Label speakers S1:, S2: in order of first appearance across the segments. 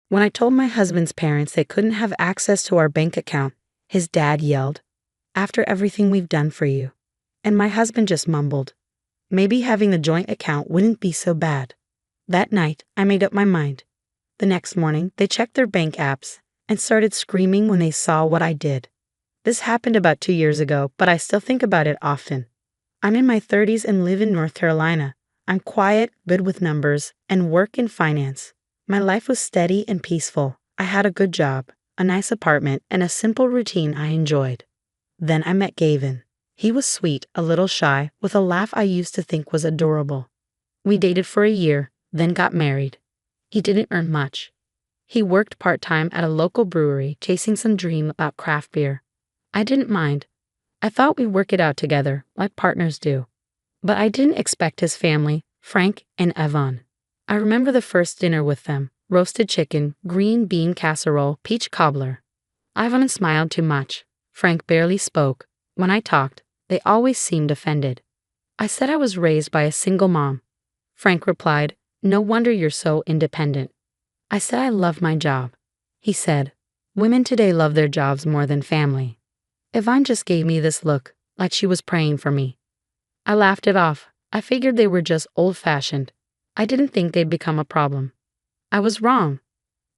S1: When I told my husband's parents they couldn't have access to our bank account, his dad yelled, "After everything we've done for you." And my husband just mumbled, maybe having a joint account wouldn't be so bad. That night, I made up my mind. The next morning, they checked their bank apps and started screaming when they saw what I did. This happened about 2 years ago, but I still think about it often. I'm in my 30s and live in North Carolina. I'm quiet, good with numbers, and work in finance. My life was steady and peaceful. I had a good job, a nice apartment, and a simple routine I enjoyed. Then I met Gavin. He was sweet, a little shy, with a laugh I used to think was adorable. We dated for a year, then got married. He didn't earn much. He worked part-time at a local brewery, chasing some dream about craft beer. I didn't mind. I thought we'd work it out together, like partners do. But I didn't expect his family, Frank and Evan. I remember the first dinner with them: roasted chicken, green bean casserole, peach cobbler. Ivan smiled too much. Frank barely spoke. When I talked, they always seemed offended. I said I was raised by a single mom. Frank replied, "No wonder you're so independent." I said I love my job. He said, "Women today love their jobs more than family." Yvonne just gave me this look, like she was praying for me. I laughed it off. I figured they were just old-fashioned. I didn't think they'd become a problem. I was wrong.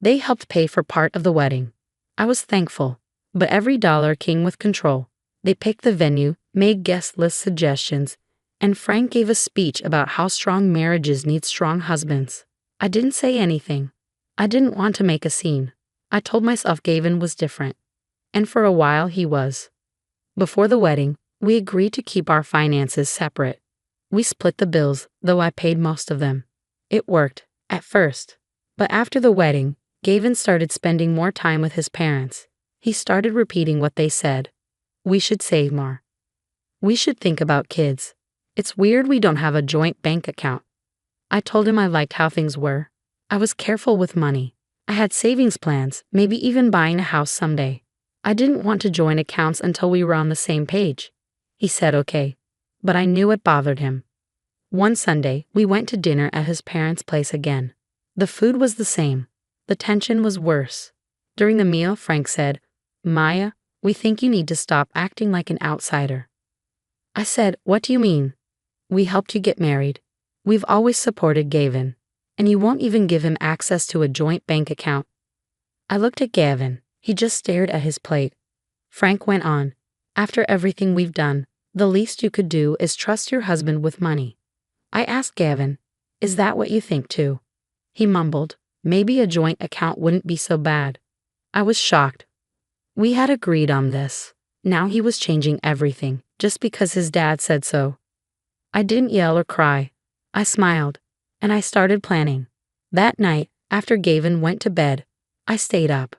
S1: They helped pay for part of the wedding. I was thankful, but every dollar came with control. They picked the venue, made guest list suggestions, and Frank gave a speech about how strong marriages need strong husbands. I didn't say anything. I didn't want to make a scene. I told myself Gavin was different. And for a while he was. Before the wedding, we agreed to keep our finances separate. We split the bills, though I paid most of them. It worked, at first. But after the wedding, Gavin started spending more time with his parents. He started repeating what they said. We should save more. We should think about kids. It's weird we don't have a joint bank account. I told him I liked how things were. I was careful with money. I had savings plans, maybe even buying a house someday. I didn't want to join accounts until we were on the same page. He said okay, but I knew it bothered him. One Sunday, we went to dinner at his parents' place again. The food was the same. The tension was worse. During the meal, Frank said, "Maya, we think you need to stop acting like an outsider." I said, "What do you mean?" "We helped you get married. We've always supported Gavin. And you won't even give him access to a joint bank account." I looked at Gavin. He just stared at his plate. Frank went on, "After everything we've done, the least you could do is trust your husband with money." I asked Gavin, "Is that what you think too?" He mumbled, "Maybe a joint account wouldn't be so bad." I was shocked. We had agreed on this. Now he was changing everything, just because his dad said so. I didn't yell or cry. I smiled, and I started planning. That night, after Gavin went to bed, I stayed up.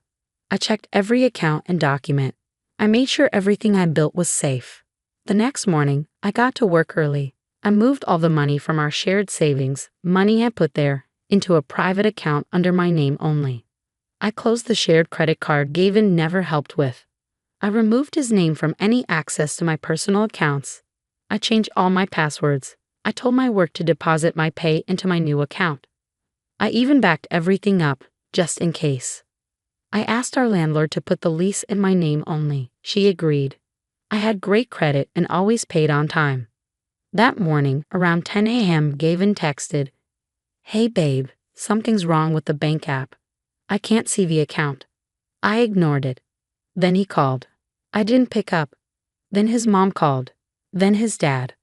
S1: I checked every account and document. I made sure everything I built was safe. The next morning, I got to work early. I moved all the money from our shared savings, money I put there, into a private account under my name only. I closed the shared credit card Gavin never helped with. I removed his name from any access to my personal accounts. I changed all my passwords. I told my work to deposit my pay into my new account. I even backed everything up, just in case. I asked our landlord to put the lease in my name only. She agreed. I had great credit and always paid on time. That morning, around 10 a.m., Gavin texted, "Hey babe, something's wrong with the bank app. I can't see the account." I ignored it. Then he called. I didn't pick up. Then his mom called. Then his dad.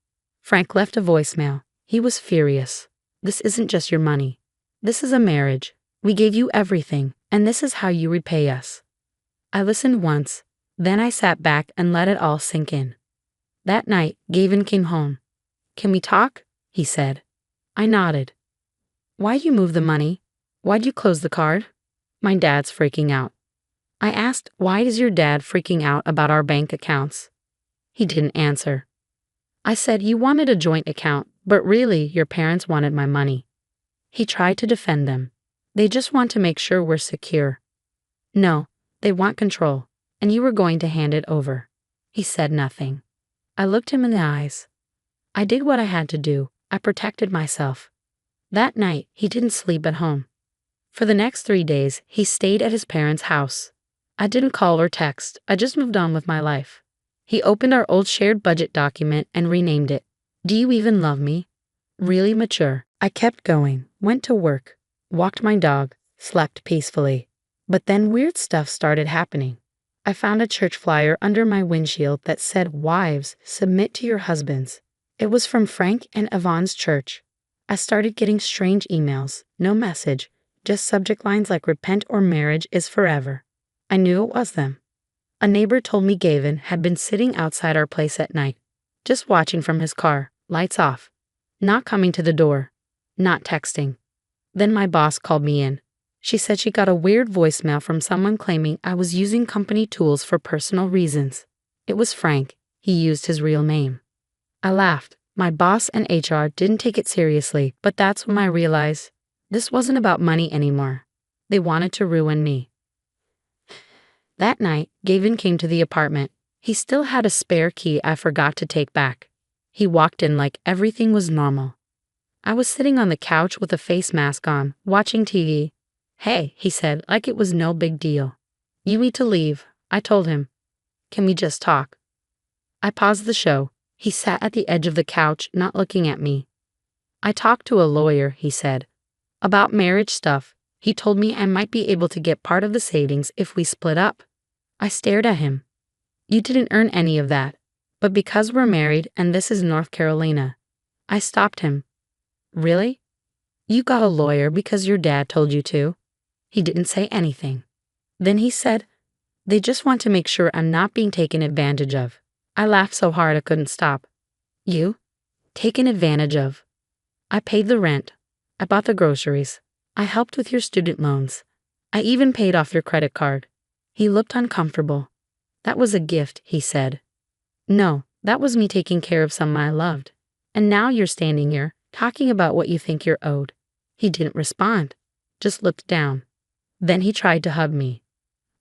S1: Frank left a voicemail. He was furious. "This isn't just your money. This is a marriage. We gave you everything, and this is how you repay us." I listened once. Then I sat back and let it all sink in. That night, Gavin came home. "Can we talk?" he said. I nodded. "Why'd you move the money? Why'd you close the card?" "My dad's freaking out." I asked, "Why is your dad freaking out about our bank accounts?" He didn't answer. I said, "You wanted a joint account, but really your parents wanted my money." He tried to defend them. "They just want to make sure we're secure." "No, they want control, and you were going to hand it over." He said nothing. I looked him in the eyes. I did what I had to do. I protected myself. That night, he didn't sleep at home. For the next 3 days, he stayed at his parents' house. I didn't call or text, I just moved on with my life. He opened our old shared budget document and renamed it. Do you even love me? Really mature. I kept going, went to work, walked my dog, slept peacefully. But then weird stuff started happening. I found a church flyer under my windshield that said, "Wives, submit to your husbands." It was from Frank and Yvonne's church. I started getting strange emails, no message, just subject lines like "repent or marriage is forever." I knew it was them. A neighbor told me Gavin had been sitting outside our place at night, just watching from his car, lights off, not coming to the door, not texting. Then my boss called me in. She said she got a weird voicemail from someone claiming I was using company tools for personal reasons. It was Frank. He used his real name. I laughed. My boss and HR didn't take it seriously, but that's when I realized this wasn't about money anymore. They wanted to ruin me. That night, Gavin came to the apartment. He still had a spare key I forgot to take back. He walked in like everything was normal. I was sitting on the couch with a face mask on, watching TV. "Hey," he said, like it was no big deal. "You need to leave," I told him. "Can we just talk?" I paused the show. He sat at the edge of the couch, not looking at me. "I talked to a lawyer," he said. "About marriage stuff. He told me I might be able to get part of the savings if we split up." I stared at him. "You didn't earn any of that. But because we're married and this is North Carolina." I stopped him. "Really? You got a lawyer because your dad told you to?" He didn't say anything. Then he said, "They just want to make sure I'm not being taken advantage of." I laughed so hard I couldn't stop. "You? Taken advantage of?" "I paid the rent. I bought the groceries. I helped with your student loans. I even paid off your credit card." He looked uncomfortable. "That was a gift," he said. "No, that was me taking care of someone I loved. And now you're standing here, talking about what you think you're owed." He didn't respond, just looked down. Then he tried to hug me.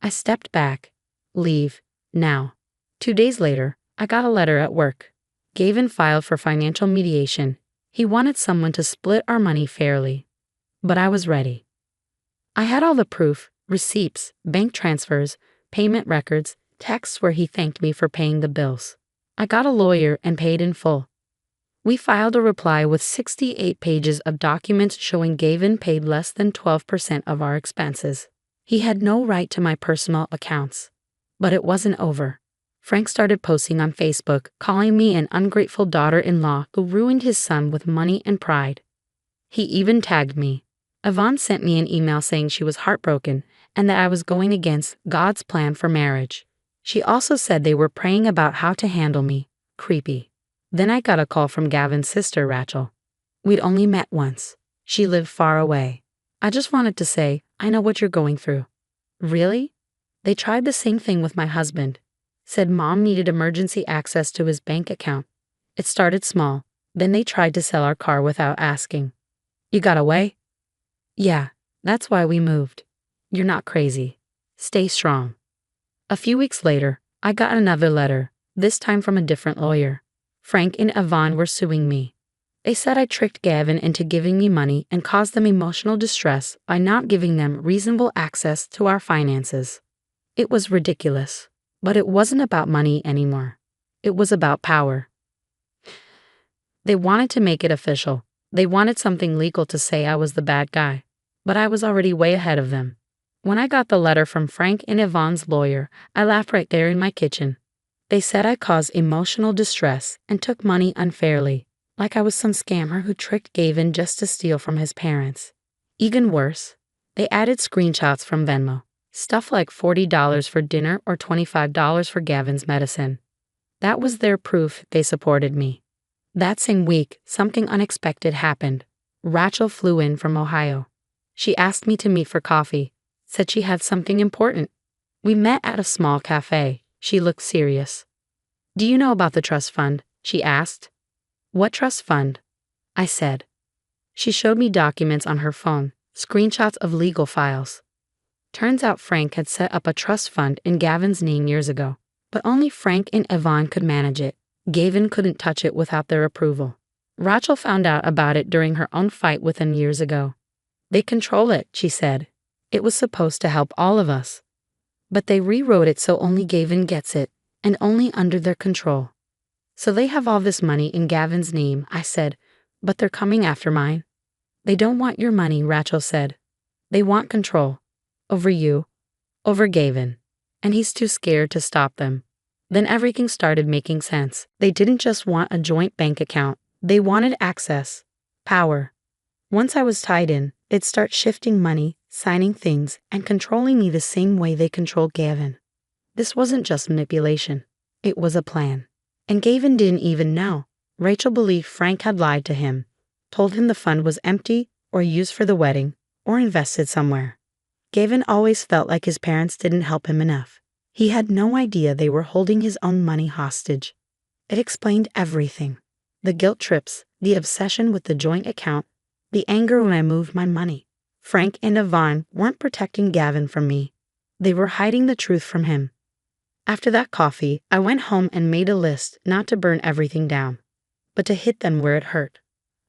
S1: I stepped back. "Leave, now." 2 days later, I got a letter at work. Gavin filed for financial mediation. He wanted someone to split our money fairly. But I was ready. I had all the proof, receipts, bank transfers, payment records, texts where he thanked me for paying the bills. I got a lawyer and paid in full. We filed a reply with 68 pages of documents showing Gavin paid less than 12% of our expenses. He had no right to my personal accounts. But it wasn't over. Frank started posting on Facebook, calling me an ungrateful daughter-in-law who ruined his son with money and pride. He even tagged me. Yvonne sent me an email saying she was heartbroken and that I was going against God's plan for marriage. She also said they were praying about how to handle me. Creepy. Then I got a call from Gavin's sister, Rachel. We'd only met once. She lived far away. "I just wanted to say, I know what you're going through." "Really?" "They tried the same thing with my husband. Said Mom needed emergency access to his bank account. It started small. Then they tried to sell our car without asking." "You got away?" "Yeah, that's why we moved." "You're not crazy. Stay strong." A few weeks later, I got another letter, this time from a different lawyer. Frank and Yvonne were suing me. They said I tricked Gavin into giving me money and caused them emotional distress by not giving them reasonable access to our finances. It was ridiculous, but it wasn't about money anymore. It was about power. They wanted to make it official. They wanted something legal to say I was the bad guy, but I was already way ahead of them. When I got the letter from Frank and Yvonne's lawyer, I laughed right there in my kitchen. They said I caused emotional distress and took money unfairly, like I was some scammer who tricked Gavin just to steal from his parents. Even worse, they added screenshots from Venmo, stuff like $40 for dinner or $25 for Gavin's medicine. That was their proof they supported me. That same week, something unexpected happened. Rachel flew in from Ohio. She asked me to meet for coffee, said she had something important. We met at a small cafe. She looked serious. "Do you know about the trust fund?" she asked. "What trust fund?" I said. She showed me documents on her phone, screenshots of legal files. Turns out Frank had set up a trust fund in Gavin's name years ago, but only Frank and Yvonne could manage it. Gavin couldn't touch it without their approval. Rachel found out about it during her own fight with him years ago. "They control it," she said. It was supposed to help all of us. But they rewrote it so only Gavin gets it, and only under their control. So they have all this money in Gavin's name, I said, but they're coming after mine. They don't want your money, Rachel said. They want control. Over you. Over Gavin. And he's too scared to stop them. Then everything started making sense. They didn't just want a joint bank account. They wanted access. Power. Once I was tied in, they'd start shifting money, signing things, and controlling me the same way they controlled Gavin. This wasn't just manipulation. It was a plan. And Gavin didn't even know. Rachel believed Frank had lied to him, told him the fund was empty or used for the wedding or invested somewhere. Gavin always felt like his parents didn't help him enough. He had no idea they were holding his own money hostage. It explained everything. The guilt trips, the obsession with the joint account, the anger when I moved my money. Frank and Yvonne weren't protecting Gavin from me. They were hiding the truth from him. After that coffee, I went home and made a list not to burn everything down, but to hit them where it hurt.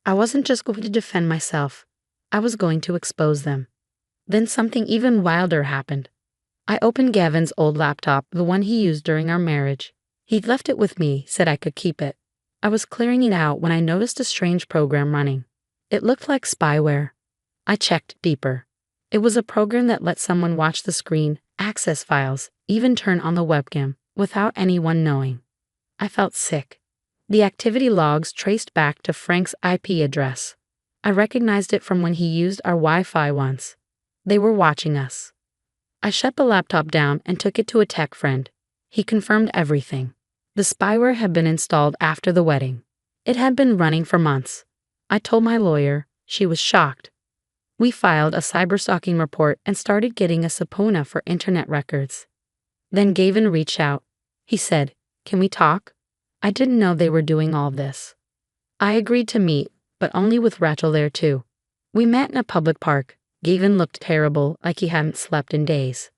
S1: I wasn't just going to defend myself. I was going to expose them. Then something even wilder happened. I opened Gavin's old laptop, the one he used during our marriage. He'd left it with me, said I could keep it. I was clearing it out when I noticed a strange program running. It looked like spyware. I checked deeper. It was a program that let someone watch the screen, access files, even turn on the webcam, without anyone knowing. I felt sick. The activity logs traced back to Frank's IP address. I recognized it from when he used our Wi-Fi once. They were watching us. I shut the laptop down and took it to a tech friend. He confirmed everything. The spyware had been installed after the wedding. It had been running for months. I told my lawyer. She was shocked. We filed a cyberstalking report and started getting a subpoena for internet records. Then Gavin reached out. He said, "Can we talk?" I didn't know they were doing all this. I agreed to meet, but only with Rachel there too. We met in a public park. Gavin looked terrible, like he hadn't slept in days.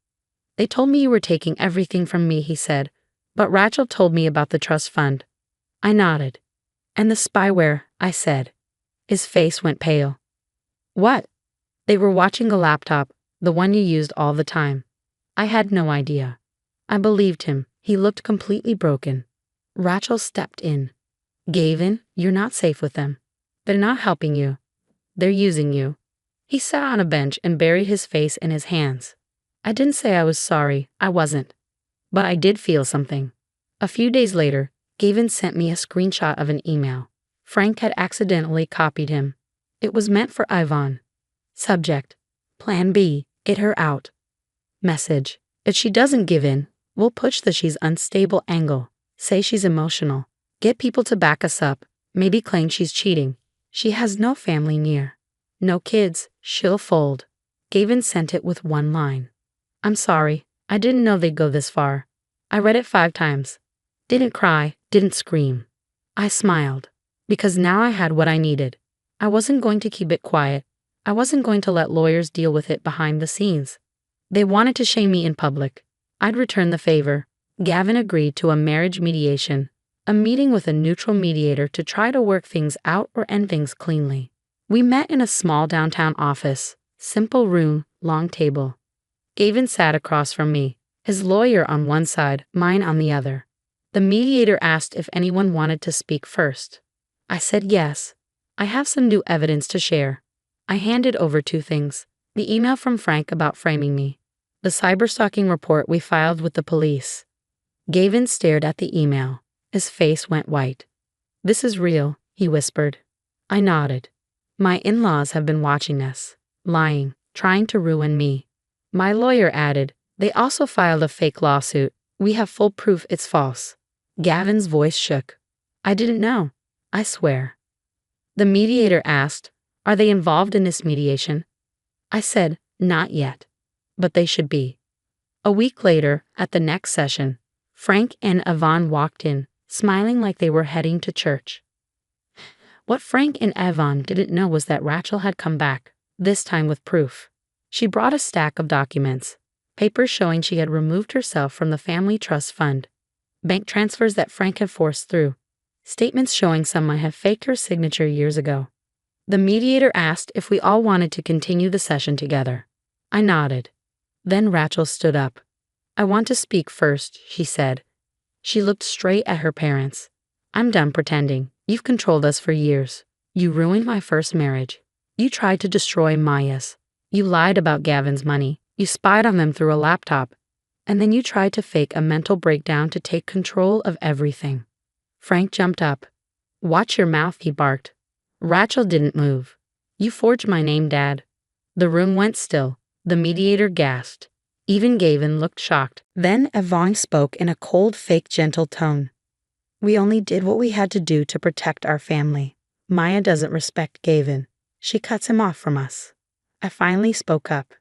S1: "They told me you were taking everything from me," he said, "but Rachel told me about the trust fund." I nodded. "And the spyware," I said. His face went pale. "What?" "They were watching a laptop, the one you used all the time." I had no idea. I believed him. He looked completely broken. Rachel stepped in. "Gavin, you're not safe with them. They're not helping you. They're using you." He sat on a bench and buried his face in his hands. I didn't say I was sorry. I wasn't. But I did feel something. A few days later, Gavin sent me a screenshot of an email. Frank had accidentally copied him. It was meant for Yvonne. Subject: Plan B, get her out. Message: if she doesn't give in, we'll push the she's unstable angle. Say she's emotional. Get people to back us up. Maybe claim she's cheating. She has no family near. No kids. She'll fold. Gavin sent it with one line. "I'm sorry. I didn't know they'd go this far." I read it 5 times. Didn't cry. Didn't scream. I smiled. Because now I had what I needed. I wasn't going to keep it quiet. I wasn't going to let lawyers deal with it behind the scenes. They wanted to shame me in public. I'd return the favor. Gavin agreed to a marriage mediation, a meeting with a neutral mediator to try to work things out or end things cleanly. We met in a small downtown office, simple room, long table. Gavin sat across from me, his lawyer on one side, mine on the other. The mediator asked if anyone wanted to speak first. I said yes. I have some new evidence to share. I handed over 2 things: the email from Frank about framing me, the cyberstalking report we filed with the police. Gavin stared at the email. His face went white. "This is real," he whispered. I nodded. "My in-laws have been watching us, lying, trying to ruin me." My lawyer added, "They also filed a fake lawsuit. We have full proof it's false." Gavin's voice shook. "I didn't know. I swear." The mediator asked, "Are they involved in this mediation?" I said, "Not yet. But they should be." A week later, at the next session, Frank and Yvonne walked in, smiling like they were heading to church. What Frank and Yvonne didn't know was that Rachel had come back, this time with proof. She brought a stack of documents, papers showing she had removed herself from the family trust fund, bank transfers that Frank had forced through, statements showing someone had faked her signature years ago. The mediator asked if we all wanted to continue the session together. I nodded. Then Rachel stood up. I want to speak first, she said. She looked straight at her parents. I'm done pretending. You've controlled us for years. You ruined my first marriage. You tried to destroy Maya's. You lied about Gavin's money. You spied on them through a laptop. And then you tried to fake a mental breakdown to take control of everything. Frank jumped up. Watch your mouth, he barked. Rachel didn't move. You forged my name, Dad. The room went still. The mediator gasped. Even Gavin looked shocked. Then Yvonne spoke in a cold, fake, gentle tone. We only did what we had to do to protect our family. Maya doesn't respect Gavin. She cuts him off from us. I finally spoke up.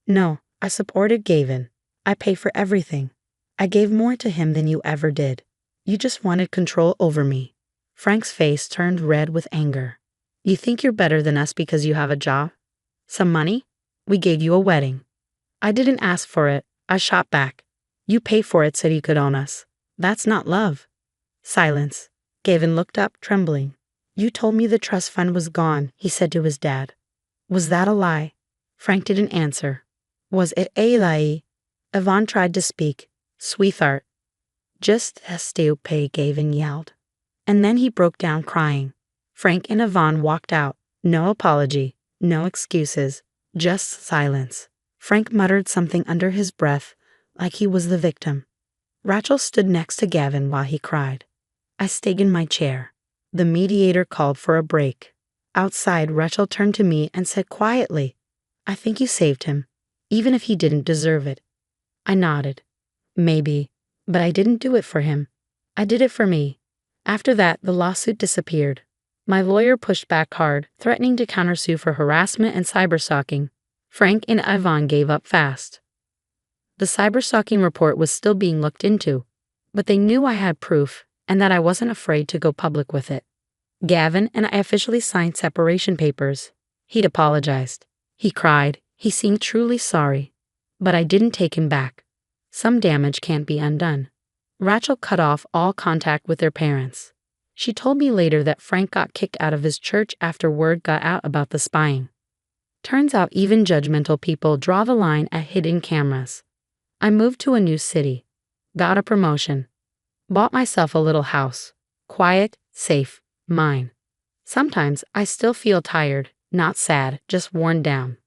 S1: No, I supported Gavin. I pay for everything. I gave more to him than you ever did. You just wanted control over me. Frank's face turned red with anger. You think you're better than us because you have a job? Some money? We gave you a wedding. I didn't ask for it. I shot back. You paid for it so you could own us. That's not love. Silence. Gavin looked up, trembling. You told me the trust fund was gone, he said to his dad. Was that a lie? Frank didn't answer. Was it a lie? Yvonne tried to speak. Sweetheart. Just stupid, Gavin yelled. And then he broke down crying. Frank and Yvonne walked out. No apology. No excuses. Just silence. Frank muttered something under his breath, like he was the victim. Rachel stood next to Gavin while he cried. I stayed in my chair. The mediator called for a break. Outside, Rachel turned to me and said quietly, I think you saved him, even if he didn't deserve it. I nodded. Maybe, but I didn't do it for him. I did it for me. After that, the lawsuit disappeared. My lawyer pushed back hard, threatening to countersue for harassment and cyberstalking. Frank and Yvonne gave up fast. The cyberstalking report was still being looked into, but they knew I had proof and that I wasn't afraid to go public with it. Gavin and I officially signed separation papers. He'd apologized. He cried. He seemed truly sorry. But I didn't take him back. Some damage can't be undone. Rachel cut off all contact with their parents. She told me later that Frank got kicked out of his church after word got out about the spying. Turns out even judgmental people draw the line at hidden cameras. I moved to a new city, got a promotion, bought myself a little house, quiet, safe, mine. Sometimes I still feel tired, not sad, just worn down.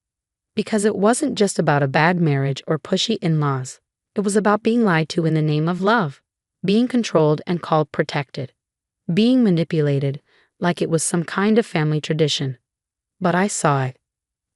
S1: Because it wasn't just about a bad marriage or pushy in-laws. It was about being lied to in the name of love, being controlled and called protected, being manipulated like it was some kind of family tradition. But I saw it.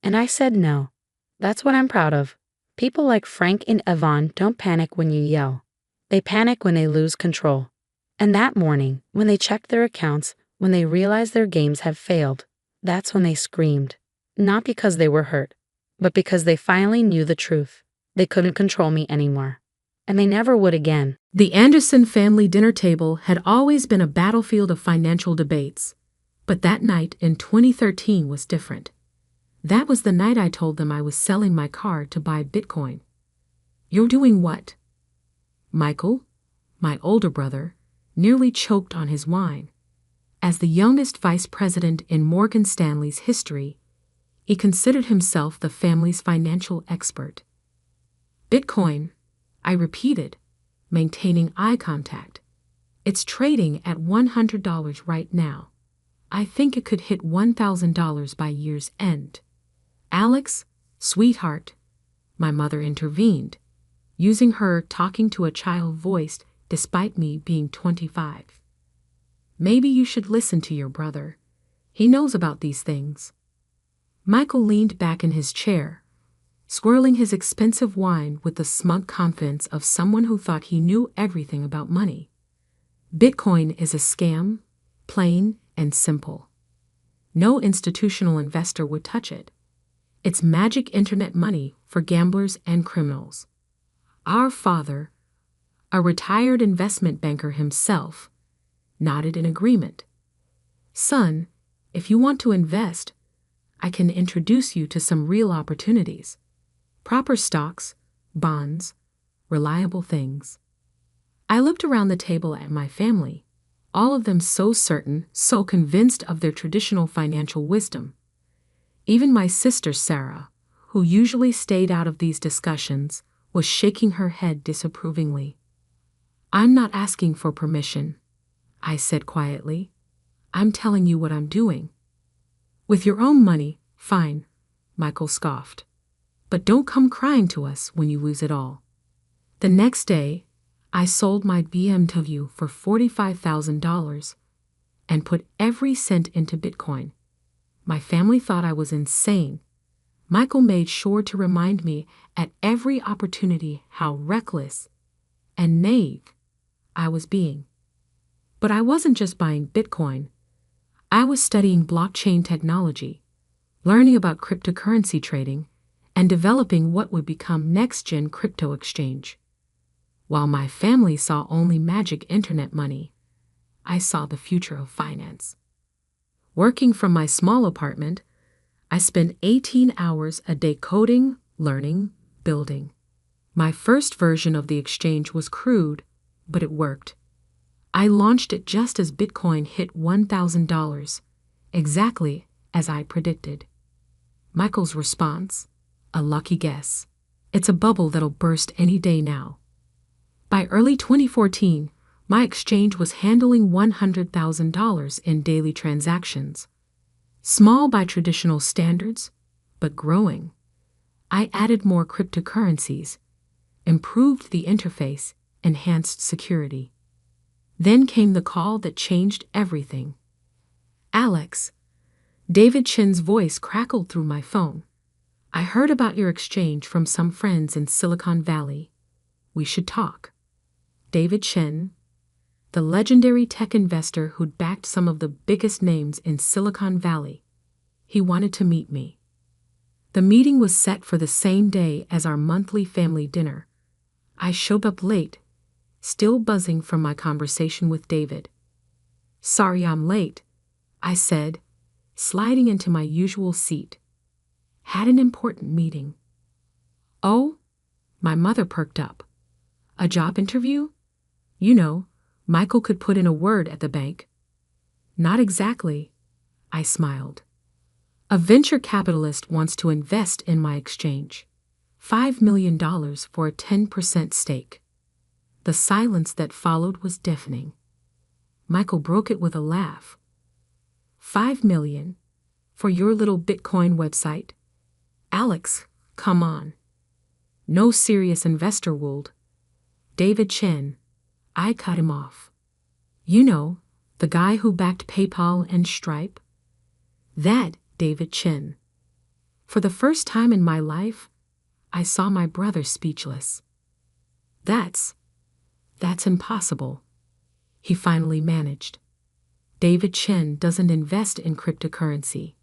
S1: And I said no. That's what I'm proud of. People like Frank and Yvonne don't panic when you yell. They panic when they lose control. And that morning, when they checked their accounts, when they realized their games had failed, that's when they screamed. Not because they were hurt, but because they finally knew the truth. They couldn't control me anymore. And they never would again.
S2: The Anderson family dinner table had always been a battlefield of financial debates. But that night in 2013 was different. That was the night I told them I was selling my car to buy Bitcoin. You're doing what? Michael, my older brother, nearly choked on his wine. As the youngest vice president in Morgan Stanley's history, he considered himself the family's financial expert. Bitcoin, I repeated, maintaining eye contact. It's trading at $100 right now. I think it could hit $1,000 by year's end. Alex, sweetheart, my mother intervened, using her talking to a child voice despite me being 25. Maybe you should listen to your brother. He knows about these things. Michael leaned back in his chair, swirling his expensive wine with the smug confidence of someone who thought he knew everything about money. Bitcoin is a scam, plain and simple. No institutional investor would touch it. It's magic internet money for gamblers and criminals. Our father, a retired investment banker himself, nodded in agreement. Son, if you want to invest, I can introduce you to some real opportunities. Proper stocks, bonds, reliable things. I looked around the table at my family, all of them so certain, so convinced of their traditional financial wisdom. Even my sister Sarah, who usually stayed out of these discussions, was shaking her head disapprovingly. "I'm not asking for permission," I said quietly. "I'm telling you what I'm doing." "With your own money, fine," Michael scoffed. "But don't come crying to us when you lose it all." The next day, I sold my BMW for $45,000 and put every cent into Bitcoin. My family thought I was insane. Michael made sure to remind me at every opportunity how reckless and naive I was being. But I wasn't just buying Bitcoin. I was studying blockchain technology, learning about cryptocurrency trading, and developing what would become next-gen crypto exchange. While my family saw only magic internet money, I saw the future of finance. Working from my small apartment, I spent 18 hours a day coding, learning, building. My first version of the exchange was crude, but it worked. I launched it just as Bitcoin hit $1,000, exactly as I predicted. Michael's response: "A lucky guess. It's a bubble that'll burst any day now." By early 2014, my exchange was handling $100,000 in daily transactions. Small by traditional standards, but growing. I added more cryptocurrencies, improved the interface, enhanced security. Then came the call that changed everything. "Alex," David Chen's voice crackled through my phone. "I heard about your exchange from some friends in Silicon Valley. We should talk." David Chen, the legendary tech investor who'd backed some of the biggest names in Silicon Valley. He wanted to meet me. The meeting was set for the same day as our monthly family dinner. I showed up late, still buzzing from my conversation with David. "Sorry I'm late," I said, sliding into my usual seat. "Had an important meeting." "Oh?" My mother perked up. "A job interview? You know, Michael could put in a word at the bank." "Not exactly," I smiled. "A venture capitalist wants to invest in my exchange. $5 million for a 10% stake." The silence that followed was deafening. Michael broke it with a laugh. $5 million? For your little Bitcoin website? Alex, come on. No serious investor would. David Chen. I cut him off. You know, the guy who backed PayPal and Stripe? That David Chen. For the first time in my life, I saw my brother speechless. That's impossible," he finally managed. "David Chen doesn't invest in cryptocurrency.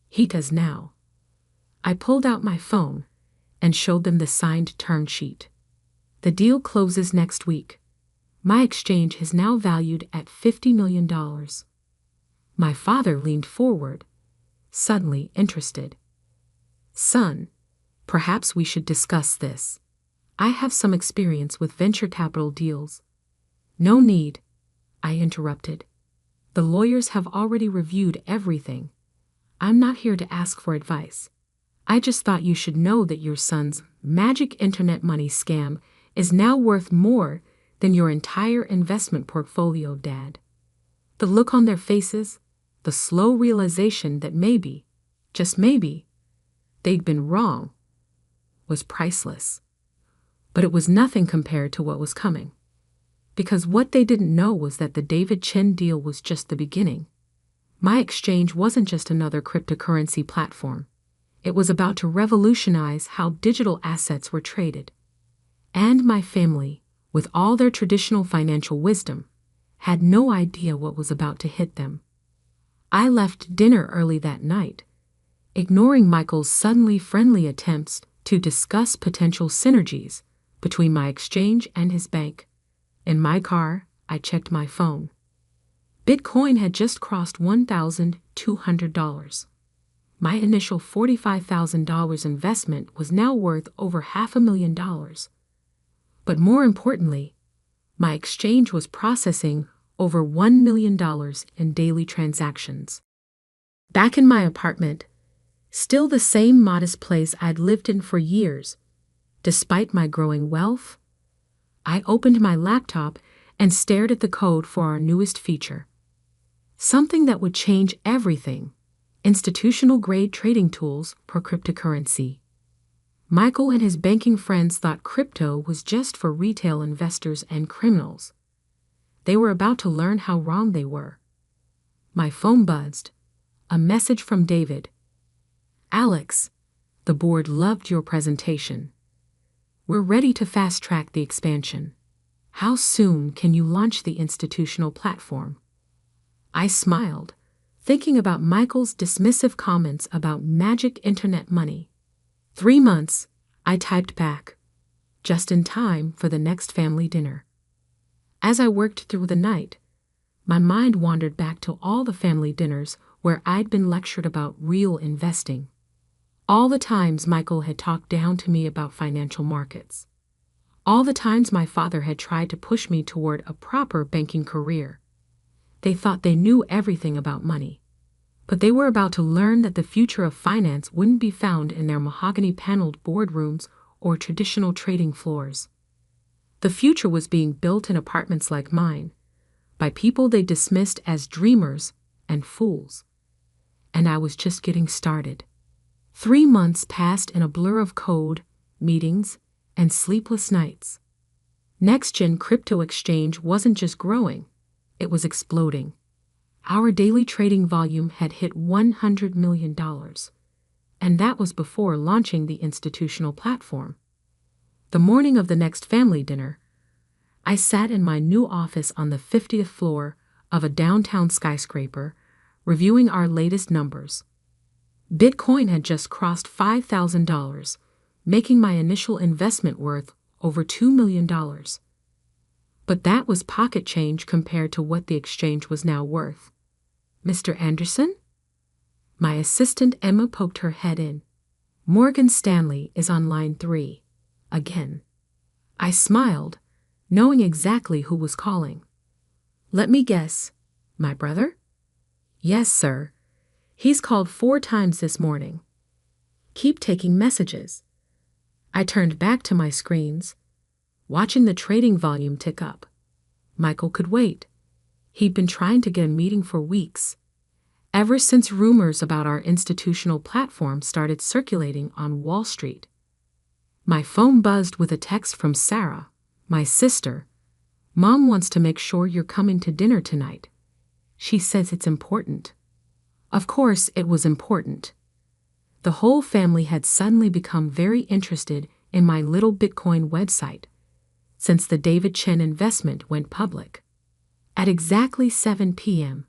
S2: He does now." I pulled out my phone and showed them the signed term sheet. "The deal closes next week. My exchange is now valued at $50 million. My father leaned forward, suddenly interested. "Son, perhaps we should discuss this. I have some experience with venture capital deals." "No need," I interrupted. "The lawyers have already reviewed everything. I'm not here to ask for advice. I just thought you should know that your son's magic internet money scam is now worth more than your entire investment portfolio, Dad." The look on their faces, the slow realization that maybe, just maybe, they'd been wrong, was priceless. But it was nothing compared to what was coming. Because what they didn't know was that the David Chen deal was just the beginning. My exchange wasn't just another cryptocurrency platform. It was about to revolutionize how digital assets were traded. And my family, with all their traditional financial wisdom, had no idea what was about to hit them. I left dinner early that night, ignoring Michael's suddenly friendly attempts to discuss potential synergies between my exchange and his bank. In my car, I checked my phone. Bitcoin had just crossed $1,200. My initial $45,000 investment was now worth over $500,000. But more importantly, my exchange was processing over $1 million in daily transactions. Back in my apartment, Still the same modest place I'd lived in for years. Despite my growing wealth, I opened my laptop and stared at the code for our newest feature. Something that would change everything: institutional-grade trading tools for cryptocurrency. Michael and his banking friends thought crypto was just for retail investors and criminals. They were about to learn how wrong they were. My phone buzzed. A message from David. "Alex, the board loved your presentation. We're ready to fast-track the expansion. How soon can you launch the institutional platform?" I smiled, thinking about Michael's dismissive comments about magic internet money. 3 months, I typed back, just in time for the next family dinner. As I worked through the night, my mind wandered back to all the family dinners where I'd been lectured about real investing. All the times Michael had talked down to me about financial markets. All the times my father had tried to push me toward a proper banking career. They thought they knew everything about money, but they were about to learn that the future of finance wouldn't be found in their mahogany-paneled boardrooms or traditional trading floors. The future was being built in apartments like mine, by people they dismissed as dreamers and fools. And I was just getting started. 3 months passed in a blur of code, meetings, and sleepless nights. Next-gen crypto exchange wasn't just growing, it was exploding. Our daily trading volume had hit $100 million, and that was before launching the institutional platform. The morning of the next family dinner, I sat in my new office on the 50th floor of a downtown skyscraper, reviewing our latest numbers. Bitcoin had just crossed $5,000, making my initial investment worth over $2 million. But that was pocket change compared to what the exchange was now worth. "Mr. Anderson?" My assistant Emma poked her head in. "Morgan Stanley is on line 3. Again." I smiled, knowing exactly who was calling. "Let me guess. My brother?" "Yes, sir. He's called 4 times this morning. Keep taking messages." I turned back to my screens, watching the trading volume tick up. Michael could wait. He'd been trying to get a meeting for weeks, ever since rumors about our institutional platform started circulating on Wall Street. My phone buzzed with a text from Sarah, my sister. "Mom wants to make sure you're coming to dinner tonight. She says it's important." Of course, it was important. The whole family had suddenly become very interested in my little Bitcoin website since the David Chen investment went public. At exactly 7 p.m.,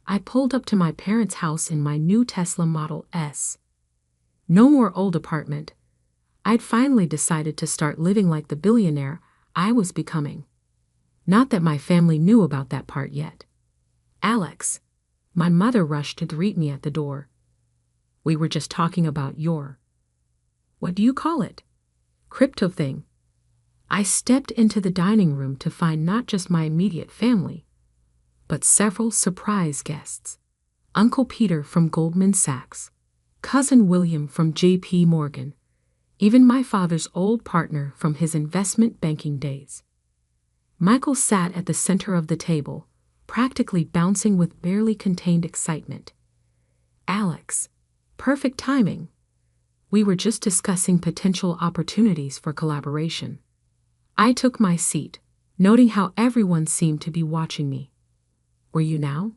S2: I pulled up to my parents' house in my new Tesla Model S. No more old apartment. I'd finally decided to start living like the billionaire I was becoming. Not that my family knew about that part yet. "Alex," my mother rushed to greet me at the door. "We were just talking about your, what do you call it? Crypto thing." I stepped into the dining room to find not just my immediate family, but several surprise guests. Uncle Peter from Goldman Sachs, Cousin William from J.P. Morgan, even my father's old partner from his investment banking days. Michael sat at the center of the table, practically bouncing with barely contained excitement. "Alex, perfect timing. We were just discussing potential opportunities for collaboration." I took my seat, noting how everyone seemed to be watching me. "Were you now?"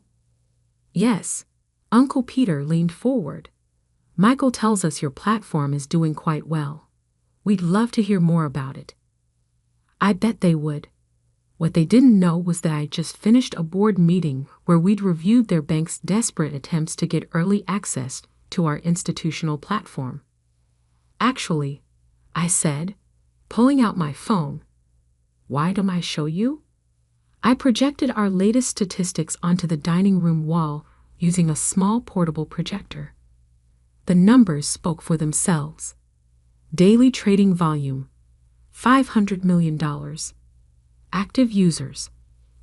S2: "Yes." Uncle Peter leaned forward. "Michael tells us your platform is doing quite well. We'd love to hear more about it." I bet they would. What they didn't know was that I just finished a board meeting where we'd reviewed their bank's desperate attempts to get early access to our institutional platform. "Actually," I said, pulling out my phone. "Why don't I show you?" I projected our latest statistics onto the dining room wall using a small portable projector. The numbers spoke for themselves. Daily trading volume, $500 million. Active users,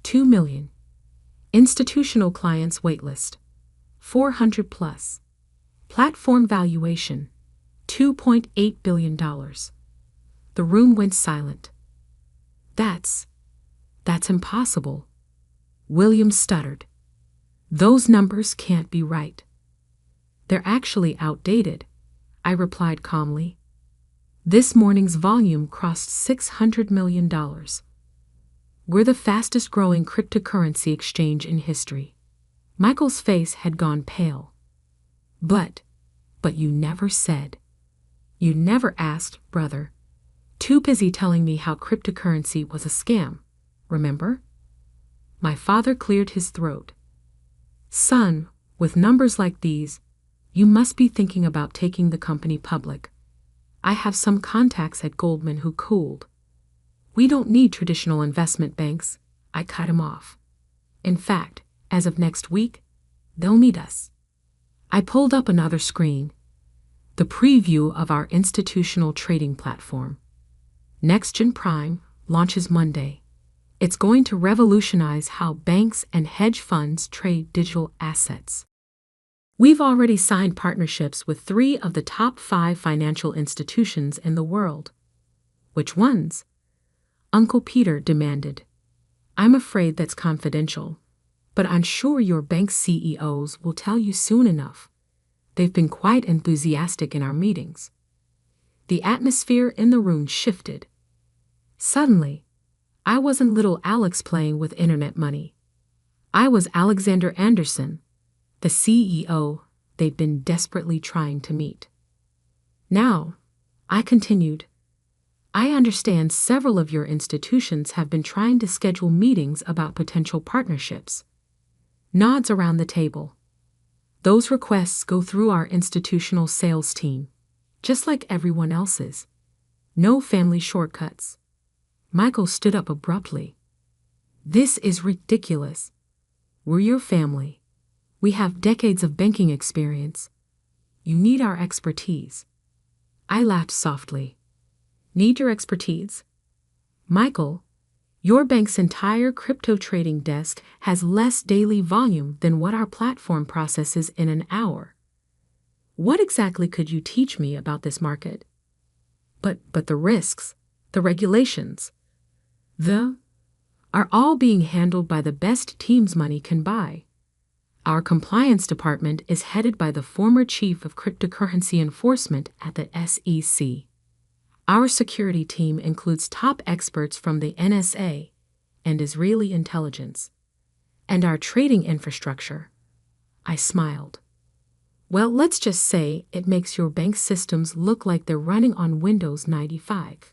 S2: 2 million. Institutional clients waitlist, 400 plus. Platform valuation, $2.8 billion. The room went silent. That's impossible. William stuttered. Those numbers can't be right. They're actually outdated, I replied calmly. This morning's volume crossed $600 million. We're the fastest growing cryptocurrency exchange in history. Michael's face had gone pale. But you never said. You never asked, brother. Too busy telling me how cryptocurrency was a scam, remember? My father cleared his throat. Son, with numbers like these, you must be thinking about taking the company public. I have some contacts at Goldman who cooled. We don't need traditional investment banks, I cut him off. In fact, as of next week, they'll meet us. I pulled up another screen. The preview of our institutional trading platform. NextGen Prime launches Monday. It's going to revolutionize how banks and hedge funds trade digital assets. We've already signed partnerships with 3 of the top 5 financial institutions in the world. Which ones? Uncle Peter demanded. I'm afraid that's confidential, but I'm sure your bank's CEOs will tell you soon enough. They've been quite enthusiastic in our meetings. The atmosphere in the room shifted. Suddenly, I wasn't little Alex playing with internet money. I was Alexander Anderson, the CEO they'd been desperately trying to meet. Now, I continued, I understand several of your institutions have been trying to schedule meetings about potential partnerships. Nods around the table. Those requests go through our institutional sales team, just like everyone else's. No family shortcuts. Michael stood up abruptly. This is ridiculous. We're your family. We have decades of banking experience. You need our expertise. I laughed softly. Need your expertise? Michael, your bank's entire crypto trading desk has less daily volume than what our platform processes in an hour. What exactly could you teach me about this market? But the risks, the regulations, are all being handled by the best teams money can buy. Our compliance department is headed by the former chief of cryptocurrency enforcement at the SEC. Our security team includes top experts from the NSA and Israeli intelligence. And our trading infrastructure. I smiled. Well, let's just say it makes your bank systems look like they're running on Windows 95.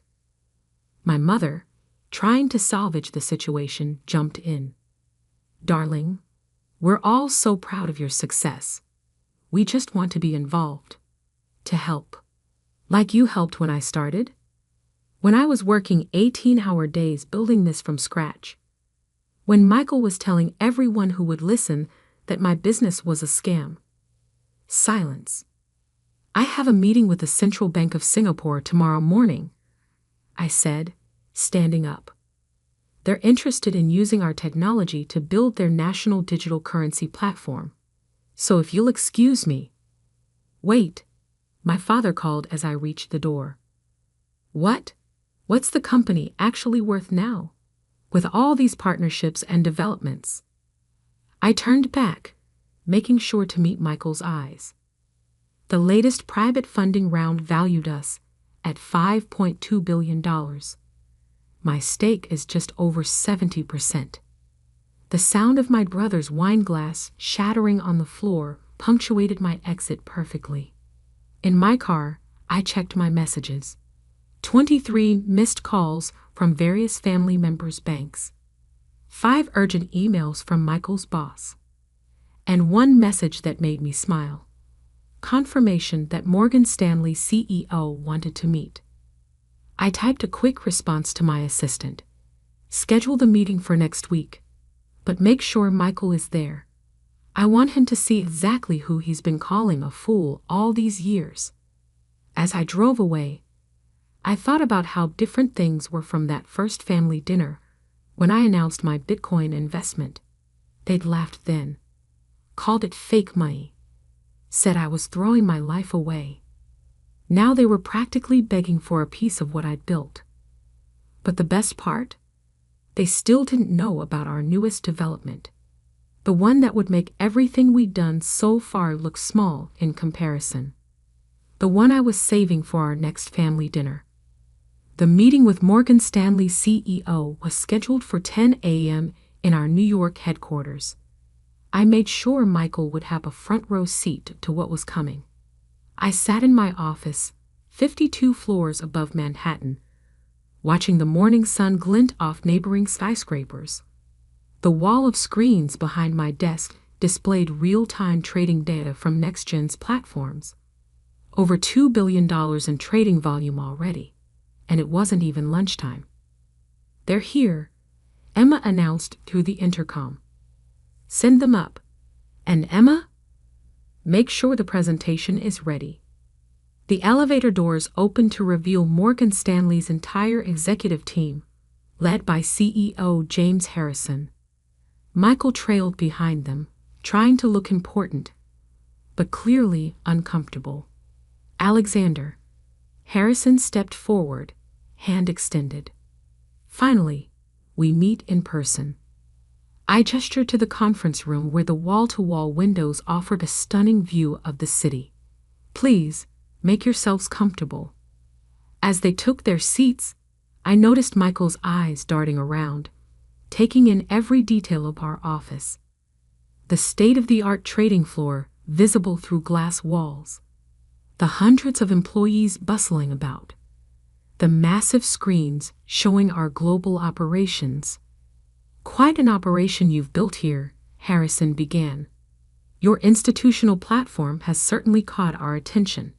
S2: My mother, trying to salvage the situation, jumped in. Darling, we're all so proud of your success. We just want to be involved. To help. Like you helped when I started. When I was working 18-hour days building this from scratch. When Michael was telling everyone who would listen that my business was a scam. Silence. I have a meeting with the Central Bank of Singapore tomorrow morning, I said, standing up. They're interested in using our technology to build their national digital currency platform. So if you'll excuse me. Wait, my father called as I reached the door. What? What's the company actually worth now? With all these partnerships and developments. I turned back, making sure to meet Michael's eyes. The latest private funding round valued us at $5.2 billion. My stake is just over 70%. The sound of my brother's wine glass shattering on the floor punctuated my exit perfectly. In my car, I checked my messages. 23 missed calls from various family members' banks. 5 urgent emails from Michael's boss. And 1 message that made me smile. Confirmation that Morgan Stanley CEO wanted to meet. I typed a quick response to my assistant. Schedule the meeting for next week, but make sure Michael is there. I want him to see exactly who he's been calling a fool all these years. As I drove away, I thought about how different things were from that first family dinner when I announced my Bitcoin investment. They'd laughed then, called it fake money. said I was throwing my life away. Now they were practically begging for a piece of what I'd built. But the best part? They still didn't know about our newest development. The one that would make everything we'd done so far look small in comparison. The one I was saving for our next family dinner. The meeting with Morgan Stanley's CEO was scheduled for 10 a.m. in our New York headquarters. I made sure Michael would have a front row seat to what was coming. I sat in my office, 52 floors above Manhattan, watching the morning sun glint off neighboring skyscrapers. The wall of screens behind my desk displayed real-time trading data from NextGen's platforms. Over $2 billion in trading volume already, and it wasn't even lunchtime. "They're here," Emma announced through the intercom. "Send them up. And Emma, make sure the presentation is ready." The elevator doors opened to reveal Morgan Stanley's entire executive team, led by CEO James Harrison. Michael trailed behind them, trying to look important, but clearly uncomfortable. "Alexander." Harrison stepped forward, hand extended. "Finally, we meet in person." I gestured to the conference room where the wall-to-wall windows offered a stunning view of the city. "Please, make yourselves comfortable." As they took their seats, I noticed Michael's eyes darting around, taking in every detail of our office. The state-of-the-art trading floor visible through glass walls. The hundreds of employees bustling about. The massive screens showing our global operations. "Quite an operation you've built here," Harrison began. "Your institutional platform has certainly caught our attention."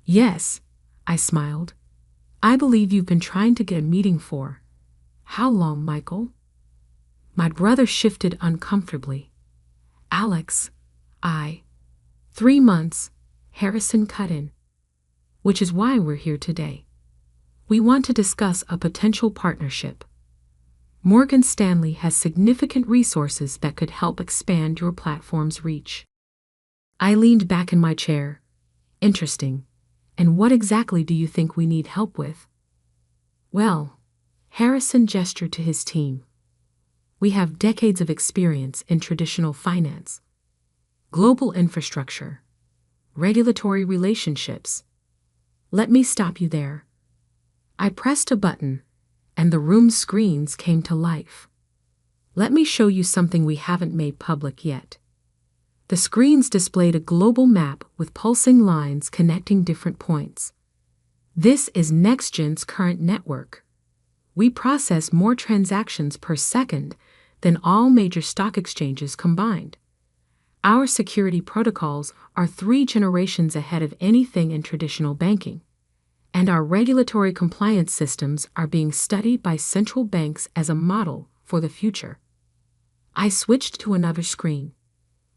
S2: "Yes," I smiled. "I believe you've been trying to get a meeting for how long, Michael?" My brother shifted uncomfortably. "Alex, 3 months," Harrison cut in. "Which is why we're here today. We want to discuss a potential partnership. Morgan Stanley has significant resources that could help expand your platform's reach." I leaned back in my chair. "Interesting. And what exactly do you think we need help with?" "Well," Harrison gestured to his team. "We have decades of experience in traditional finance, global infrastructure, regulatory relationships." Let me stop you there. I pressed a button, and the room's screens came to life. Let me show you something we haven't made public yet. The screens displayed a global map with pulsing lines connecting different points. This is NextGen's current network. We process more transactions per second than all major stock exchanges combined. Our security protocols are 3 generations ahead of anything in traditional banking. And our regulatory compliance systems are being studied by central banks as a model for the future. I switched to another screen.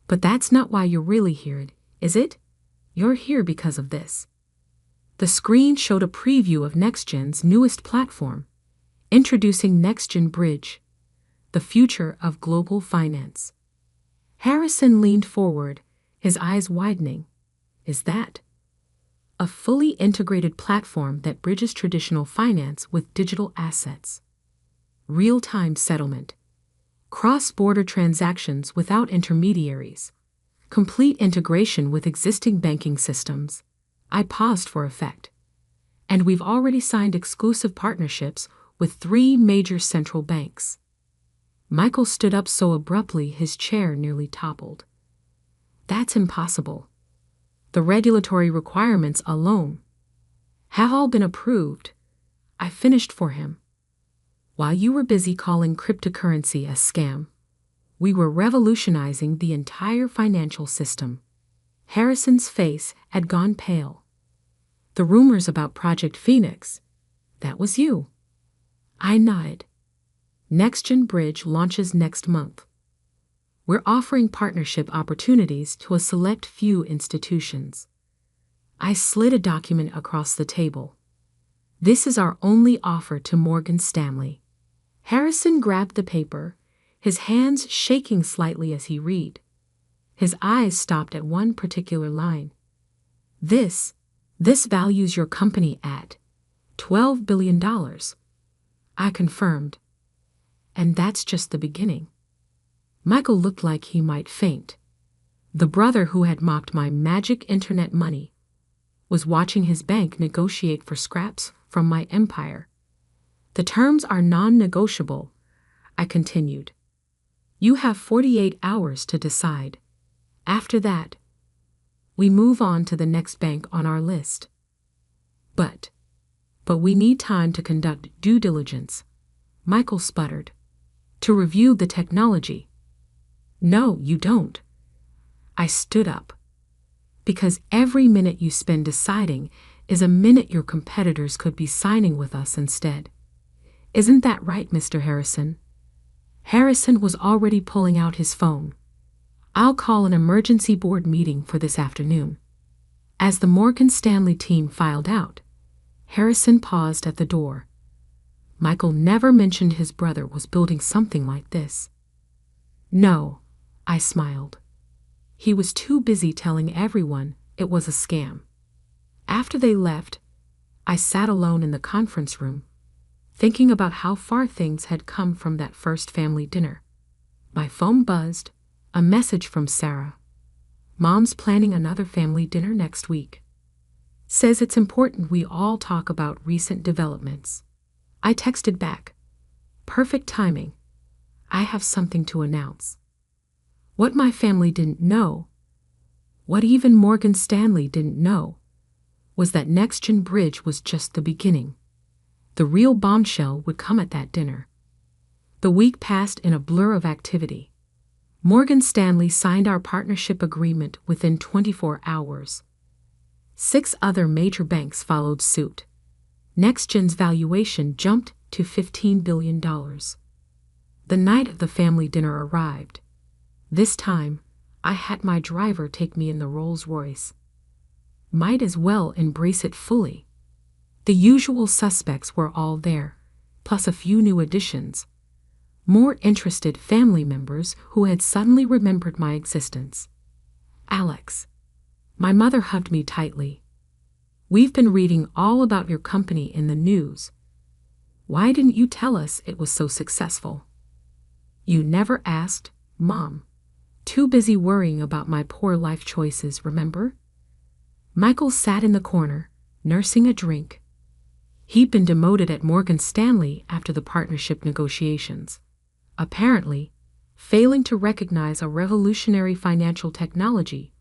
S2: But that's not why you're really here, is it? You're here because of this. The screen showed a preview of NextGen's newest platform, introducing NextGen Bridge, the future of global finance. Harrison leaned forward, his eyes widening. Is that a fully integrated platform that bridges traditional finance with digital assets? Real-time settlement, cross-border transactions without intermediaries, complete integration with existing banking systems. I paused for effect. And we've already signed exclusive partnerships with 3 major central banks. Michael stood up so abruptly his chair nearly toppled. That's impossible. The regulatory requirements alone have all been approved. I finished for him. While you were busy calling cryptocurrency a scam, we were revolutionizing the entire financial system. Harrison's face had gone pale. The rumors about Project Phoenix, that was you. I nodded. NextGen Bridge launches next month. We're offering partnership opportunities to a select few institutions. I slid a document across the table. This is our only offer to Morgan Stanley. Harrison grabbed the paper, his hands shaking slightly as he read. His eyes stopped at one particular line. This values your company at $12 billion. I confirmed. And that's just the beginning. Michael looked like he might faint. The brother who had mocked my magic internet money was watching his bank negotiate for scraps from my empire. The terms are non-negotiable, I continued. You have 48 hours to decide. After that, we move on to the next bank on our list. But we need time to conduct due diligence, Michael sputtered. To review the technology. No, you don't. I stood up. Because every minute you spend deciding is a minute your competitors could be signing with us instead. Isn't that right, Mr. Harrison? Harrison was already pulling out his phone. I'll call an emergency board meeting for this afternoon. As the Morgan Stanley team filed out, Harrison paused at the door. Michael never mentioned his brother was building something like this. No, I smiled. He was too busy telling everyone it was a scam. After they left, I sat alone in the conference room, thinking about how far things had come from that first family dinner. My phone buzzed, a message from Sarah. Mom's planning another family dinner next week. Says it's important we all talk about recent developments. I texted back. Perfect timing. I have something to announce. What my family didn't know, what even Morgan Stanley didn't know, was that NextGen Bridge was just the beginning. The real bombshell would come at that dinner. The week passed in a blur of activity. Morgan Stanley signed our partnership agreement within 24 hours. 6 other major banks followed suit. NextGen's valuation jumped to $15 billion. The night of the family dinner arrived. This time, I had my driver take me in the Rolls-Royce. Might as well embrace it fully. The usual suspects were all there, plus a few new additions. More interested family members who had suddenly remembered my existence. Alex. My mother hugged me tightly. We've been reading all about your company in the news. Why didn't you tell us it was so successful? You never asked, Mom. Too busy worrying about my poor life choices, remember? Michael sat in the corner, nursing a drink. He'd been demoted at Morgan Stanley after the partnership negotiations, apparently failing to recognize a revolutionary financial technology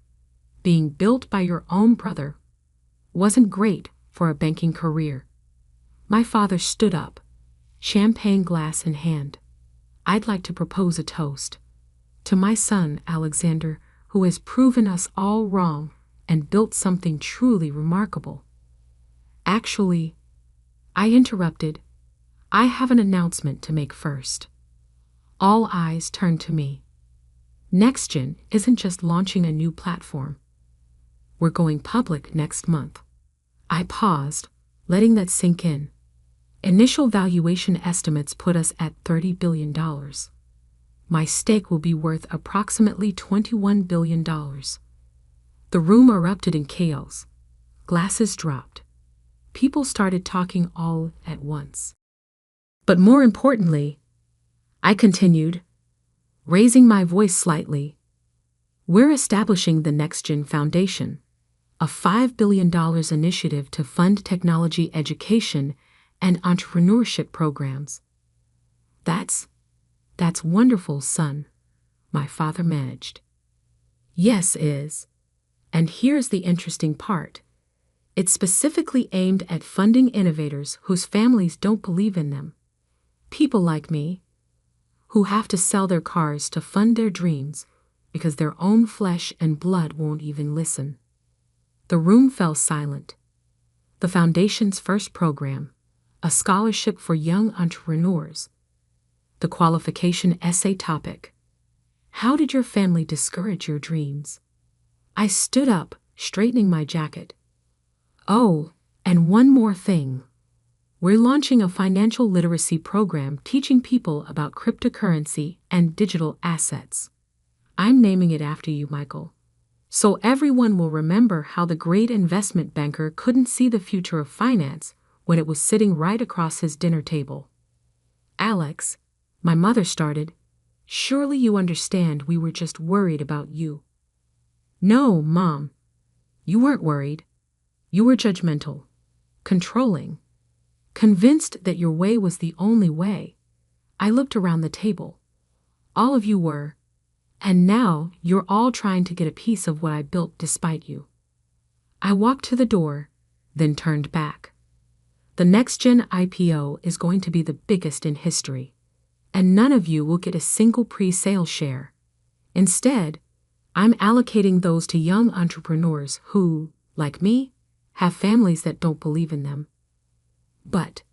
S2: being built by your own brother wasn't great for a banking career. My father stood up, champagne glass in hand. I'd like to propose a toast to my son, Alexander, who has proven us all wrong and built something truly remarkable. Actually, I interrupted. I have an announcement to make first. All eyes turned to me. NextGen isn't just launching a new platform. We're going public next month. I paused, letting that sink in. Initial valuation estimates put us at $30 billion. My stake will be worth approximately $21 billion. The room erupted in chaos. Glasses dropped. People started talking all at once. But more importantly, I continued, raising my voice slightly, we're establishing the NextGen Foundation, a $5 billion initiative to fund technology education and entrepreneurship programs. That's wonderful, son, my father managed. Yes, is. And here's the interesting part. It's specifically aimed at funding innovators whose families don't believe in them. People like me, who have to sell their cars to fund their dreams because their own flesh and blood won't even listen. The room fell silent. The Foundation's first program, a scholarship for young entrepreneurs. The qualification essay topic. How did your family discourage your dreams? I stood up, straightening my jacket. Oh, and one more thing. We're launching a financial literacy program teaching people about cryptocurrency and digital assets. I'm naming it after you, Michael. So everyone will remember how the great investment banker couldn't see the future of finance when it was sitting right across his dinner table. Alex, my mother started, surely you understand we were just worried about you. No, Mom. You weren't worried. You were judgmental, controlling, convinced that your way was the only way. I looked around the table. All of you were, and now you're all trying to get a piece of what I built despite you. I walked to the door, then turned back. The next-gen IPO is going to be the biggest in history, and none of you will get a single pre-sale share. Instead, I'm allocating those to young entrepreneurs who, like me, have families that don't believe in them. But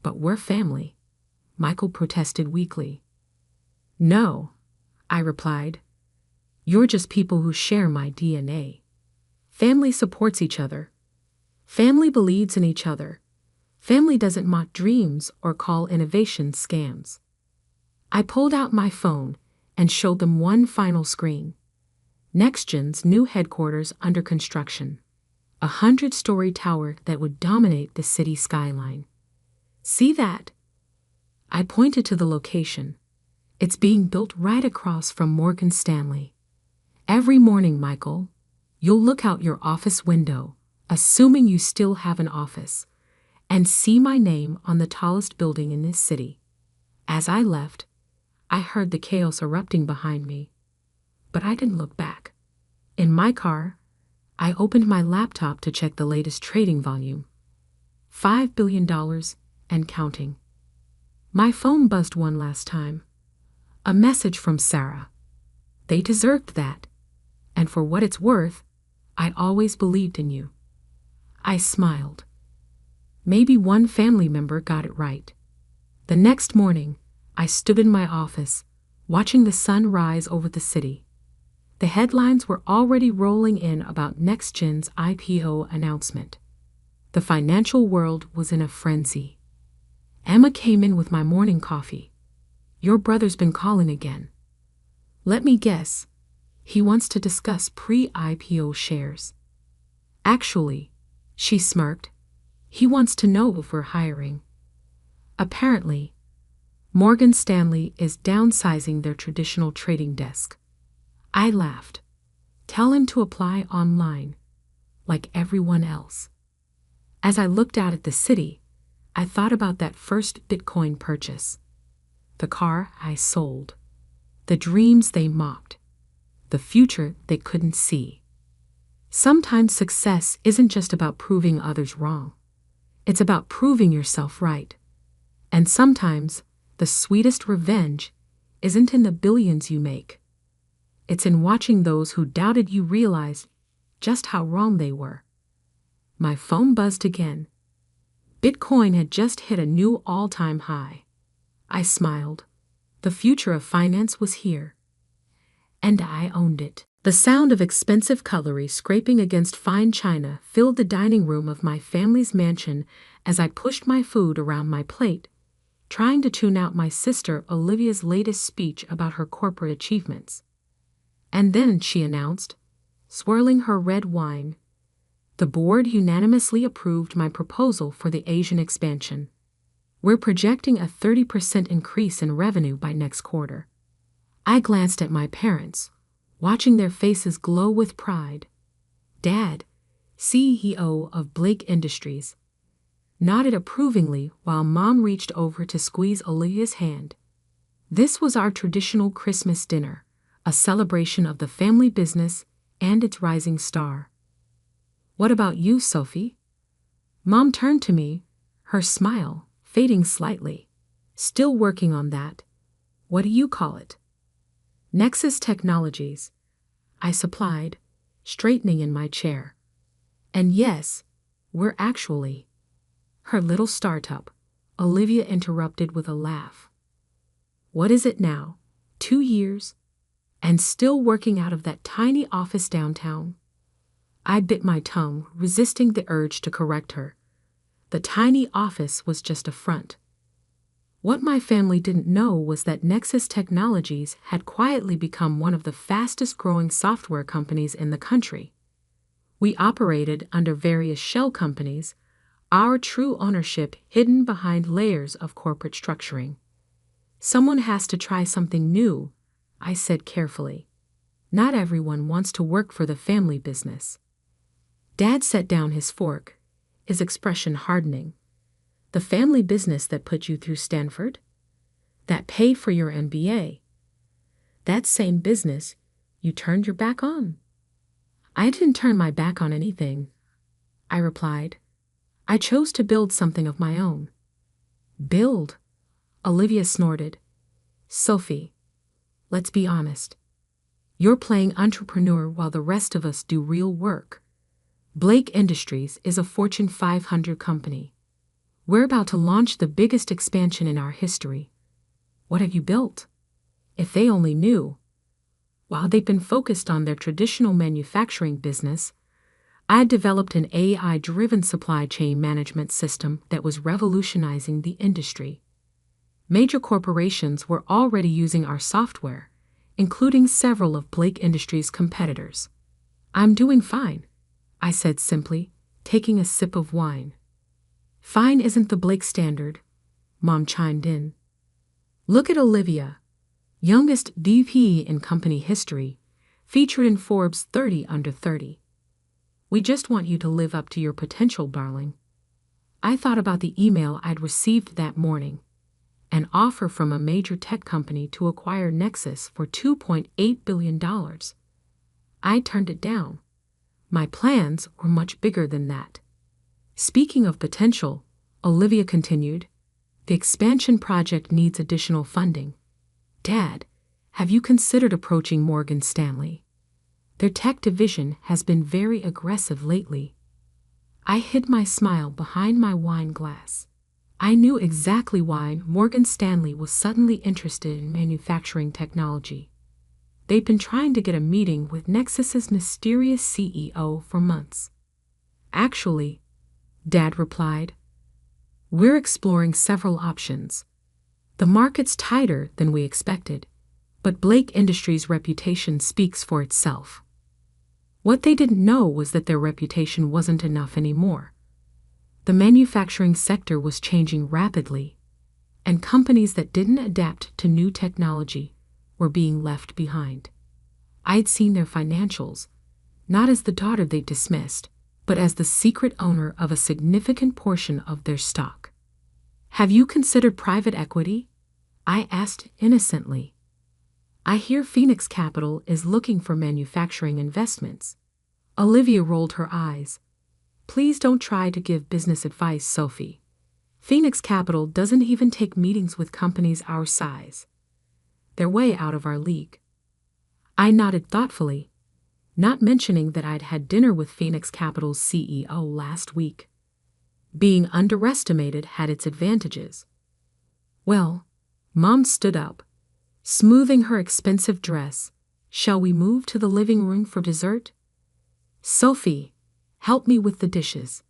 S2: we're family, Michael protested weakly. No, I replied. You're just people who share my DNA. Family supports each other. Family believes in each other. Family doesn't mock dreams or call innovation scams. I pulled out my phone and showed them one final screen. NextGen's new headquarters under construction. A 100-story tower that would dominate the city skyline. See that? I pointed to the location. It's being built right across from Morgan Stanley. Every morning, Michael, you'll look out your office window, assuming you still have an office, and see my name on the tallest building in this city. As I left, I heard the chaos erupting behind me, but I didn't look back. In my car, I opened my laptop to check the latest trading volume. $5 billion and counting. My phone buzzed one last time. A message from Sarah. They deserved that, and for what it's worth, I always believed in you. I smiled. Maybe one family member got it right. The next morning, I stood in my office, watching the sun rise over the city. The headlines were already rolling in about NextGen's IPO announcement. The financial world was in a frenzy. Emma came in with my morning coffee. Your brother's been calling again. Let me guess. He wants to discuss pre-IPO shares. Actually, she smirked, he wants to know if we're hiring. Apparently, Morgan Stanley is downsizing their traditional trading desk. I laughed. Tell him to apply online, like everyone else. As I looked out at the city, I thought about that first Bitcoin purchase. The car I sold. The dreams they mocked. The future they couldn't see. Sometimes success isn't just about proving others wrong. It's about proving yourself right. And sometimes the sweetest revenge isn't in the billions you make. It's in watching those who doubted you realize just how wrong they were. My phone buzzed again. Bitcoin had just hit a new all-time high. I smiled. The future of finance was here. And I owned it. The sound of expensive cutlery scraping against fine china filled the dining room of my family's mansion as I pushed my food around my plate, trying to tune out my sister Olivia's latest speech about her corporate achievements. And then she announced, swirling her red wine, the board unanimously approved my proposal for the Asian expansion. We're projecting a 30% increase in revenue by next quarter. I glanced at my parents, watching their faces glow with pride. Dad, CEO of Blake Industries, nodded approvingly while Mom reached over to squeeze Olivia's hand. This was our traditional Christmas dinner, a celebration of the family business and its rising star. What about you, Sophie? Mom turned to me, her smile fading slightly. Still working on that. What do you call it? Nexus Technologies, I supplied, straightening in my chair. And yes, we're actually. Her little startup, Olivia interrupted with a laugh. What is it now? 2 years? And still working out of that tiny office downtown? I bit my tongue, resisting the urge to correct her. The tiny office was just a front. What my family didn't know was that Nexus Technologies had quietly become one of the fastest-growing software companies in the country. We operated under various shell companies, our true ownership hidden behind layers of corporate structuring. Someone has to try something new, I said carefully. Not everyone wants to work for the family business. Dad set down his fork, his expression hardening. The family business that put you through Stanford? That paid for your MBA? That same business you turned your back on? I didn't turn my back on anything, I replied. I chose to build something of my own. Build? Olivia snorted. Sophie, let's be honest. You're playing entrepreneur while the rest of us do real work. Blake Industries is a Fortune 500 company. We're about to launch the biggest expansion in our history. What have you built? If they only knew. While they've been focused on their traditional manufacturing business, I developed an AI-driven supply chain management system that was revolutionizing the industry. Major corporations were already using our software, including several of Blake Industries' competitors. I'm doing fine, I said simply, taking a sip of wine. Fine isn't the Blake standard, Mom chimed in. Look at Olivia, youngest VP in company history, featured in Forbes 30 Under 30. We just want you to live up to your potential, darling. I thought about the email I'd received that morning, an offer from a major tech company to acquire Nexus for $2.8 billion. I turned it down. My plans were much bigger than that. Speaking of potential, Olivia continued, the expansion project needs additional funding. Dad, have you considered approaching Morgan Stanley? Their tech division has been very aggressive lately. I hid my smile behind my wine glass. I knew exactly why Morgan Stanley was suddenly interested in manufacturing technology. They'd been trying to get a meeting with Nexus's mysterious CEO for months. Actually, Dad replied, we're exploring several options. The market's tighter than we expected, but Blake Industries' reputation speaks for itself. What they didn't know was that their reputation wasn't enough anymore. The manufacturing sector was changing rapidly, and companies that didn't adapt to new technology were being left behind. I'd seen their financials, not as the daughter they dismissed, but as the secret owner of a significant portion of their stock. Have you considered private equity? I asked innocently. I hear Phoenix Capital is looking for manufacturing investments. Olivia rolled her eyes. Please don't try to give business advice, Sophie. Phoenix Capital doesn't even take meetings with companies our size. They're way out of our league. I nodded thoughtfully, not mentioning that I'd had dinner with Phoenix Capital's CEO last week. Being underestimated had its advantages. Well, Mom stood up, smoothing her expensive dress. Shall we move to the living room for dessert? Sophie, help me with the dishes.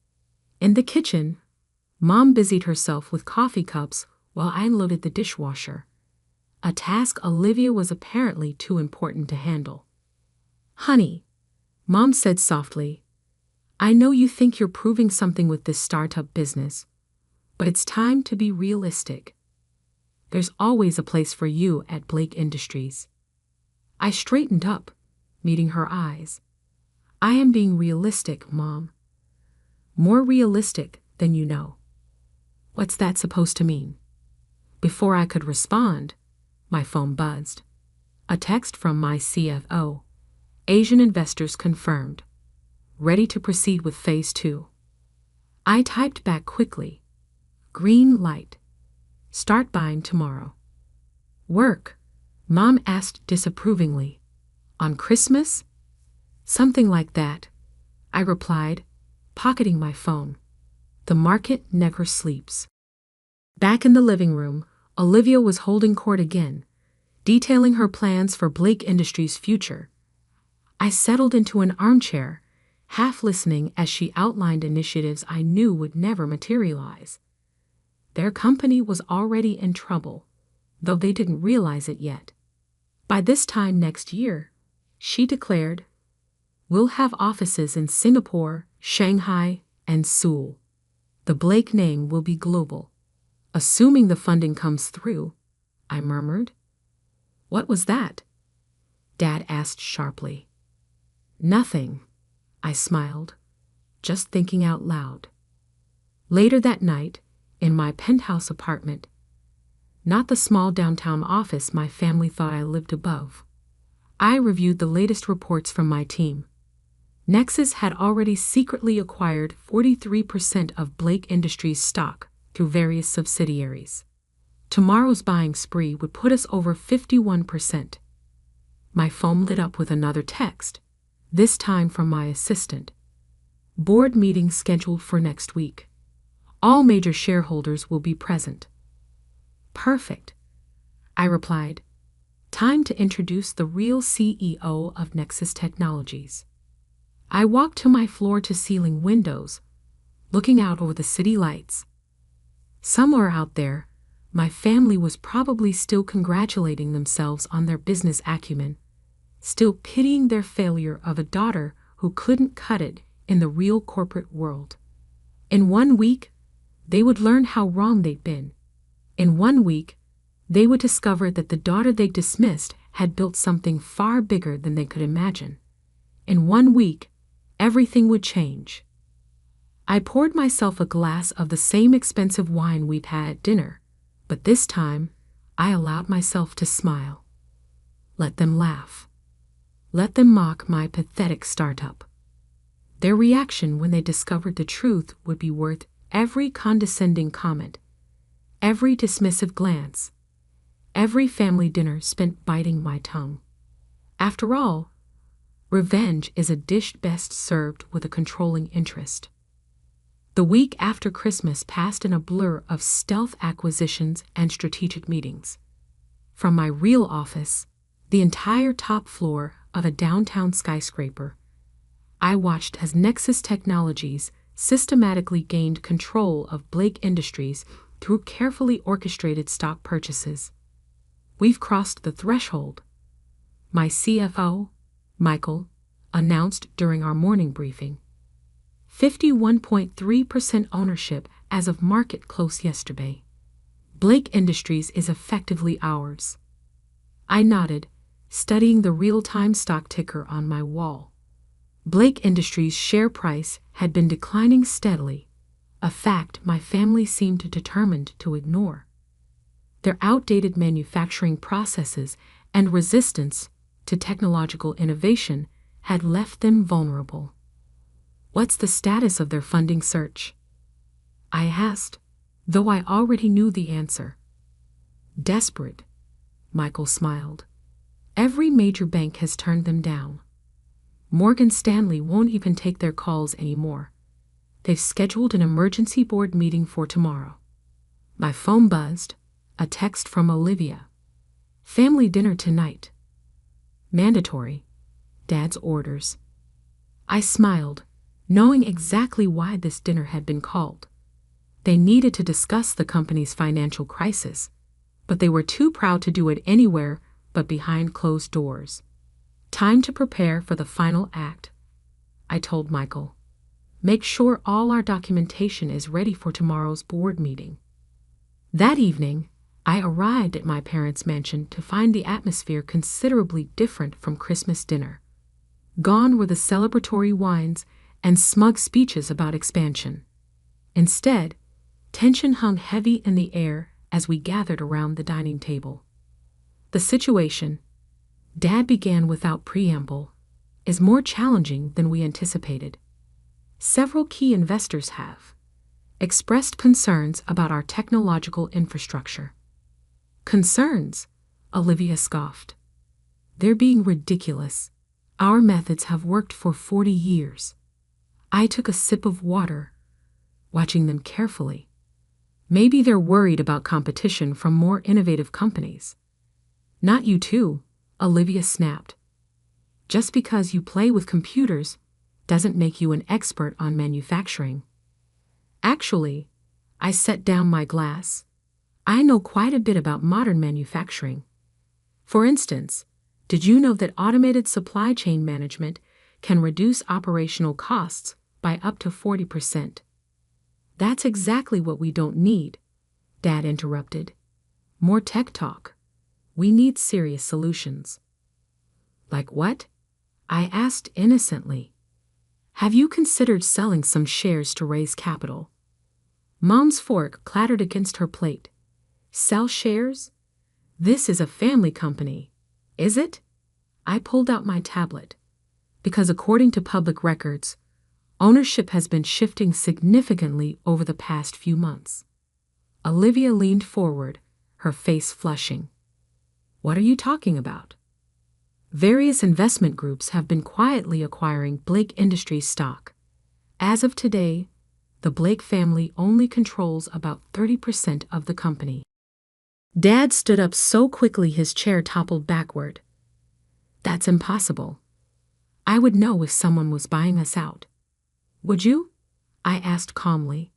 S2: In the kitchen, Mom busied herself with coffee cups while I loaded the dishwasher, a task Olivia was apparently too important to handle. Honey, Mom said softly, I know you think you're proving something with this startup business, but it's time to be realistic. There's always a place for you at Blake Industries. I straightened up, meeting her eyes. I am being realistic, Mom. More realistic than you know. What's that supposed to mean? Before I could respond, my phone buzzed. A text from my CFO. Asian investors confirmed. Ready to proceed with Phase 2. I typed back quickly. Green light. Start buying tomorrow. Work? Mom asked disapprovingly. On Christmas? Something like that, I replied, pocketing my phone. The market never sleeps. Back in the living room, Olivia was holding court again, detailing her plans for Blake Industries' future. I settled into an armchair, half listening as she outlined initiatives I knew would never materialize. Their company was already in trouble, though they didn't realize it yet. By this time next year, she declared, we'll have offices in Singapore, Shanghai, and Seoul. The Blake name will be global. Assuming the funding comes through, I murmured. What was that? Dad asked sharply. Nothing, I smiled, just thinking out loud. Later that night, in my penthouse apartment, not the small downtown office my family thought I lived above, I reviewed the latest reports from my team. Nexus had already secretly acquired 43% of Blake Industries stock through various subsidiaries. Tomorrow's buying spree would put us over 51%. My phone lit up with another text, this time from my assistant. Board meeting scheduled for next week. All major shareholders will be present. Perfect, I replied. Time to introduce the real CEO of Nexus Technologies. I walked to my floor-to-ceiling windows, looking out over the city lights. Somewhere out there, my family was probably still congratulating themselves on their business acumen, still pitying their failure of a daughter who couldn't cut it in the real corporate world. In 1 week, they would learn how wrong they'd been. In 1 week, they would discover that the daughter they dismissed had built something far bigger than they could imagine. In 1 week, everything would change. I poured myself a glass of the same expensive wine we'd had at dinner, but this time, I allowed myself to smile. Let them laugh. Let them mock my pathetic startup. Their reaction when they discovered the truth would be worth every condescending comment, every dismissive glance, every family dinner spent biting my tongue. After all, revenge is a dish best served with a controlling interest. The week after Christmas passed in a blur of stealth acquisitions and strategic meetings. From my real office, the entire top floor of a downtown skyscraper, I watched as Nexus Technologies systematically gained control of Blake Industries through carefully orchestrated stock purchases. We've crossed the threshold, my CFO, Michael, announced during our morning briefing. 51.3% ownership as of market close yesterday. Blake Industries is effectively ours. I nodded, studying the real-time stock ticker on my wall. Blake Industries' share price had been declining steadily, a fact my family seemed determined to ignore. Their outdated manufacturing processes and resistance to technological innovation had left them vulnerable. What's the status of their funding search? I asked, though I already knew the answer. Desperate, Michael smiled. Every major bank has turned them down. Morgan Stanley won't even take their calls anymore. They've scheduled an emergency board meeting for tomorrow. My phone buzzed, a text from Olivia. Family dinner tonight. Mandatory. Dad's orders. I smiled, knowing exactly why this dinner had been called. They needed to discuss the company's financial crisis, but they were too proud to do it anywhere but behind closed doors. Time to prepare for the final act, I told Michael. Make sure all our documentation is ready for tomorrow's board meeting. That evening, I arrived at my parents' mansion to find the atmosphere considerably different from Christmas dinner. Gone were the celebratory wines and smug speeches about expansion. Instead, tension hung heavy in the air as we gathered around the dining table. The situation, Dad began without preamble, is more challenging than we anticipated. Several key investors have expressed concerns about our technological infrastructure. Concerns? Olivia scoffed. They're being ridiculous. Our methods have worked for 40 years. I took a sip of water, watching them carefully. Maybe they're worried about competition from more innovative companies. Not you too, Olivia snapped. Just because you play with computers doesn't make you an expert on manufacturing. Actually, I set down my glass. I know quite a bit about modern manufacturing. For instance, did you know that automated supply chain management can reduce operational costs by up to 40%? That's exactly what we don't need, Dad interrupted. More tech talk. We need serious solutions. Like what? I asked innocently. Have you considered selling some shares to raise capital? Mom's fork clattered against her plate. Sell shares? This is a family company, is it? I pulled out my tablet. Because according to public records, ownership has been shifting significantly over the past few months. Olivia leaned forward, her face flushing. What are you talking about? Various investment groups have been quietly acquiring Blake Industries stock. As of today, the Blake family only controls about 30% of the company. Dad stood up so quickly his chair toppled backward. That's impossible. I would know if someone was buying us out. Would you? I asked calmly.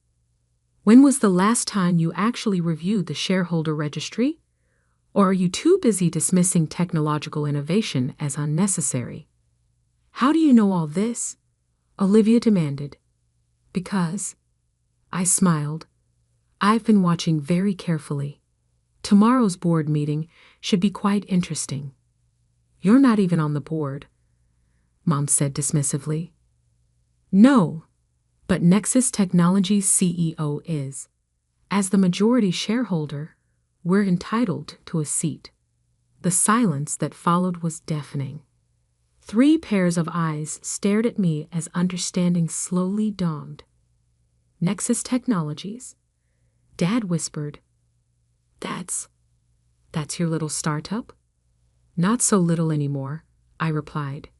S2: When was the last time you actually reviewed the shareholder registry? Or are you too busy dismissing technological innovation as unnecessary? How do you know all this? Olivia demanded. Because. I smiled. I've been watching very carefully. Tomorrow's board meeting should be quite interesting. You're not even on the board, Mom said dismissively. No, but Nexus Technologies' CEO is. As the majority shareholder, we're entitled to a seat. The silence that followed was deafening. 3 pairs of eyes stared at me as understanding slowly dawned. Nexus Technologies? Dad whispered. That's your little startup? Not so little anymore, I replied.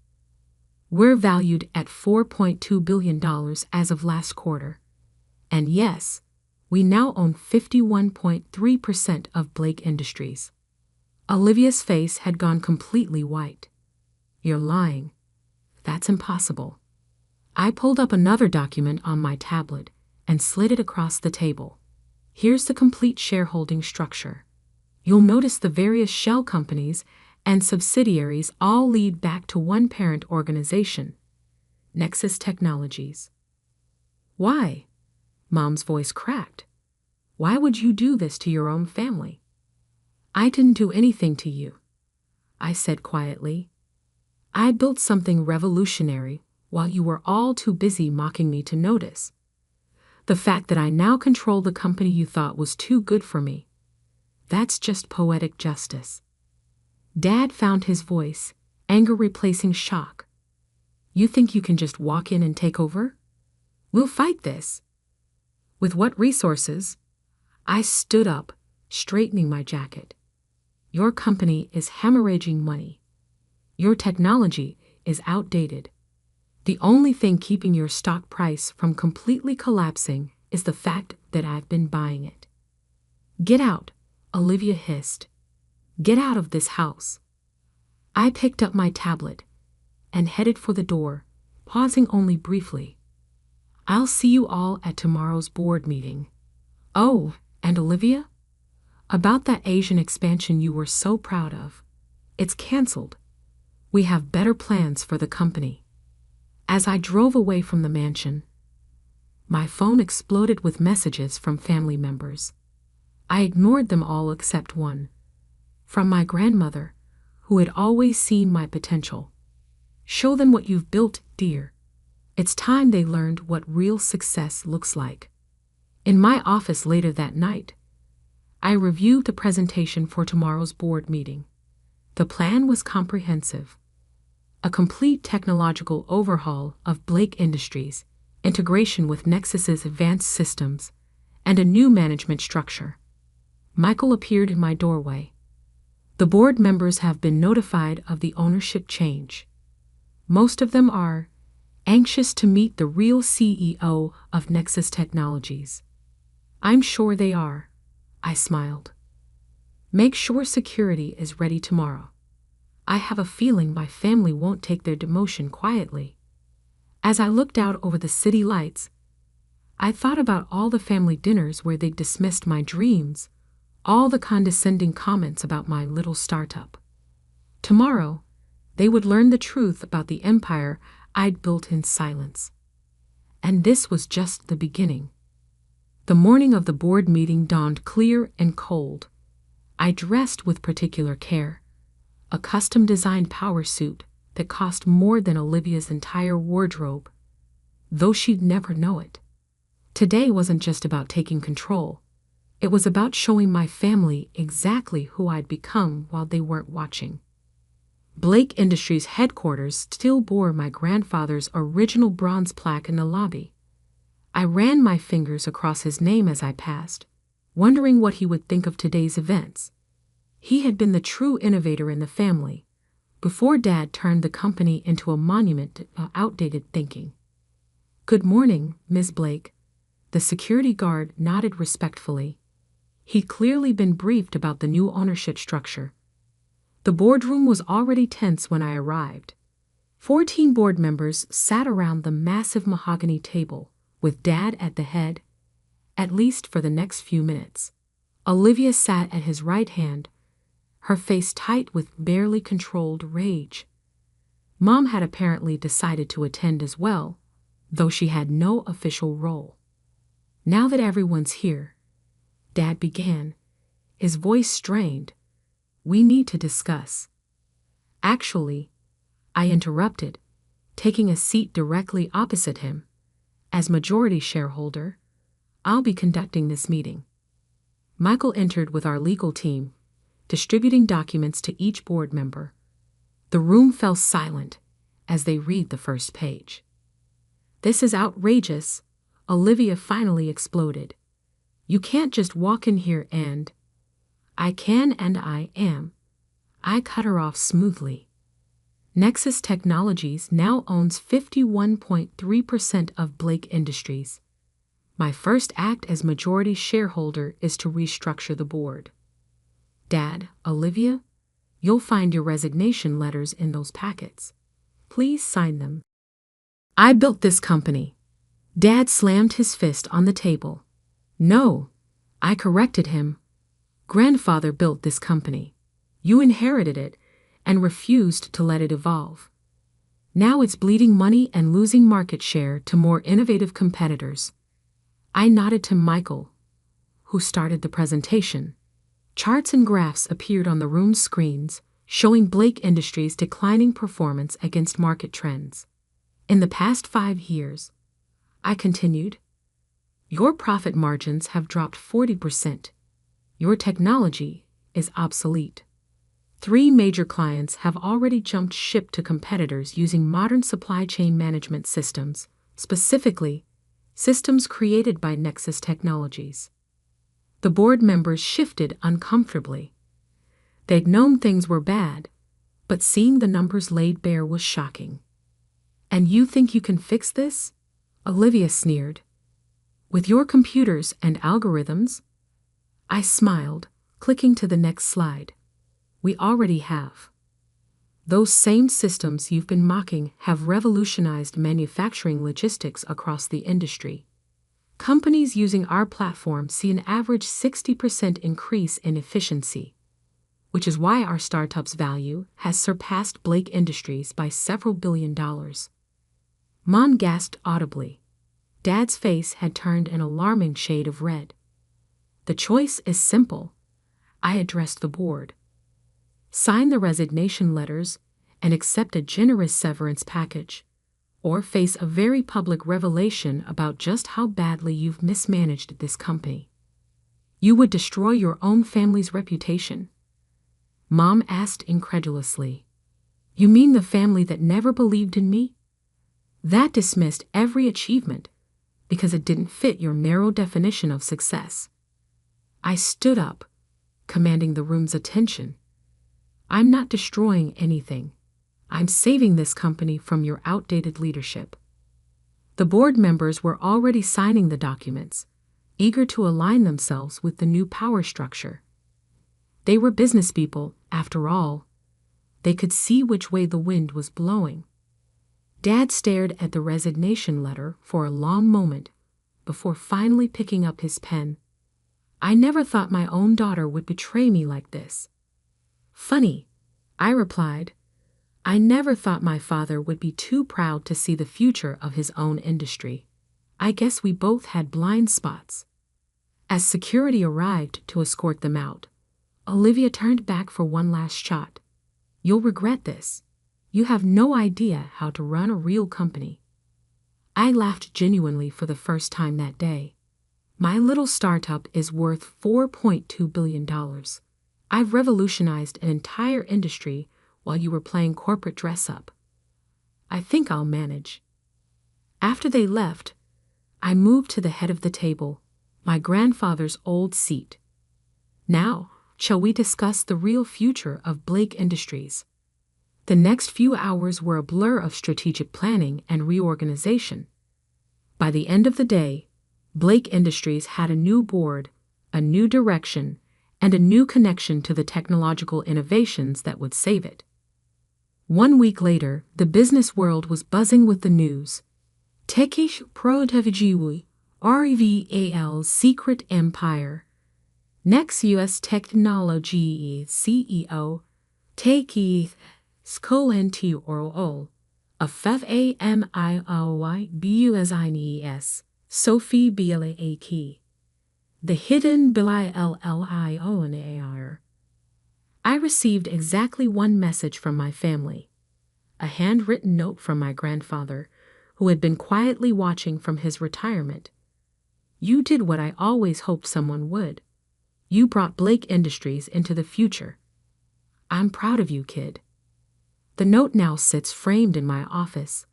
S2: We're valued at $4.2 billion as of last quarter. And yes, we now own 51.3% of Blake Industries. Olivia's face had gone completely white. You're lying. That's impossible. I pulled up another document on my tablet and slid it across the table. Here's the complete shareholding structure. You'll notice the various shell companies and subsidiaries all lead back to one parent organization, Nexus Technologies. Why? Mom's voice cracked. Why would you do this to your own family? I didn't do anything to you, I said quietly. I built something revolutionary while you were all too busy mocking me to notice. The fact that I now control the company you thought was too good for me. That's just poetic justice. Dad found his voice, anger replacing shock. You think you can just walk in and take over? We'll fight this. With what resources? I stood up, straightening my jacket. Your company is hemorrhaging money. Your technology is outdated. The only thing keeping your stock price from completely collapsing is the fact that I've been buying it. Get out, Olivia hissed. Get out of this house. I picked up my tablet and headed for the door, pausing only briefly. I'll see you all at tomorrow's board meeting. Oh, and Olivia? About that Asian expansion you were so proud of. It's canceled. We have better plans for the company. As I drove away from the mansion, my phone exploded with messages from family members. I ignored them all except one. From my grandmother, who had always seen my potential. Show them what you've built, dear. It's time they learned what real success looks like. In my office later that night, I reviewed the presentation for tomorrow's board meeting. The plan was comprehensive. A complete technological overhaul of Blake Industries, integration with Nexus's advanced systems, and a new management structure. Michael appeared in my doorway. The board members have been notified of the ownership change. Most of them are anxious to meet the real CEO of Nexus Technologies. I'm sure they are, I smiled. Make sure security is ready tomorrow. I have a feeling my family won't take their demotion quietly. As I looked out over the city lights, I thought about all the family dinners where they dismissed my dreams, all the condescending comments about my little startup. Tomorrow, they would learn the truth about the empire I'd built in silence. And this was just the beginning. The morning of the board meeting dawned clear and cold. I dressed with particular care, a custom-designed power suit that cost more than Olivia's entire wardrobe, though she'd never know it. Today wasn't just about taking control. It was about showing my family exactly who I'd become while they weren't watching. Blake Industries' headquarters still bore my grandfather's original bronze plaque in the lobby. I ran my fingers across his name as I passed, wondering what he would think of today's events. He had been the true innovator in the family, before Dad turned the company into a monument to outdated thinking. "Good morning, Miss Blake." The security guard nodded respectfully. He'd clearly been briefed about the new ownership structure. The boardroom was already tense when I arrived. 14 board members sat around the massive mahogany table, with Dad at the head, at least for the next few minutes. Olivia sat at his right hand, her face tight with barely controlled rage. Mom had apparently decided to attend as well, though she had no official role. "Now that everyone's here," Dad began, his voice strained, "we need to discuss." "Actually," I interrupted, taking a seat directly opposite him. "As majority shareholder, I'll be conducting this meeting." Michael entered with our legal team, distributing documents to each board member. The room fell silent as they read the first page. "This is outrageous," Olivia finally exploded. "You can't just walk in here and—" "I can and I am." I cut her off smoothly. Nexus Technologies now owns 51.3% of Blake Industries. My first act as majority shareholder is to restructure the board. Dad, Olivia, you'll find your resignation letters in those packets. Please sign them. I built this company. Dad slammed his fist on the table. "No," I corrected him. "Grandfather built this company. You inherited it and refused to let it evolve. Now it's bleeding money and losing market share to more innovative competitors." I nodded to Michael, who started the presentation. Charts and graphs appeared on the room's screens, showing Blake Industries' declining performance against market trends. "In the past 5 years," I continued, "your profit margins have dropped 40%. Your technology is obsolete. 3 major clients have already jumped ship to competitors using modern supply chain management systems, specifically systems created by Nexus Technologies." The board members shifted uncomfortably. They'd known things were bad, but seeing the numbers laid bare was shocking. "And you think you can fix this?" Olivia sneered. "With your computers and algorithms?" I smiled, clicking to the next slide. "We already have. Those same systems you've been mocking have revolutionized manufacturing logistics across the industry. Companies using our platform see an average 60% increase in efficiency, which is why our startup's value has surpassed Blake Industries by several $billion." Mom gasped audibly. Dad's face had turned an alarming shade of red. "The choice is simple," I addressed the board. "Sign the resignation letters and accept a generous severance package, or face a very public revelation about just how badly you've mismanaged this company. You would destroy your own family's reputation." Mom asked incredulously, "You mean the family that never believed in me? That dismissed every achievement because it didn't fit your narrow definition of success." I stood up, commanding the room's attention. "I'm not destroying anything. I'm saving this company from your outdated leadership." The board members were already signing the documents, eager to align themselves with the new power structure. They were business people, after all. They could see which way the wind was blowing. Dad stared at the resignation letter for a long moment before finally picking up his pen. "I never thought my own daughter would betray me like this." "Funny," I replied. "I never thought my father would be too proud to see the future of his own industry. I guess we both had blind spots." As security arrived to escort them out, Olivia turned back for one last shot. "You'll regret this. You have no idea how to run a real company." I laughed genuinely for the first time that day. My little startup is worth $4.2 billion. I've revolutionized an entire industry while you were playing corporate dress-up. I think I'll manage. After they left, I moved to the head of the table, my grandfather's old seat. "Now, shall we discuss the real future of Blake Industries?" The next few hours were a blur of strategic planning and reorganization. By the end of the day, Blake Industries had a new board, a new direction, and a new connection to the technological innovations that would save it. 1 week later, the business world was buzzing with the news. Techish Protevijiwi, REVAL's secret empire. Next US technology CEO, Techieth Skolentiorol, a FAMIOYBUSINES, Sophie Bielaaki. The hidden Bilionar. I received exactly one message from my family. A handwritten note from my grandfather, who had been quietly watching from his retirement. "You did what I always hoped someone would. You brought Blake Industries into the future. I'm proud of you, kid." The note now sits framed in my office,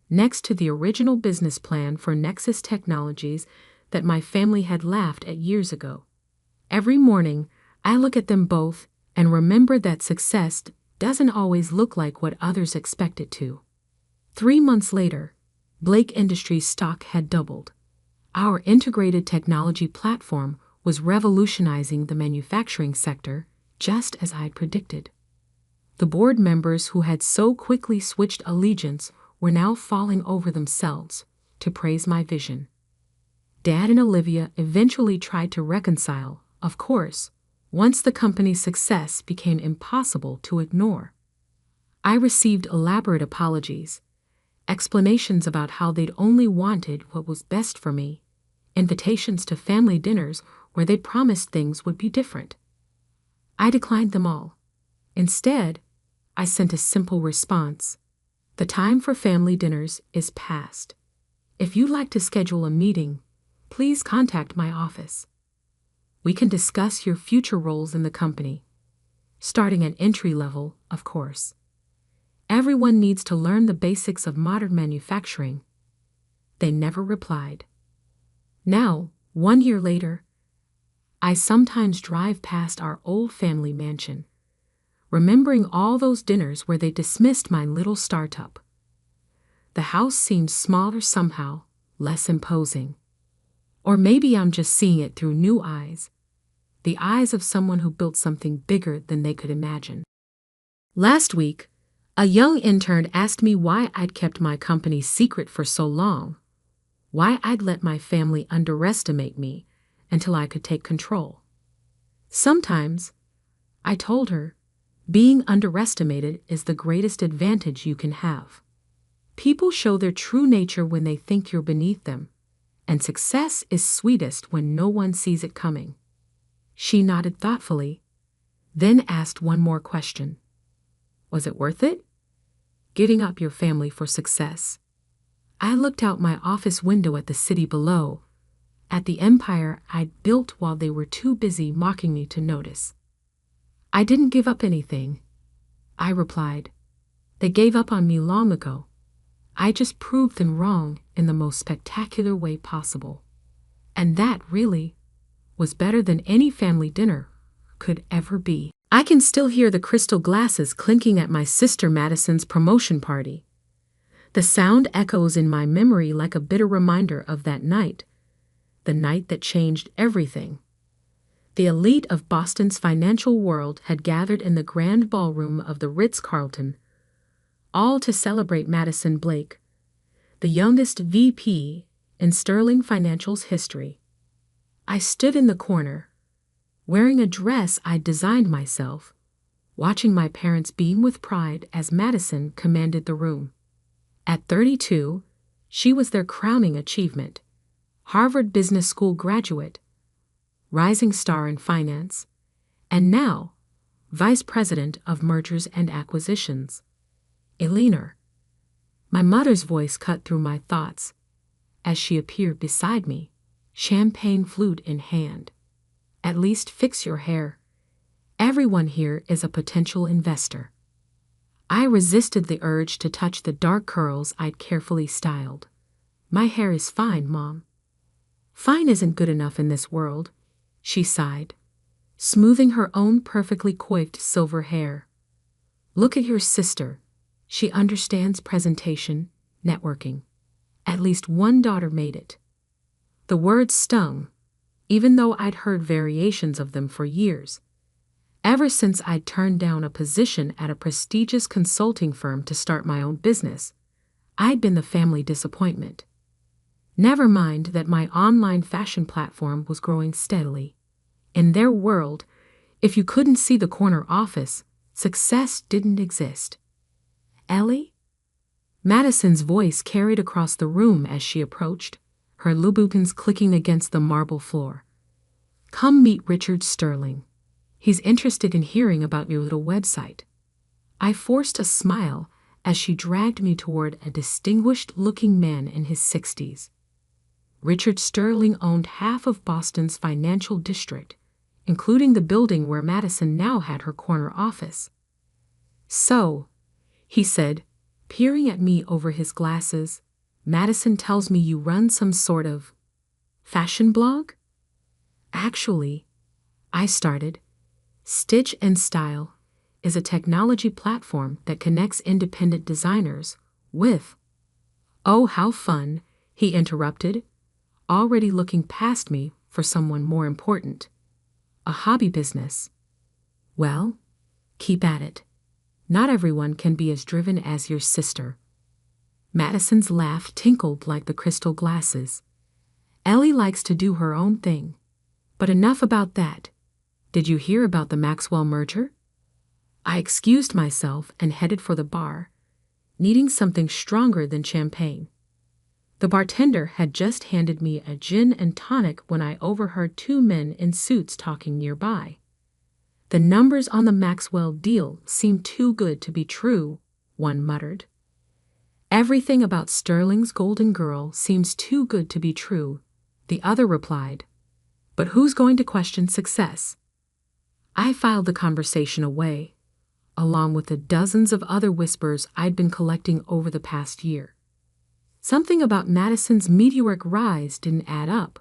S2: next to the original business plan for Nexus Technologies that my family had laughed at years ago. Every morning, I look at them both and remember that success doesn't always look like what others expect it to. 3 months later, Blake Industries stock had doubled. Our integrated technology platform was revolutionizing the manufacturing sector, just as I'd predicted. The board members who had so quickly switched allegiance were now falling over themselves to praise my vision. Dad and Olivia eventually tried to reconcile, of course, once the company's success became impossible to ignore. I received elaborate apologies, explanations about how they'd only wanted what was best for me, invitations to family dinners where they promised things would be different. I declined them all. Instead, I sent a simple response. "The time for family dinners is past. If you'd like to schedule a meeting, please contact my office. We can discuss your future roles in the company, starting at entry level, of course. Everyone needs to learn the basics of modern manufacturing." They never replied. Now, 1 year later, I sometimes drive past our old family mansion, remembering all those dinners where they dismissed my little startup. The house seems smaller somehow, less imposing. Or maybe I'm just seeing it through new eyes, the eyes of someone who built something bigger than they could imagine. Last week, a young intern asked me why I'd kept my company secret for so long, why I'd let my family underestimate me until I could take control. Sometimes, I told her, being underestimated is the greatest advantage you can have. People show their true nature when they think you're beneath them, and success is sweetest when no one sees it coming. She nodded thoughtfully, then asked one more question. Was it worth it? Giving up your family for success? I looked out my office window at the city below, at the empire I'd built while they were too busy mocking me to notice. I didn't give up anything, I replied. They gave up on me long ago. I just proved them wrong in the most spectacular way possible. And that, really, was better than any family dinner could ever be. I can still hear the crystal glasses clinking at my sister Madison's promotion party. The sound echoes in my memory like a bitter reminder of that night, the night that changed everything. The elite of Boston's financial world had gathered in the grand ballroom of the Ritz-Carlton, all to celebrate Madison Blake, the youngest VP in Sterling Financial's history. I stood in the corner, wearing a dress I'd designed myself, watching my parents beam with pride as Madison commanded the room. At 32, she was their crowning achievement. Harvard Business School graduate, rising star in finance, and now Vice President of Mergers and Acquisitions. Eleanor. My mother's voice cut through my thoughts as she appeared beside me, champagne flute in hand. At least fix your hair. Everyone here is a potential investor. I resisted the urge to touch the dark curls I'd carefully styled. My hair is fine, Mom. Fine isn't good enough in this world, she sighed, smoothing her own perfectly coiffed silver hair. Look at your sister. She understands presentation, networking. At least one daughter made it. The words stung, even though I'd heard variations of them for years. Ever since I'd turned down a position at a prestigious consulting firm to start my own business, I'd been the family disappointment. Never mind that my online fashion platform was growing steadily. In their world, if you couldn't see the corner office, success didn't exist. Ellie? Madison's voice carried across the room as she approached, her Louboutins clicking against the marble floor. Come meet Richard Sterling. He's interested in hearing about your little website. I forced a smile as she dragged me toward a distinguished-looking man in his 60s. Richard Sterling owned half of Boston's financial district, including the building where Madison now had her corner office. So, he said, peering at me over his glasses, Madison tells me you run some sort of fashion blog? Actually, I started. Stitch and Style is a technology platform that connects independent designers with... Oh, how fun, he interrupted, already looking past me for someone more important. A hobby business. Well, keep at it. Not everyone can be as driven as your sister. Madison's laugh tinkled like the crystal glasses. Ellie likes to do her own thing. But enough about that. Did you hear about the Maxwell merger? I excused myself and headed for the bar, needing something stronger than champagne. The bartender had just handed me a gin and tonic when I overheard two men in suits talking nearby. The numbers on the Maxwell deal seemed too good to be true, one muttered. Everything about Sterling's golden girl seems too good to be true, the other replied. But who's going to question success? I filed the conversation away, along with the dozens of other whispers I'd been collecting over the past year. Something about Madison's meteoric rise didn't add up,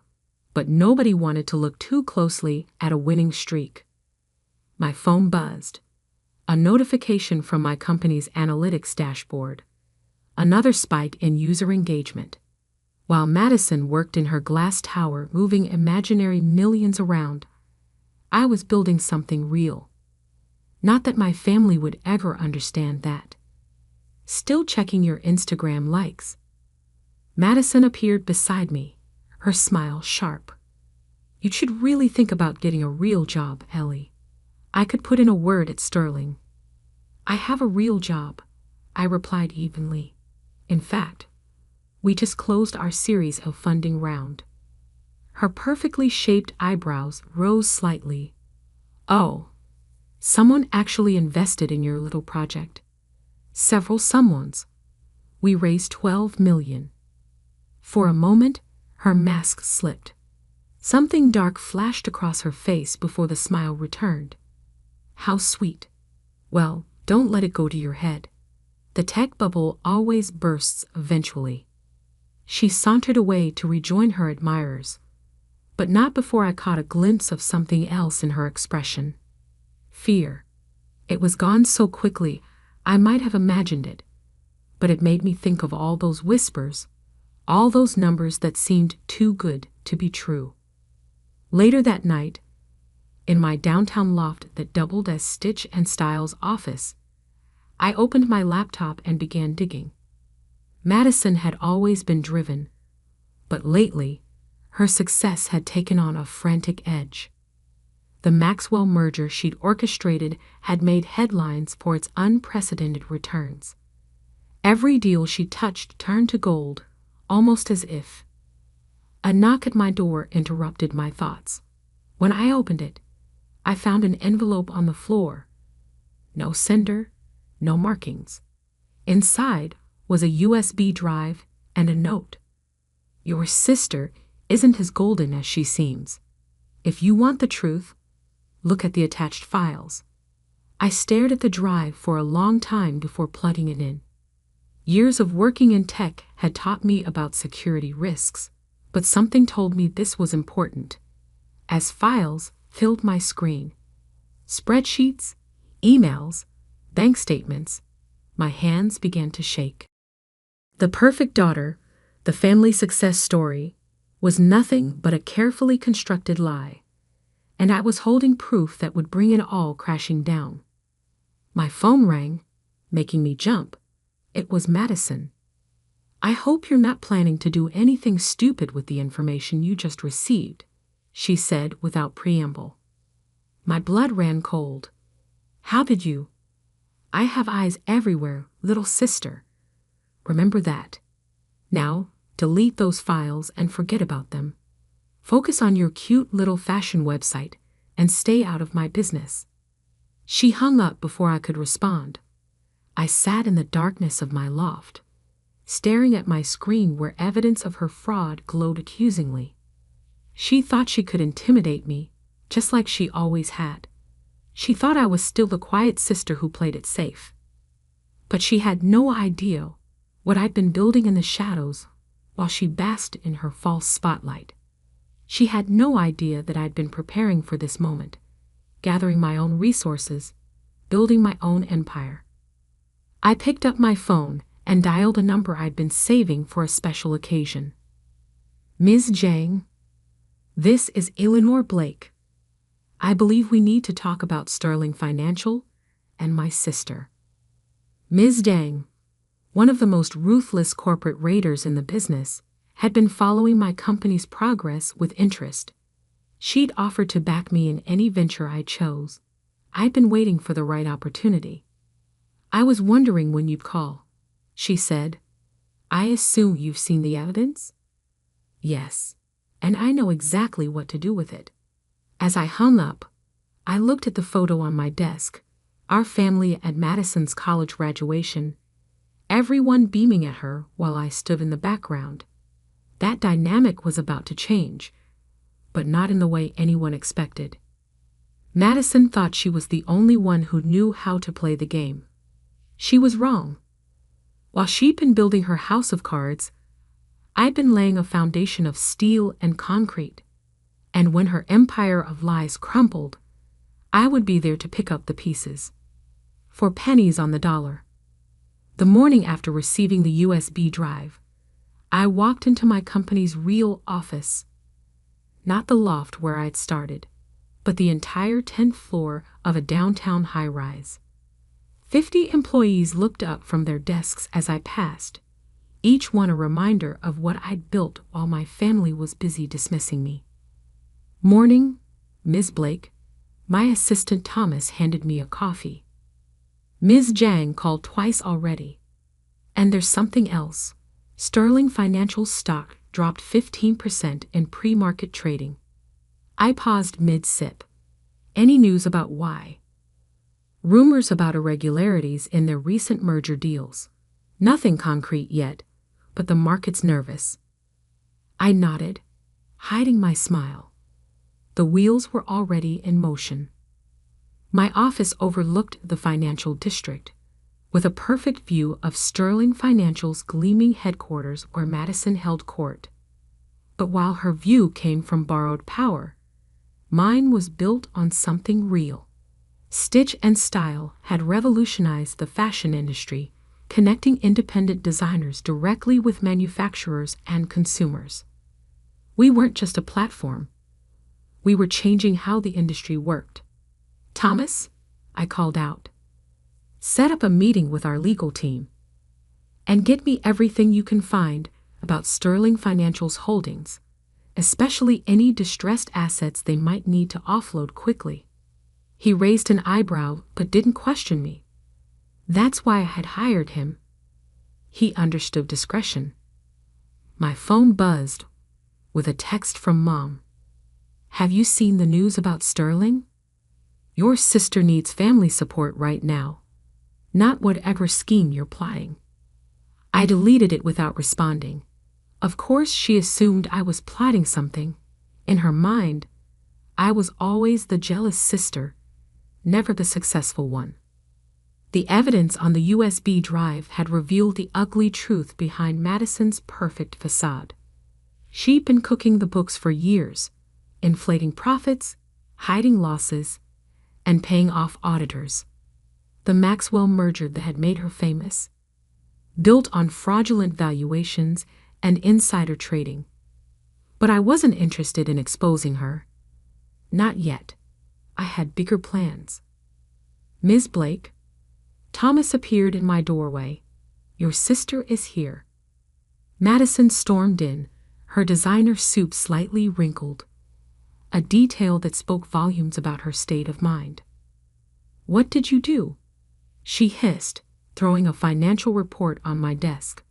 S2: but nobody wanted to look too closely at a winning streak. My phone buzzed. A notification from my company's analytics dashboard. Another spike in user engagement. While Madison worked in her glass tower moving imaginary millions around, I was building something real. Not that my family would ever understand that. Still checking your Instagram likes. Madison appeared beside me, her smile sharp. You should really think about getting a real job, Ellie. I could put in a word at Sterling. I have a real job, I replied evenly. In fact, we just closed our series of funding round. Her perfectly shaped eyebrows rose slightly. Oh, someone actually invested in your little project. Several someones. We raised $12 million. For a moment, her mask slipped. Something dark flashed across her face before the smile returned. How sweet. Well, don't let it go to your head. The tech bubble always bursts eventually. She sauntered away to rejoin her admirers, but not before I caught a glimpse of something else in her expression. Fear. It was gone so quickly, I might have imagined it, but it made me think of all those whispers, all those numbers that seemed too good to be true. Later that night, in my downtown loft that doubled as Stitch and Style's office, I opened my laptop and began digging. Madison had always been driven, But lately, her success had taken on a frantic edge. The Maxwell merger she'd orchestrated had made headlines for its unprecedented returns. Every deal she touched turned to gold, almost as if. A knock at my door interrupted my thoughts. When I opened it, I found an envelope on the floor. No sender, no markings. Inside was a USB drive and a note. Your sister isn't as golden as she seems. If you want the truth, look at the attached files. I stared at the drive for a long time before plugging it in. Years of working in tech had taught me about security risks, but something told me this was important. As files filled my screen, spreadsheets, emails, bank statements, my hands began to shake. The perfect daughter, the family success story, was nothing but a carefully constructed lie, and I was holding proof that would bring it all crashing down. My phone rang, making me jump. It was Madison. "I hope you're not planning to do anything stupid with the information you just received," she said without preamble. My blood ran cold. "How did you?" "I have eyes everywhere, little sister. Remember that. Now, delete those files and forget about them. Focus on your cute little fashion website and stay out of my business." She hung up before I could respond. I sat in the darkness of my loft, staring at my screen where evidence of her fraud glowed accusingly. She thought she could intimidate me, just like she always had. She thought I was still the quiet sister who played it safe. But she had no idea what I'd been building in the shadows while she basked in her false spotlight. She had no idea that I'd been preparing for this moment, gathering my own resources, building my own empire. I picked up my phone and dialed a number I'd been saving for a special occasion. "Ms. Jang, this is Eleanor Blake. I believe we need to talk about Sterling Financial and my sister." Ms. Dang, one of the most ruthless corporate raiders in the business, had been following my company's progress with interest. She'd offered to back me in any venture I chose. I'd been waiting for the right opportunity. "I was wondering when you'd call," she said. "I assume you've seen the evidence?" "Yes, and I know exactly what to do with it." As I hung up, I looked at the photo on my desk, our family at Madison's college graduation, everyone beaming at her while I stood in the background. That dynamic was about to change, but not in the way anyone expected. Madison thought she was the only one who knew how to play the game. She was wrong. While she'd been building her house of cards, I'd been laying a foundation of steel and concrete, and when her empire of lies crumbled, I would be there to pick up the pieces. For pennies on the dollar. The morning after receiving the USB drive, I walked into my company's real office. Not the loft where I'd started, but the entire 10th floor of a downtown high-rise. 50 employees looked up from their desks as I passed, each one a reminder of what I'd built while my family was busy dismissing me. "Morning, Ms. Blake." My assistant Thomas handed me a coffee. "Ms. Jang called twice already. And there's something else. Sterling Financial stock dropped 15% in pre-market trading." I paused mid-sip. "Any news about why?" "Rumors about irregularities in their recent merger deals. Nothing concrete yet, but the market's nervous." I nodded, hiding my smile. The wheels were already in motion. My office overlooked the financial district, with a perfect view of Sterling Financial's gleaming headquarters where Madison held court. But while her view came from borrowed power, mine was built on something real. Stitch and Style had revolutionized the fashion industry, connecting independent designers directly with manufacturers and consumers. We weren't just a platform. We were changing how the industry worked. "Thomas," I called out, "set up a meeting with our legal team. And get me everything you can find about Sterling Financial's holdings, especially any distressed assets they might need to offload quickly. He raised an eyebrow but didn't question me. That's why I had hired him. He understood discretion. My phone buzzed with a text from Mom. "Have you seen the news about Sterling? Your sister needs family support right now, not whatever scheme you're plotting." I deleted it without responding. Of course, she assumed I was plotting something. In her mind, I was always the jealous sister, never the successful one. The evidence on the USB drive had revealed the ugly truth behind Madison's perfect facade. She'd been cooking the books for years, inflating profits, hiding losses, and paying off auditors. The Maxwell merger that had made her famous, built on fraudulent valuations and insider trading. But I wasn't interested in exposing her. Not yet. I had bigger plans. "Ms. Blake," Thomas appeared in my doorway. "Your sister is here." Madison stormed in, her designer suit slightly wrinkled, a detail that spoke volumes about her state of mind. "What did you do?" she hissed, throwing a financial report on my desk.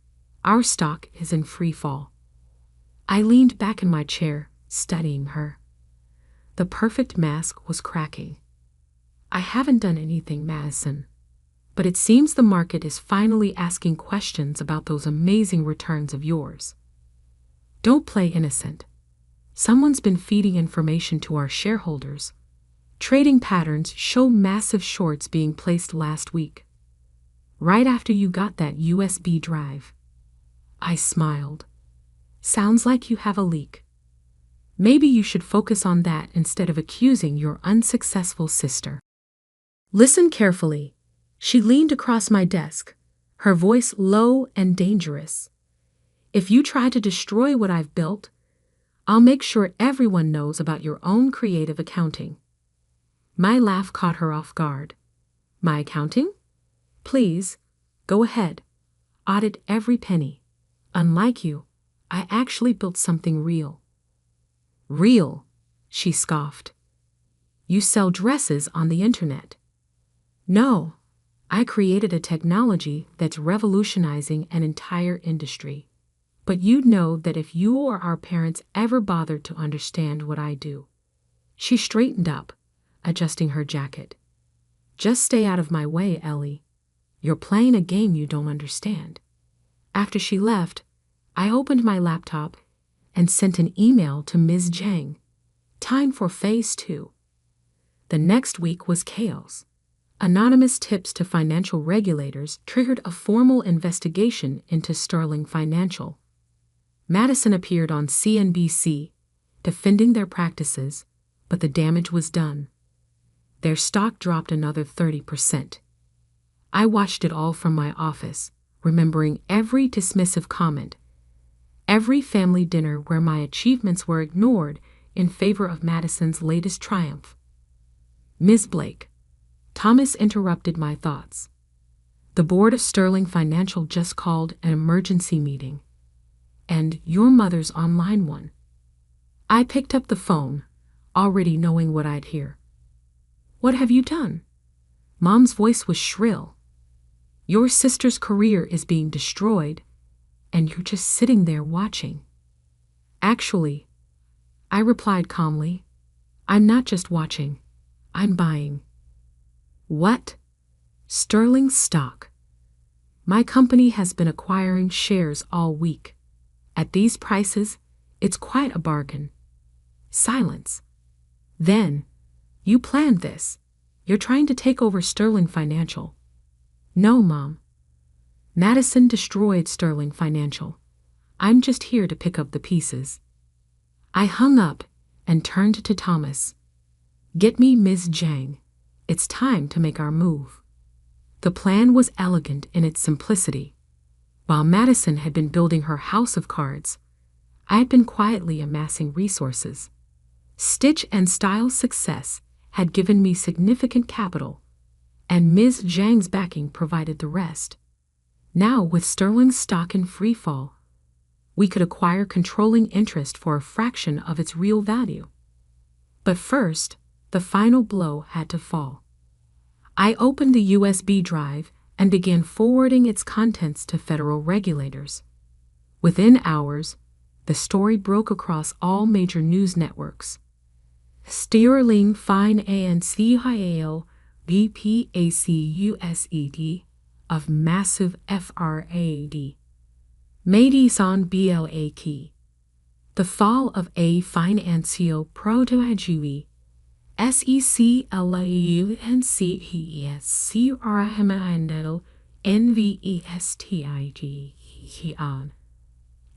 S2: "Our stock is in free fall." I leaned back in my chair, studying her. The perfect mask was cracking. "I haven't done anything, Madison. But it seems the market is finally asking questions about those amazing returns of yours. Don't play innocent. Someone's been feeding information to our shareholders. Trading patterns show massive shorts being placed last week, right after you got that USB drive." I smiled. "Sounds like you have a leak. Maybe you should focus on that instead of accusing your unsuccessful sister." "Listen carefully." She leaned across my desk, her voice low and dangerous. "If you try to destroy what I've built, I'll make sure everyone knows about your own creative accounting." My laugh caught her off guard. "My accounting? Please, go ahead. Audit every penny. Unlike you, I actually built something real." "Real?" she scoffed. "You sell dresses on the internet." "No. I created a technology that's revolutionizing an entire industry. But you'd know that if you or our parents ever bothered to understand what I do." She straightened up, adjusting her jacket. "Just stay out of my way, Ellie. You're playing a game you don't understand." After she left, I opened my laptop and sent an email to Ms. Zhang. Time for phase 2. The next week was chaos. Anonymous tips to financial regulators triggered a formal investigation into Sterling Financial. Madison appeared on CNBC, defending their practices, but the damage was done. Their stock dropped another 30%. I watched it all from my office, remembering every dismissive comment, every family dinner where my achievements were ignored in favor of Madison's latest triumph. "Ms. Blake," Thomas interrupted my thoughts. "The board of Sterling Financial just called an emergency meeting, and your mother's online one." I picked up the phone, already knowing what I'd hear. "What have you done?" Mom's voice was shrill. "Your sister's career is being destroyed, and you're just sitting there watching." "Actually," I replied calmly, "I'm not just watching, I'm buying." "What?" "Sterling stock. My company has been acquiring shares all week. At these prices, it's quite a bargain." Silence. "Then, you planned this. You're trying to take over Sterling Financial." "No, Mom. Madison destroyed Sterling Financial. I'm just here to pick up the pieces." I hung up and turned to Thomas. "Get me Ms. Zhang. It's time to make our move." The plan was elegant in its simplicity. While Madison had been building her house of cards, I had been quietly amassing resources. Stitch and Style's success had given me significant capital, and Ms. Zhang's backing provided the rest. Now, with Sterling's stock in free fall, we could acquire controlling interest for a fraction of its real value. But first, the final blow had to fall. I opened the USB drive and began forwarding its contents to federal regulators. Within hours, the story broke across all major news networks. Sterling Financial BPACUSED of massive FRAD. Madison BLAK. The fall of a financial protoagui. SECLAUNCESCRMINDL NVESTIG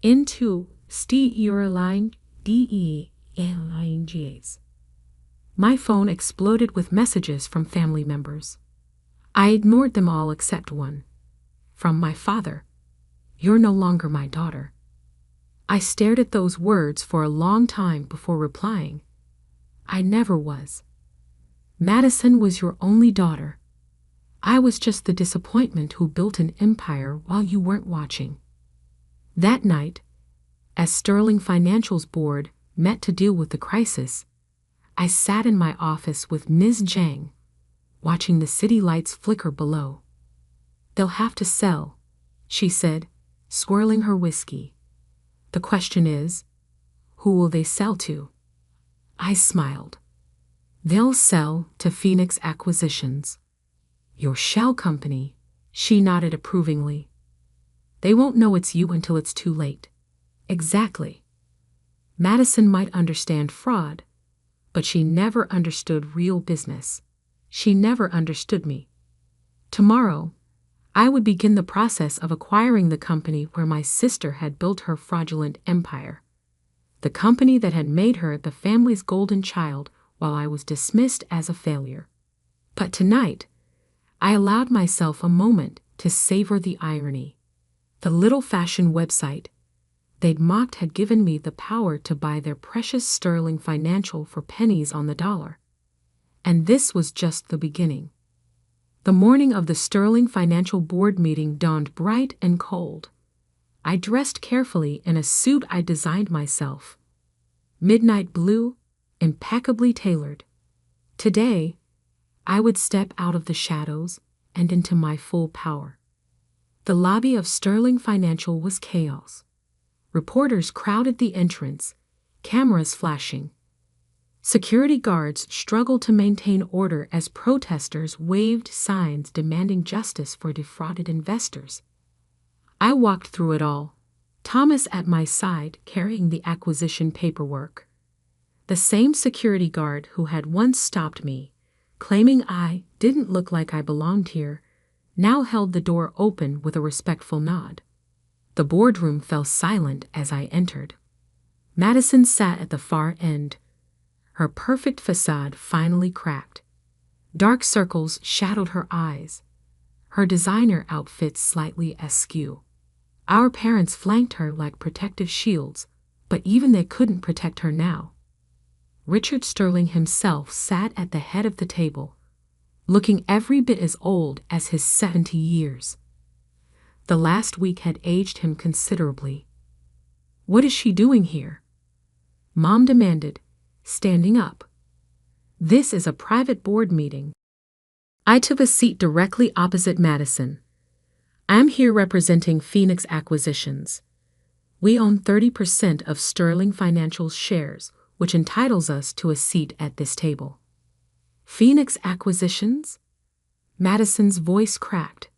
S2: into Sterling DELINGs. My phone exploded with messages from family members. I ignored them all except one. From my father. "You're no longer my daughter." I stared at those words for a long time before replying. "I never was. Madison was your only daughter. I was just the disappointment who built an empire while you weren't watching." That night, as Sterling Financial's board met to deal with the crisis, I sat in my office with Ms. Zhang, watching the city lights flicker below. "They'll have to sell," she said, swirling her whiskey. "The question is, who will they sell to?" I smiled. "They'll sell to Phoenix Acquisitions." "Your shell company," she nodded approvingly. "They won't know it's you until it's too late." Exactly. Madison might understand fraud, but she never understood real business. She never understood me. Tomorrow, I would begin the process of acquiring the company where my sister had built her fraudulent empire. The company that had made her the family's golden child while I was dismissed as a failure. But tonight, I allowed myself a moment to savor the irony. The little fashion website they'd mocked had given me the power to buy their precious Sterling Financial for pennies on the dollar. And this was just the beginning. The morning of the Sterling Financial board meeting dawned bright and cold. I dressed carefully in a suit I designed myself. Midnight blue, impeccably tailored. Today, I would step out of the shadows and into my full power. The lobby of Sterling Financial was chaos. Reporters crowded the entrance, cameras flashing. Security guards struggled to maintain order as protesters waved signs demanding justice for defrauded investors. I walked through it all, Thomas at my side carrying the acquisition paperwork. The same security guard who had once stopped me, claiming I didn't look like I belonged here, now held the door open with a respectful nod. The boardroom fell silent as I entered. Madison sat at the far end. Her perfect facade finally cracked. Dark circles shadowed her eyes. Her designer outfit slightly askew. Our parents flanked her like protective shields, but even they couldn't protect her now. Richard Sterling himself sat at the head of the table, looking every bit as old as his 70 years. The last week had aged him considerably. "What is she doing here?" Mom demanded, standing up. "This is a private board meeting." I took a seat directly opposite Madison. "I'm here representing Phoenix Acquisitions. We own 30% of Sterling Financial's shares, which entitles us to a seat at this table." "Phoenix Acquisitions?" Madison's voice cracked.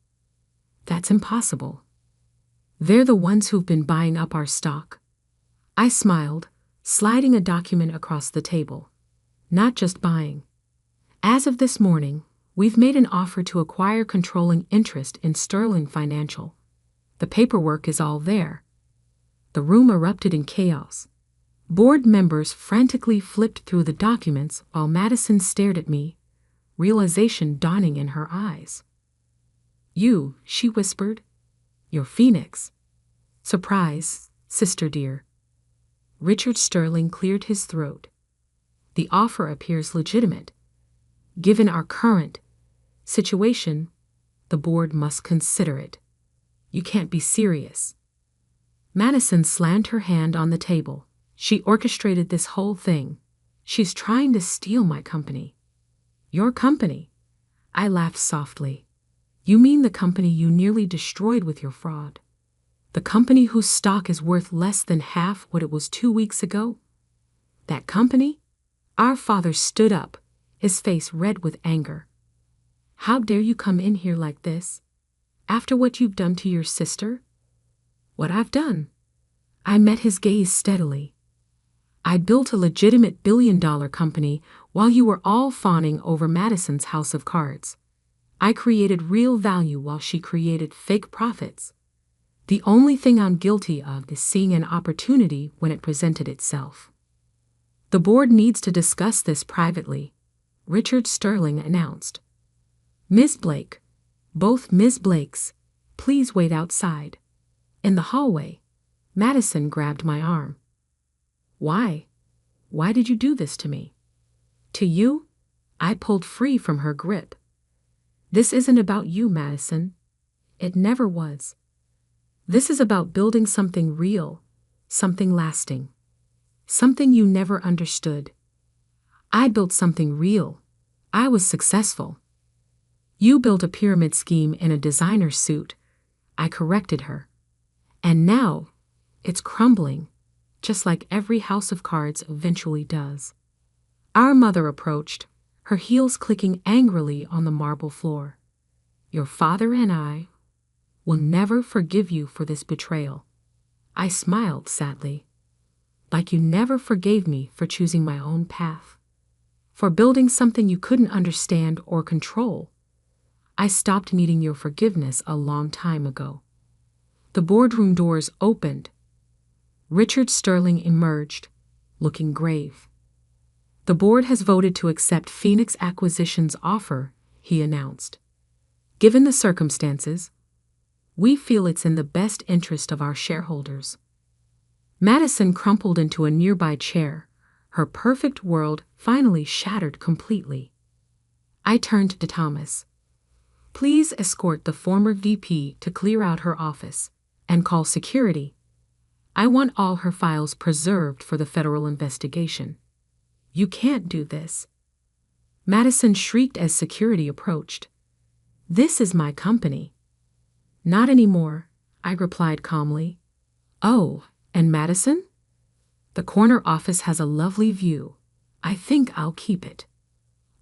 S2: "That's impossible. They're the ones who've been buying up our stock." I smiled, sliding a document across the table. "Not just buying. As of this morning, we've made an offer to acquire controlling interest in Sterling Financial. The paperwork is all there." The room erupted in chaos. Board members frantically flipped through the documents while Madison stared at me, realization dawning in her eyes. "You," she whispered. "You're Phoenix." "Surprise, sister dear." Richard Sterling cleared his throat. "The offer appears legitimate. Given our current situation, the board must consider it. You can't be serious." Madison slammed her hand on the table. She orchestrated this whole thing. She's trying to steal my company. Your company? I laughed softly. You mean the company you nearly destroyed with your fraud? The company whose stock is worth less than half what it was 2 weeks ago? That company? Our father stood up, his face red with anger. How dare you come in here like this? After what you've done to your sister? What I've done? I met his gaze steadily. I built a legitimate billion-dollar company while you were all fawning over Madison's house of cards. I created real value while she created fake profits. The only thing I'm guilty of is seeing an opportunity when it presented itself. The board needs to discuss this privately, Richard Sterling announced. Ms. Blake, both Ms. Blakes, please wait outside. In the hallway, Madison grabbed my arm. Why? Why did you do this to me? To you? I pulled free from her grip. This isn't about you, Madison. It never was. This is about building something real, something lasting, something you never understood. I built something real. I was successful. You built a pyramid scheme in a designer suit. I corrected her. And now, it's crumbling, just like every house of cards eventually does. Our mother approached, her heels clicking angrily on the marble floor. Your father and I will never forgive you for this betrayal. I smiled sadly, like you never forgave me for choosing my own path, for building something you couldn't understand or control. I stopped needing your forgiveness a long time ago. The boardroom doors opened. Richard Sterling emerged, looking grave. The board has voted to accept Phoenix Acquisition's offer, he announced. Given the circumstances, we feel it's in the best interest of our shareholders. Madison crumpled into a nearby chair, her perfect world finally shattered completely. I turned to Thomas. Please escort the former VP to clear out her office and call security. I want all her files preserved for the federal investigation. You can't do this. Madison shrieked as security approached. This is my company. Not anymore, I replied calmly. Oh, and Madison? The corner office has a lovely view. I think I'll keep it.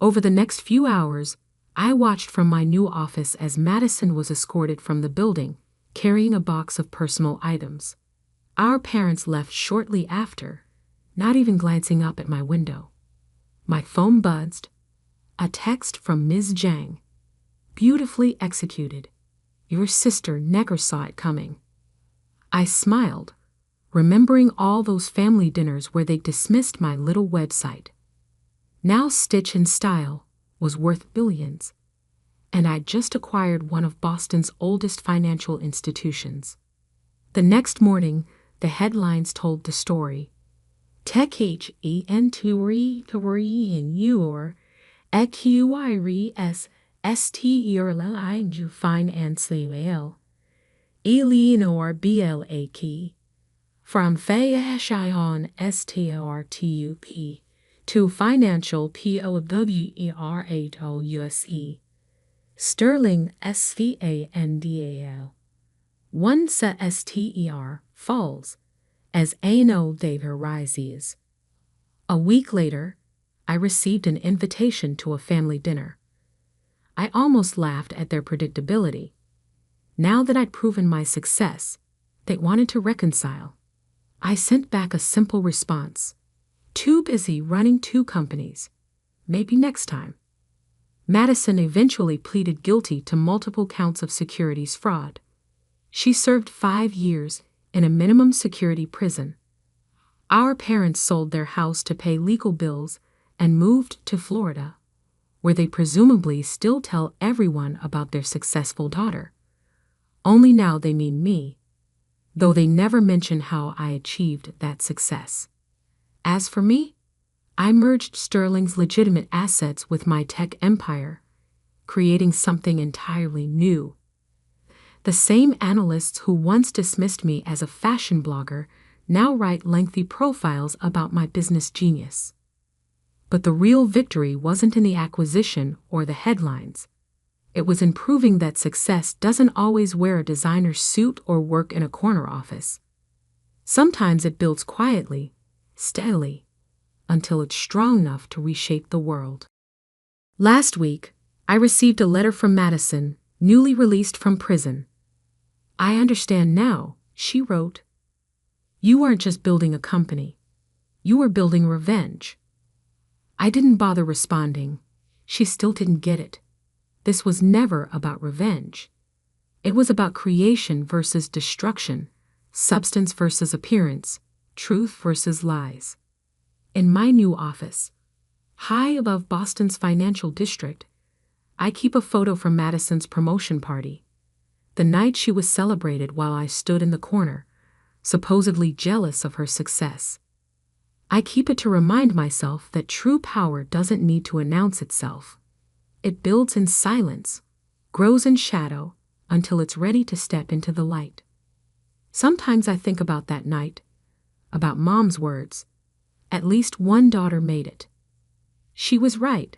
S2: Over the next few hours, I watched from my new office as Madison was escorted from the building, carrying a box of personal items. Our parents left shortly after, not even glancing up at my window. My phone buzzed. A text from Ms. Zhang. Beautifully executed. Your sister never saw it coming. I smiled, remembering all those family dinners where they dismissed my little website. Now Stitch in Style was worth billions, and I'd just acquired one of Boston's oldest financial institutions. The next morning, the headlines told the story. Tech H-E-N-T-R-E in your EQIRES STERLING financial Eleanor BLAK from Fayion STRTUP to financial POWERATOUSE Sterling SVANDAL 1 STER falls as annual data rises. A week later, I received an invitation to a family dinner. I almost laughed at their predictability. Now that I'd proven my success, they wanted to reconcile. I sent back a simple response. Too busy running 2 companies. Maybe next time. Madison eventually pleaded guilty to multiple counts of securities fraud. She served 5 years in a minimum security prison. Our parents sold their house to pay legal bills and moved to Florida, where they presumably still tell everyone about their successful daughter. Only now they mean me, though they never mention how I achieved that success. As for me, I merged Sterling's legitimate assets with my tech empire, creating something entirely new. The same analysts who once dismissed me as a fashion blogger now write lengthy profiles about my business genius. But the real victory wasn't in the acquisition or the headlines. It was in proving that success doesn't always wear a designer suit or work in a corner office. Sometimes it builds quietly, steadily, until it's strong enough to reshape the world. Last week, I received a letter from Madison, newly released from prison. "I understand now," she wrote. "You aren't just building a company. You are building revenge." I didn't bother responding. She still didn't get it. This was never about revenge. It was about creation versus destruction, substance versus appearance, truth versus lies. In my new office, high above Boston's financial district, I keep a photo from Madison's promotion party, the night she was celebrated while I stood in the corner, supposedly jealous of her success. I keep it to remind myself that true power doesn't need to announce itself. It builds in silence, grows in shadow, until it's ready to step into the light. Sometimes I think about that night, about Mom's words. At least one daughter made it. She was right,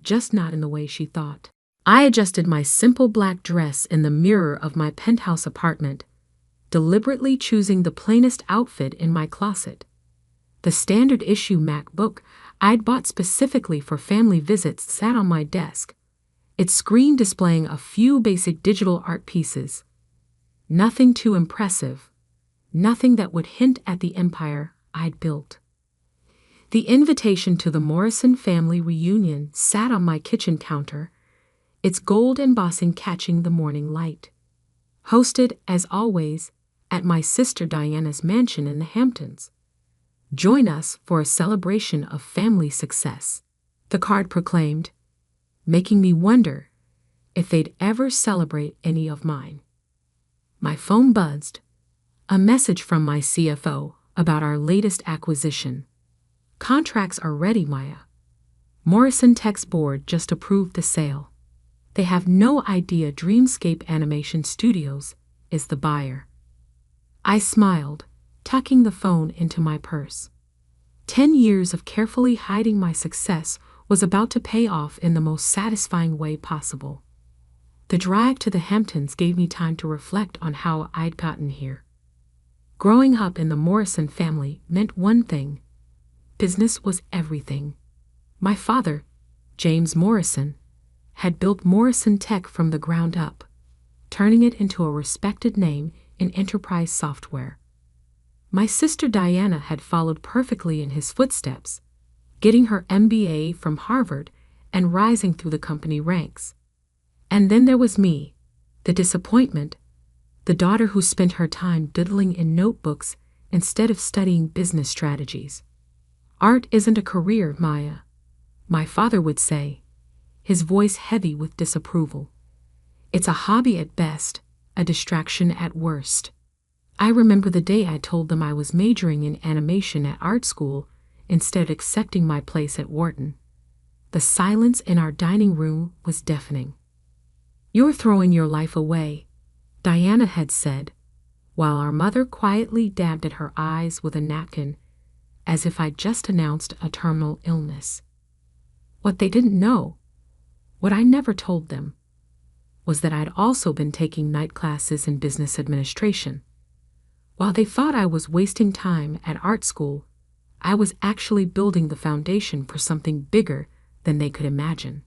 S2: just not in the way she thought. I adjusted my simple black dress in the mirror of my penthouse apartment, deliberately choosing the plainest outfit in my closet. The standard issue MacBook I'd bought specifically for family visits sat on my desk, its screen displaying a few basic digital art pieces. Nothing too impressive, nothing that would hint at the empire I'd built. The invitation to the Morrison family reunion sat on my kitchen counter, its gold embossing catching the morning light. Hosted, as always, at my sister Diana's mansion in the Hamptons. Join us for a celebration of family success, the card proclaimed, making me wonder if they'd ever celebrate any of mine. My phone buzzed, a message from my CFO about our latest acquisition. "Contracts are ready, Maya. Morrison Tech's board just approved the sale. They have no idea Dreamscape Animation Studios is the buyer." I smiled, tucking the phone into my purse. 10 years of carefully hiding my success was about to pay off in the most satisfying way possible. The drive to the Hamptons gave me time to reflect on how I'd gotten here. Growing up in the Morrison family meant one thing: business was everything. My father, James Morrison, had built Morrison Tech from the ground up, turning it into a respected name in enterprise software. My sister Diana had followed perfectly in his footsteps, getting her MBA from Harvard and rising through the company ranks. And then there was me, the disappointment, the daughter who spent her time doodling in notebooks instead of studying business strategies. "Art isn't a career, Maya," my father would say, his voice heavy with disapproval. "It's a hobby at best, a distraction at worst." I remember the day I told them I was majoring in animation at art school instead of accepting my place at Wharton. The silence in our dining room was deafening. "You're throwing your life away," Diana had said, while our mother quietly dabbed at her eyes with a napkin, as if I'd just announced a terminal illness. What they didn't know, what I never told them, was that I'd also been taking night classes in business administration. While they thought I was wasting time at art school, I was actually building the foundation for something bigger than they could imagine.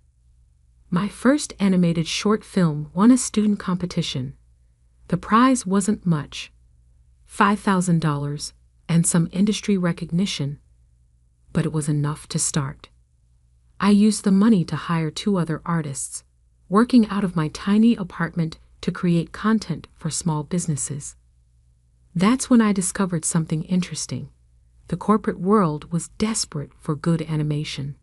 S2: My first animated short film won a student competition. The prize wasn't much, $5,000 and some industry recognition, but it was enough to start. I used the money to hire 2 other artists, working out of my tiny apartment to create content for small businesses. That's when I discovered something interesting. The corporate world was desperate for good animation.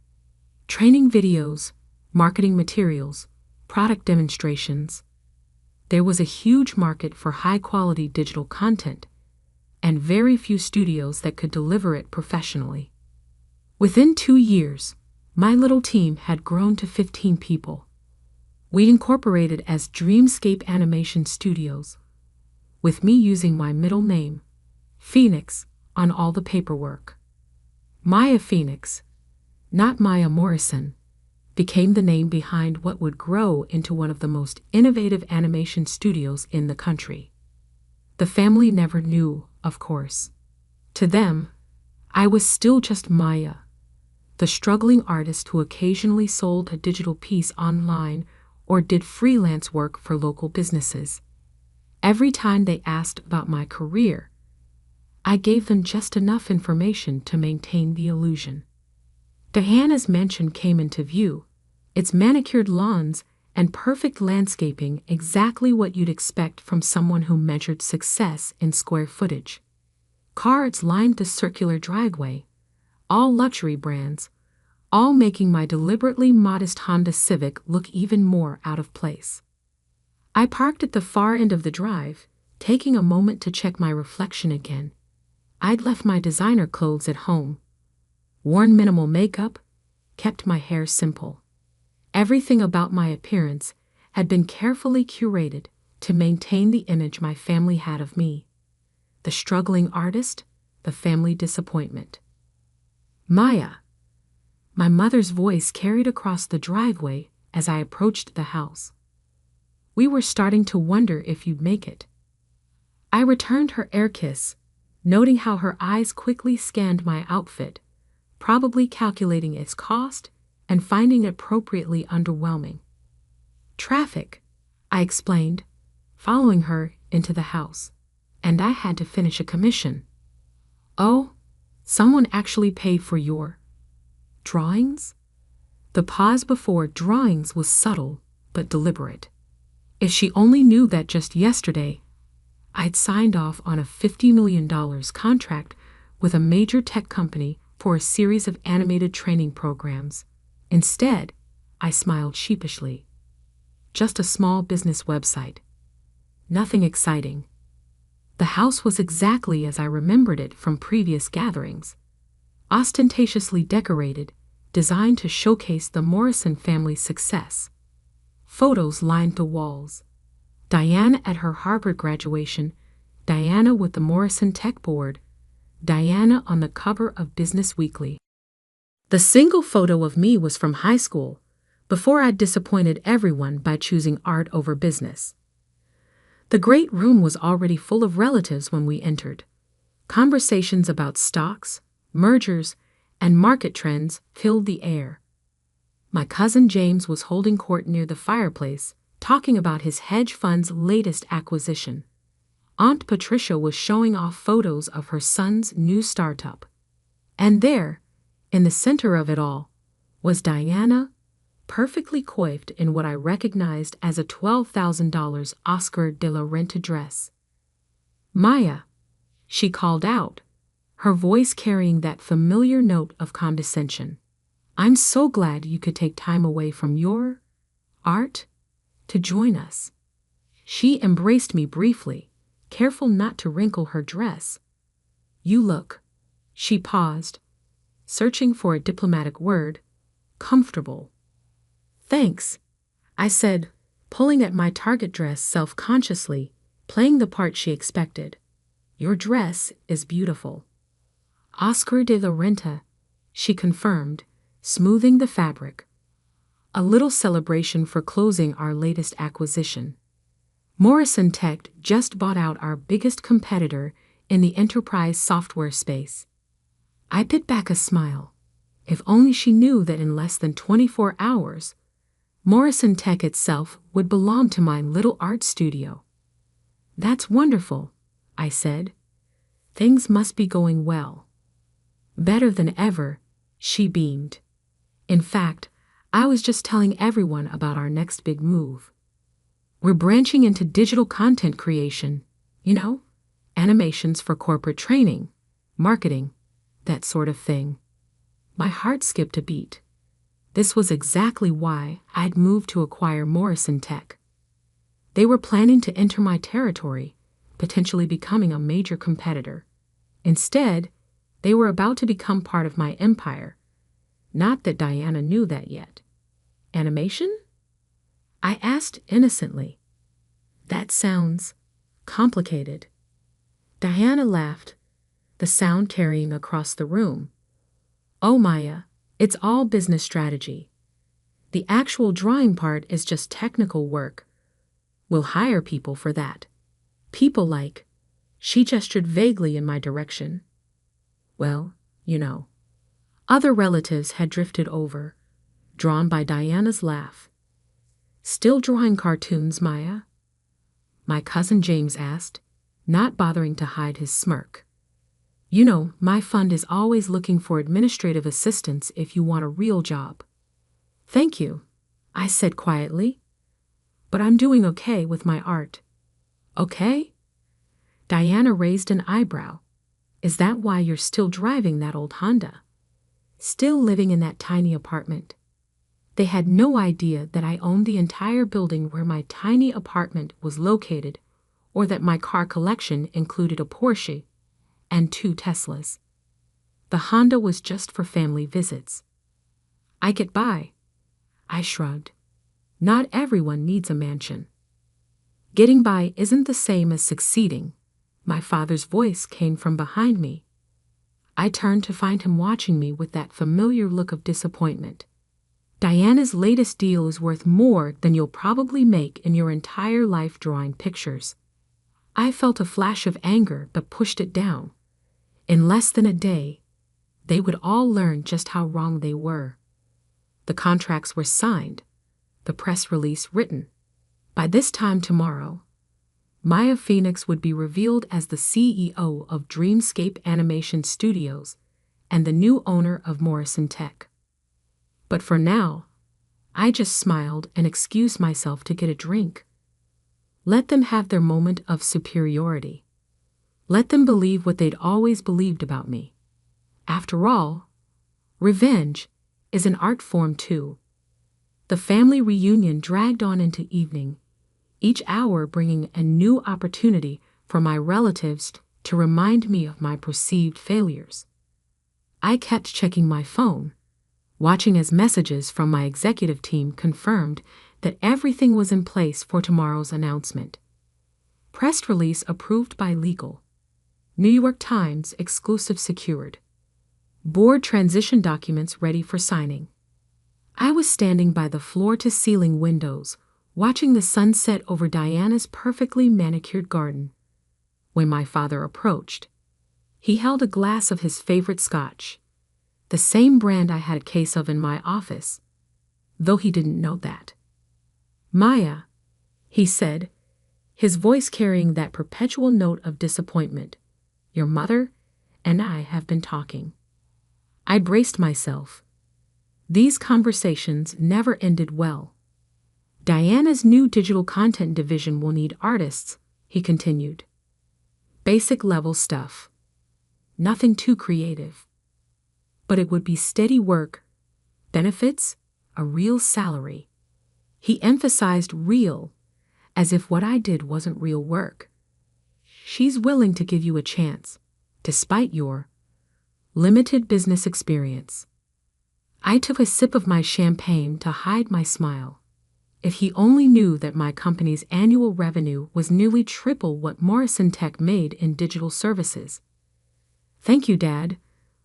S2: Training videos, marketing materials, product demonstrations. There was a huge market for high-quality digital content, and very few studios that could deliver it professionally. Within 2 years, my little team had grown to 15 people. We incorporated as Dreamscape Animation Studios, with me using my middle name, Phoenix, on all the paperwork. Maya Phoenix, not Maya Morrison, became the name behind what would grow into one of the most innovative animation studios in the country. The family never knew, of course. To them, I was still just Maya, the struggling artist who occasionally sold a digital piece online or did freelance work for local businesses. Every time they asked about my career, I gave them just enough information to maintain the illusion. Diana's mansion came into view, its manicured lawns and perfect landscaping exactly what you'd expect from someone who measured success in square footage. Cars lined the circular driveway, all luxury brands, all making my deliberately modest Honda Civic look even more out of place. I parked at the far end of the drive, taking a moment to check my reflection again. I'd left my designer clothes at home, worn minimal makeup, kept my hair simple. Everything about my appearance had been carefully curated to maintain the image my family had of me. The struggling artist, the family disappointment. Maya. My mother's voice carried across the driveway as I approached the house. We were starting to wonder if you'd make it. I returned her air kiss, noting how her eyes quickly scanned my outfit, probably calculating its cost and finding it appropriately underwhelming. Traffic, I explained, following her into the house, and I had to finish a commission. Oh, someone actually paid for your drawings? The pause before drawings was subtle but deliberate. If she only knew that just yesterday, I'd signed off on a $50 million contract with a major tech company for a series of animated training programs. Instead, I smiled sheepishly. Just a small business website. Nothing exciting. The house was exactly as I remembered it from previous gatherings. Ostentatiously decorated, designed to showcase the Morrison family's success. Photos lined the walls. Diana at her Harvard graduation, Diana with the Morrison Tech Board, Diana on the cover of Business Weekly. The single photo of me was from high school, before I'd disappointed everyone by choosing art over business. The great room was already full of relatives when we entered. Conversations about stocks, mergers, and market trends filled the air. My cousin James was holding court near the fireplace, talking about his hedge fund's latest acquisition. Aunt Patricia was showing off photos of her son's new startup. And there, in the center of it all, was Diana, perfectly coiffed in what I recognized as a $12,000 Oscar de la Renta dress. Maya, she called out, her voice carrying that familiar note of condescension. I'm so glad you could take time away from your art to join us. She embraced me briefly, careful not to wrinkle her dress. You look, she paused, searching for a diplomatic word, comfortable. Thanks, I said, pulling at my target dress self-consciously, playing the part she expected. Your dress is beautiful. Oscar de la Renta, she confirmed, smoothing the fabric. A little celebration for closing our latest acquisition. Morrison Tech just bought out our biggest competitor in the enterprise software space. I bit back a smile. If only she knew that in less than 24 hours, Morrison Tech itself would belong to my little art studio. That's wonderful, I said. Things must be going well. Better than ever, she beamed. In fact, I was just telling everyone about our next big move. We're branching into digital content creation, animations for corporate training, marketing, that sort of thing. My heart skipped a beat. This was exactly why I'd moved to acquire Morrison Tech. They were planning to enter my territory, potentially becoming a major competitor. Instead, they were about to become part of my empire. Not that Diana knew that yet. Animation? I asked innocently. That sounds complicated. Diana laughed, the sound carrying across the room. Oh, Maya, it's all business strategy. The actual drawing part is just technical work. We'll hire people for that. People like, she gestured vaguely in my direction. Well, you know. Other relatives had drifted over, drawn by Diana's laugh. Still drawing cartoons, Maya? My cousin James asked, not bothering to hide his smirk. You know, my fund is always looking for administrative assistants if you want a real job. Thank you, I said quietly. But I'm doing okay with my art. Okay? Diana raised an eyebrow. Is that why you're still driving that old Honda? Still living in that tiny apartment? They had no idea that I owned the entire building where my tiny apartment was located, or that my car collection included a Porsche and 2 Teslas. The Honda was just for family visits. I get by. I shrugged. Not everyone needs a mansion. Getting by isn't the same as succeeding. My father's voice came from behind me. I turned to find him watching me with that familiar look of disappointment. Diana's latest deal is worth more than you'll probably make in your entire life drawing pictures. I felt a flash of anger but pushed it down. In less than a day, they would all learn just how wrong they were. The contracts were signed, the press release written. By this time tomorrow, Maya Phoenix would be revealed as the CEO of Dreamscape Animation Studios and the new owner of Morrison Tech. But for now, I just smiled and excused myself to get a drink. Let them have their moment of superiority. Let them believe what they'd always believed about me. After all, revenge is an art form too. The family reunion dragged on into evening, each hour bringing a new opportunity for my relatives to remind me of my perceived failures. I kept checking my phone, watching as messages from my executive team confirmed that everything was in place for tomorrow's announcement. Press release approved by legal. New York Times exclusive secured. Board transition documents ready for signing. I was standing by the floor-to-ceiling windows, watching the sunset over Diana's perfectly manicured garden, when my father approached. He held a glass of his favorite scotch, the same brand I had a case of in my office, though he didn't know that. Maya, he said, his voice carrying that perpetual note of disappointment, your mother and I have been talking. I braced myself. These conversations never ended well. Diana's new digital content division will need artists, he continued. Basic level stuff. Nothing too creative. But it would be steady work, benefits, a real salary. He emphasized real, as if what I did wasn't real work. She's willing to give you a chance, despite your limited business experience. I took a sip of my champagne to hide my smile. If he only knew that my company's annual revenue was nearly triple what Morrison Tech made in digital services. Thank you, Dad,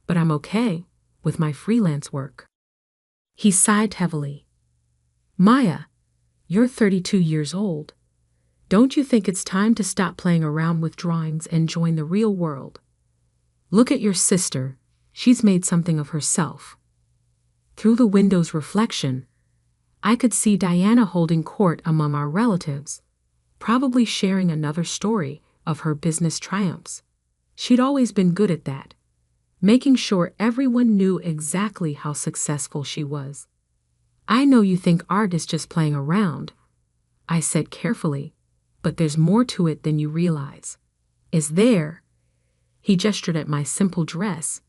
S2: but I'm okay with my freelance work. He sighed heavily. Maya, you're 32 years old. Don't you think it's time to stop playing around with drawings and join the real world? Look at your sister. She's made something of herself. Through the window's reflection, I could see Diana holding court among our relatives, probably sharing another story of her business triumphs. She'd always been good at that, making sure everyone knew exactly how successful she was. I know you think art is just playing around, I said carefully, but there's more to it than you realize. Is there? He gestured at my simple dress,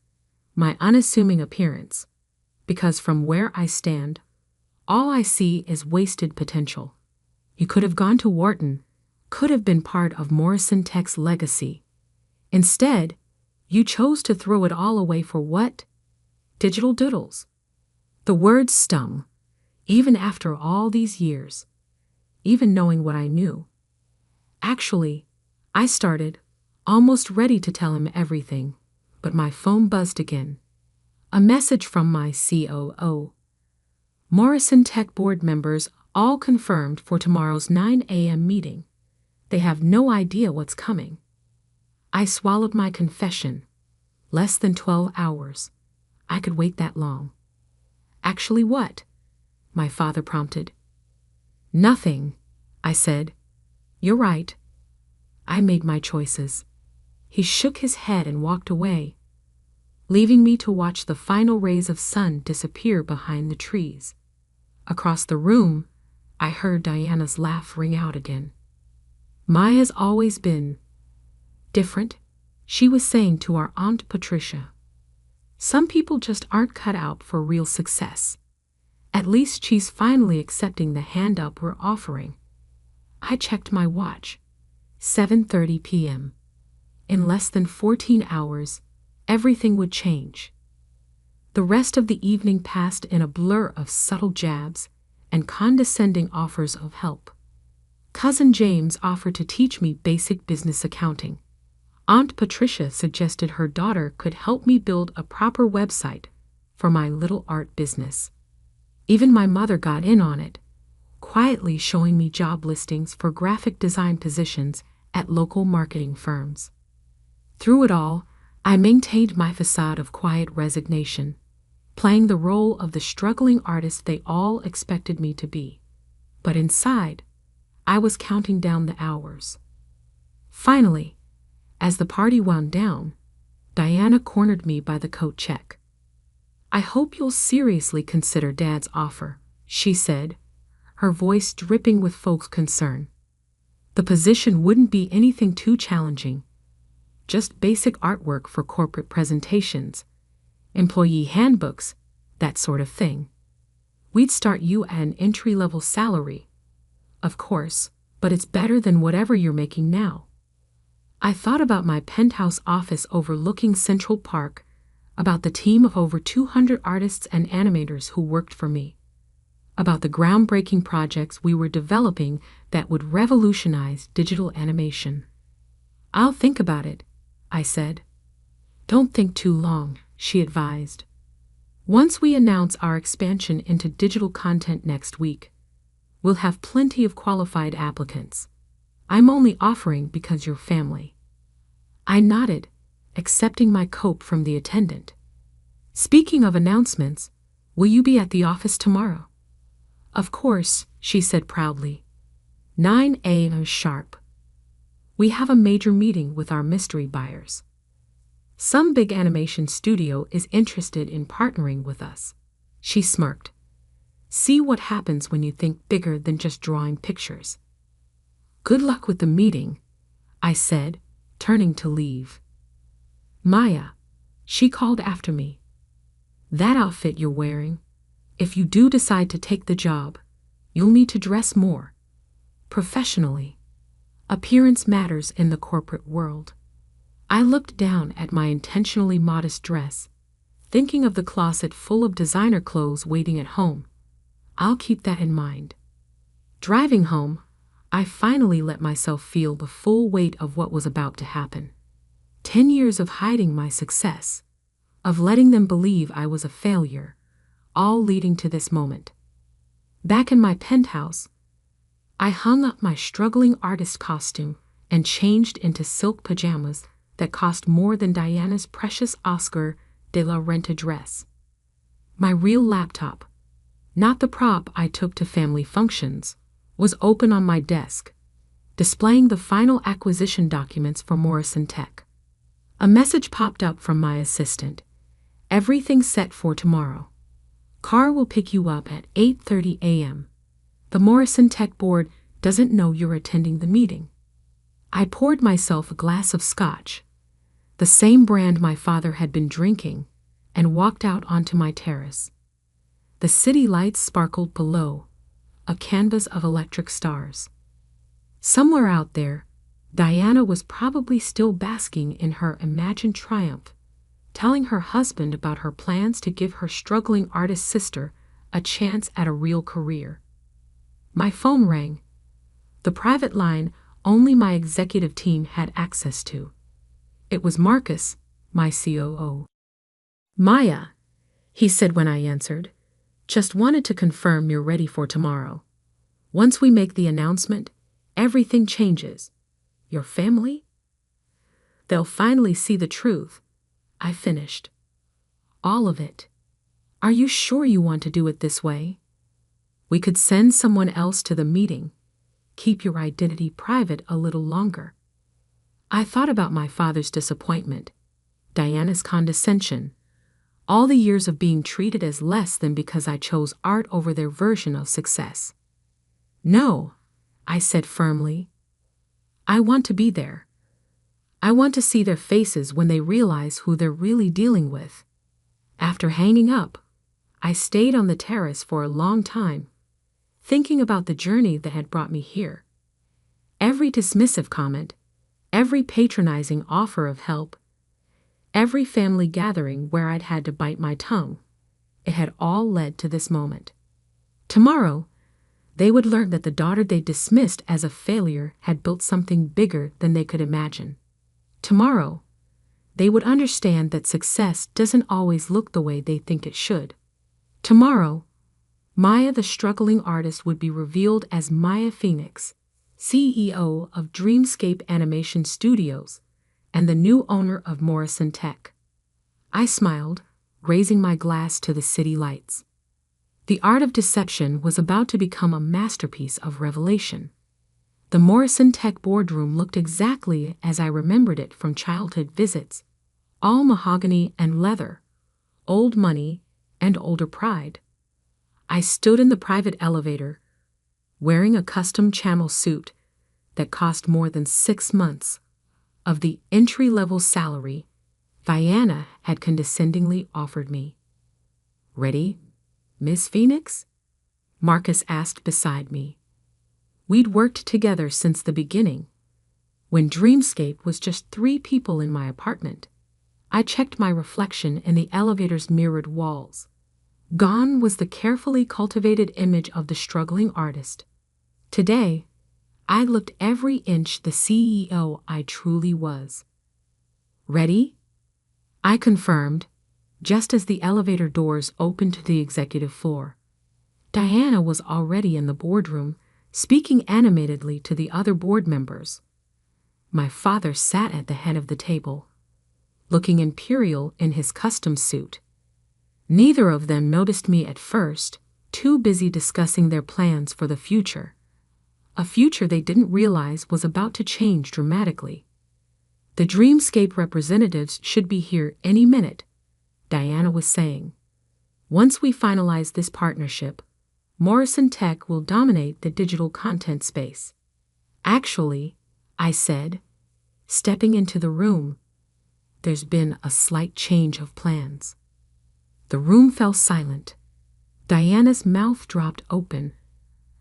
S2: my unassuming appearance, because from where I stand, all I see is wasted potential. You could have gone to Wharton, could have been part of Morrison Tech's legacy. Instead, you chose to throw it all away for what? Digital doodles. The words stung, even after all these years. even knowing what I knew. Actually, I started, almost ready to tell him everything, but my phone buzzed again. A message from my COO. Morrison Tech board members all confirmed for tomorrow's 9 a.m. meeting. They have no idea what's coming. I swallowed my confession. Less than 12 hours. I could wait that long. Actually what? My father prompted. Nothing, I said. You're right. I made my choices. He shook his head and walked away, leaving me to watch the final rays of sun disappear behind the trees. Across the room, I heard Diana's laugh ring out again. Maya's always been different, she was saying to our Aunt Patricia. Some people just aren't cut out for real success. At least she's finally accepting the hand up we're offering. I checked my watch. 7:30 p.m. In less than 14 hours, everything would change. The rest of the evening passed in a blur of subtle jabs and condescending offers of help. Cousin James offered to teach me basic business accounting. Aunt Patricia suggested her daughter could help me build a proper website for my little art business. Even my mother got in on it, quietly showing me job listings for graphic design positions at local marketing firms. Through it all, I maintained my facade of quiet resignation, playing the role of the struggling artist they all expected me to be. But inside, I was counting down the hours. Finally, as the party wound down, Diana cornered me by the coat check. I hope you'll seriously consider Dad's offer, she said, her voice dripping with folks' concern. The position wouldn't be anything too challenging, just basic artwork for corporate presentations, employee handbooks, that sort of thing. We'd start you at an entry-level salary, of course, but it's better than whatever you're making now. I thought about my penthouse office overlooking Central Park, about the team of over 200 artists and animators who worked for me, about the groundbreaking projects we were developing that would revolutionize digital animation. I'll think about it, I said. Don't think too long, she advised. Once we announce our expansion into digital content next week, we'll have plenty of qualified applicants. I'm only offering because you're family. I nodded, accepting my cope from the attendant. Speaking of announcements, will you be at the office tomorrow? Of course, she said proudly. 9 a.m. sharp. We have a major meeting with our mystery buyers. Some big animation studio is interested in partnering with us. She smirked. See what happens when you think bigger than just drawing pictures. Good luck with the meeting, I said, turning to leave. Maya, she called after me. That outfit you're wearing, if you do decide to take the job, you'll need to dress more. Professionally. Appearance matters in the corporate world. I looked down at my intentionally modest dress, thinking of the closet full of designer clothes waiting at home. I'll keep that in mind. Driving home, I finally let myself feel the full weight of what was about to happen. 10 years of hiding my success, of letting them believe I was a failure, all leading to this moment. Back in my penthouse, I hung up my struggling artist costume and changed into silk pajamas that cost more than Diana's precious Oscar de la Renta dress. My real laptop, not the prop I took to family functions, was open on my desk, displaying the final acquisition documents for Morrison Tech. A message popped up from my assistant. Everything set for tomorrow. Car will pick you up at 8:30 a.m. The Morrison Tech board doesn't know you're attending the meeting. I poured myself a glass of scotch, the same brand my father had been drinking, and walked out onto my terrace. The city lights sparkled below, a canvas of electric stars. Somewhere out there, Diana was probably still basking in her imagined triumph, telling her husband about her plans to give her struggling artist sister a chance at a real career. My phone rang, the private line only my executive team had access to. It was Marcus, my COO. "Maya," he said when I answered, "just wanted to confirm you're ready for tomorrow. Once we make the announcement, everything changes. Your family? They'll finally see the truth." I finished. "All of it. Are you sure you want to do it this way? We could send someone else to the meeting. Keep your identity private a little longer." I thought about my father's disappointment, Diana's condescension, all the years of being treated as less than because I chose art over their version of success. "No," I said firmly. "I want to be there. I want to see their faces when they realize who they're really dealing with." After hanging up, I stayed on the terrace for a long time, thinking about the journey that had brought me here. Every dismissive comment, every patronizing offer of help, every family gathering where I'd had to bite my tongue, it had all led to this moment. Tomorrow, they would learn that the daughter they dismissed as a failure had built something bigger than they could imagine. Tomorrow, they would understand that success doesn't always look the way they think it should. Tomorrow, Maya the struggling artist would be revealed as Maya Phoenix, CEO of Dreamscape Animation Studios and the new owner of Morrison Tech. I smiled, raising my glass to the city lights. The art of deception was about to become a masterpiece of revelation. The Morrison Tech boardroom looked exactly as I remembered it from childhood visits, all mahogany and leather, old money and older pride. I stood in the private elevator, wearing a custom Channel suit that cost more than 6 months of the entry-level salary Diana had condescendingly offered me. "Ready, Miss Phoenix?" Marcus asked beside me. We'd worked together since the beginning, when Dreamscape was just 3 people in my apartment. I checked my reflection in the elevator's mirrored walls. Gone was the carefully cultivated image of the struggling artist. Today, I looked every inch the CEO I truly was. "Ready?" I confirmed, just as the elevator doors opened to the executive floor. Diana was already in the boardroom, speaking animatedly to the other board members. My father sat at the head of the table, looking imperial in his custom suit. Neither of them noticed me at first, too busy discussing their plans for the future. A future they didn't realize was about to change dramatically. "The Dreamscape representatives should be here any minute," Diana was saying. "Once we finalize this partnership, Morrison Tech will dominate the digital content space." "Actually," I said, stepping into the room, "there's been a slight change of plans." The room fell silent. Diana's mouth dropped open,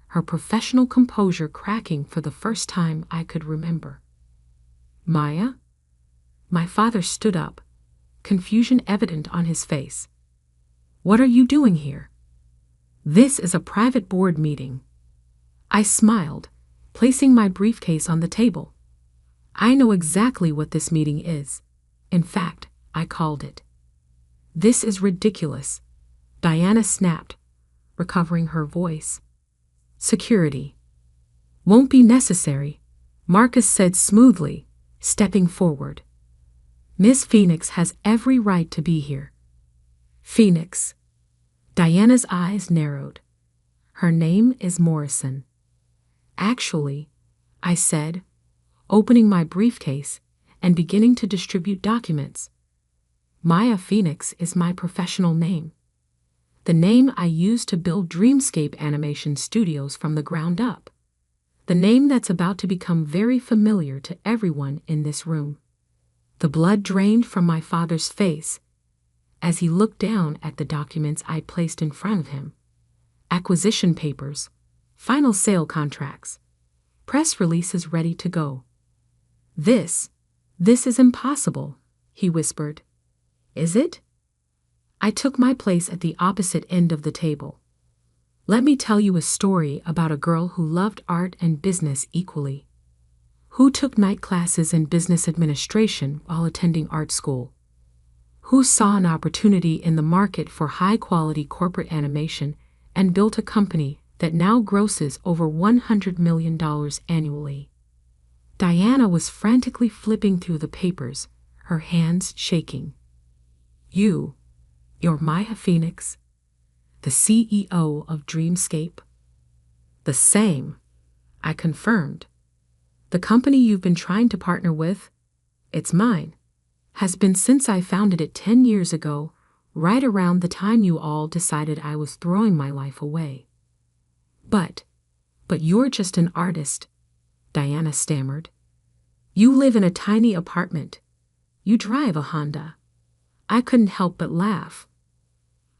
S2: her professional composure cracking for the first time I could remember. "Maya?" My father stood up, confusion evident on his face. "What are you doing here?" "This is a private board meeting." I smiled, placing my briefcase on the table. "I know exactly what this meeting is. In fact, I called it." "This is ridiculous," Diana snapped, recovering her voice. "Security." "Won't be necessary," Marcus said smoothly, stepping forward. "Miss Phoenix has every right to be here." "Phoenix." Diana's eyes narrowed. "Her name is Morrison." "Actually," I said, opening my briefcase and beginning to distribute documents, "Maya Phoenix is my professional name. The name I used to build Dreamscape Animation Studios from the ground up. The name that's about to become very familiar to everyone in this room." The blood drained from my father's face as he looked down at the documents I placed in front of him. Acquisition papers, final sale contracts, press releases ready to go. This is impossible," he whispered. "Is it?" I took my place at the opposite end of the table. Let me tell you a story about a girl who loved art and business equally, who took night classes in business administration while attending art school, who saw an opportunity in the market for high-quality corporate animation and built a company that now grosses over $100 million annually. Diana was frantically flipping through the papers, her hands shaking. You're Maya Phoenix, the CEO of Dreamscape? The same, I confirmed. The company you've been trying to partner with, it's mine, has been since I founded it 10 years ago, right around the time you all decided I was throwing my life away. But you're just an artist, Diana stammered. You live in a tiny apartment. You drive a Honda. I couldn't help but laugh.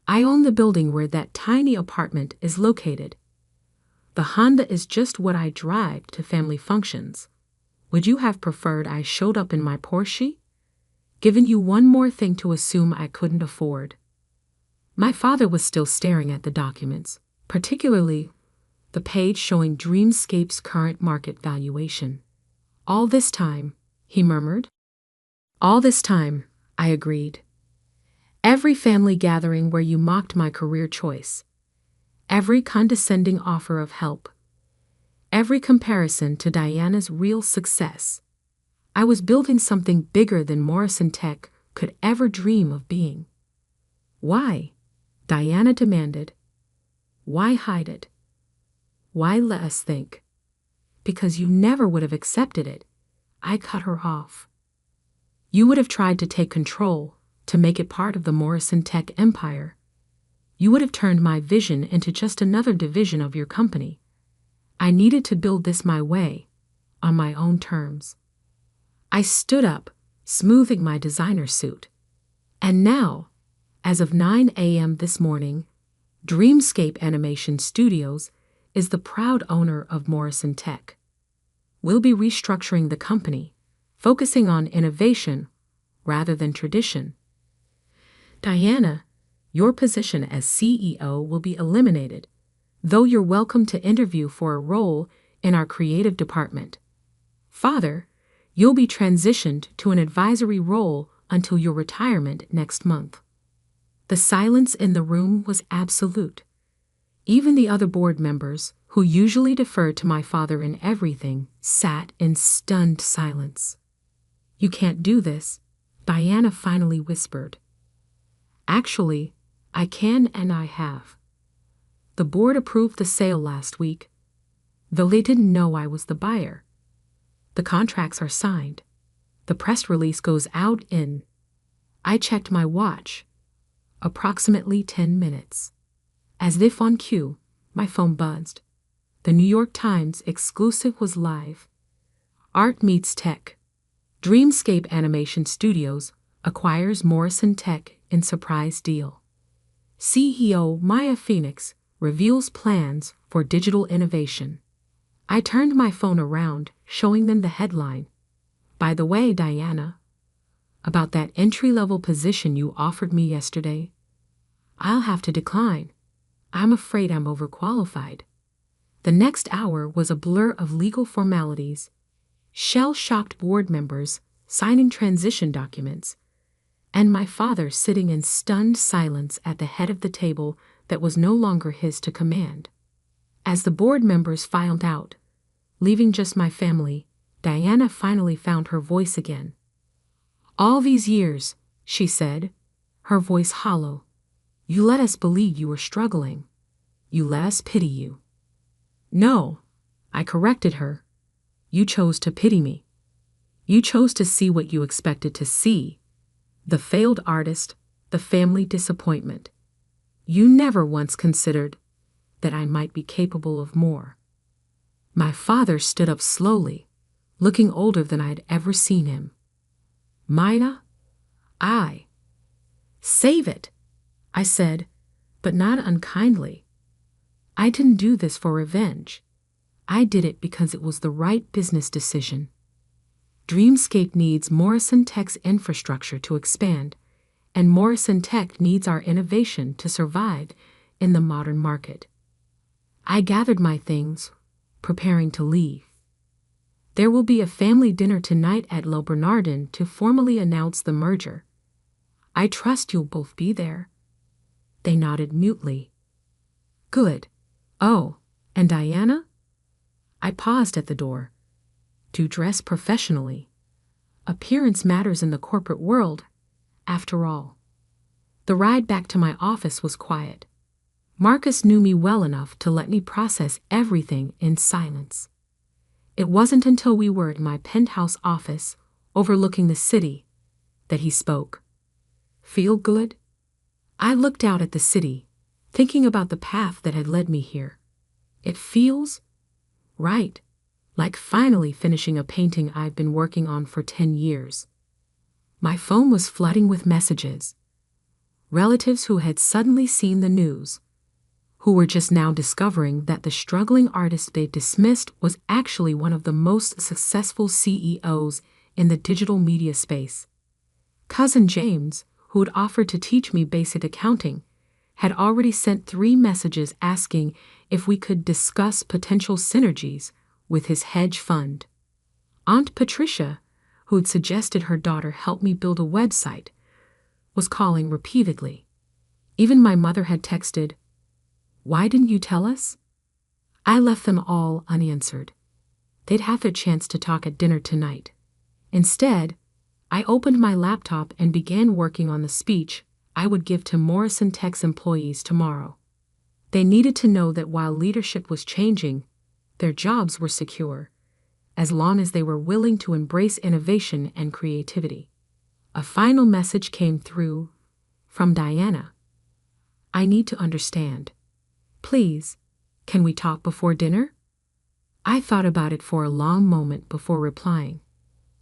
S2: I own the building where that tiny apartment is located. The Honda is just what I drive to family functions. Would you have preferred I showed up in my Porsche? Given you one more thing to assume I couldn't afford. My father was still staring at the documents, particularly the page showing Dreamscape's current market valuation. All this time, he murmured. All this time, I agreed. Every family gathering where you mocked my career choice. Every condescending offer of help. Every comparison to Diana's real success. I was building something bigger than Morrison Tech could ever dream of being. Why? Diana demanded. Why hide it? Why let us think? Because you never would have accepted it. I cut her off. You would have tried to take control, to make it part of the Morrison Tech empire. You would have turned my vision into just another division of your company. I needed to build this my way, on my own terms. I stood up, smoothing my designer suit. And now, as of 9 a.m. this morning, Dreamscape Animation Studios is the proud owner of Morrison Tech. We'll be restructuring the company, focusing on innovation rather than tradition. Diana, your position as CEO will be eliminated, though you're welcome to interview for a role in our creative department. Father, you'll be transitioned to an advisory role until your retirement next month. The silence in the room was absolute. Even the other board members, who usually deferred to my father in everything, sat in stunned silence. You can't do this, Diana finally whispered. Actually, I can and I have. The board approved the sale last week, though they didn't know I was the buyer. The contracts are signed. The press release goes out in, I checked my watch, approximately 10 minutes. As if on cue, my phone buzzed. The New York Times exclusive was live. Art meets tech. Dreamscape Animation Studios acquires Morrison Tech in surprise deal. CEO Maya Phoenix reveals plans for digital innovation. I turned my phone around, showing them the headline. By the way, Diana, about that entry-level position you offered me yesterday, I'll have to decline. I'm afraid I'm overqualified. The next hour was a blur of legal formalities, shell-shocked board members signing transition documents, and my father sitting in stunned silence at the head of the table that was no longer his to command. As the board members filed out, leaving just my family, Diana finally found her voice again. All these years, she said, her voice hollow, you let us believe you were struggling. You let us pity you. No, I corrected her. You chose to pity me. You chose to see what you expected to see. The failed artist, the family disappointment. You never once considered that I might be capable of more. My father stood up slowly, looking older than I'd ever seen him. Maya, save it, I said, but not unkindly. I didn't do this for revenge. I did it because it was the right business decision. Dreamscape needs Morrison Tech's infrastructure to expand, and Morrison Tech needs our innovation to survive in the modern market. I gathered my things, preparing to leave. There will be a family dinner tonight at Le Bernardin to formally announce the merger. I trust you'll both be there. They nodded mutely. Good. Oh, and Diana? I paused at the door. To dress professionally. Appearance matters in the corporate world, after all. The ride back to my office was quiet. Marcus knew me well enough to let me process everything in silence. It wasn't until we were in my penthouse office, overlooking the city, that he spoke. Feel good? I looked out at the city, thinking about the path that had led me here. It feels right, like finally finishing a painting I've been working on for 10 years. My phone was flooding with messages. Relatives who had suddenly seen the news, who were just now discovering that the struggling artist they dismissed was actually one of the most successful CEOs in the digital media space. Cousin James, who had offered to teach me basic accounting, had already sent 3 messages asking if we could discuss potential synergies with his hedge fund. Aunt Patricia, who'd suggested her daughter help me build a website, was calling repeatedly. Even my mother had texted, "Why didn't you tell us?" I left them all unanswered. They'd have their chance to talk at dinner tonight. Instead, I opened my laptop and began working on the speech I would give to Morrison Tech's employees tomorrow. They needed to know that while leadership was changing, their jobs were secure, as long as they were willing to embrace innovation and creativity. A final message came through from Diana. I need to understand. Please, can we talk before dinner? I thought about it for a long moment before replying.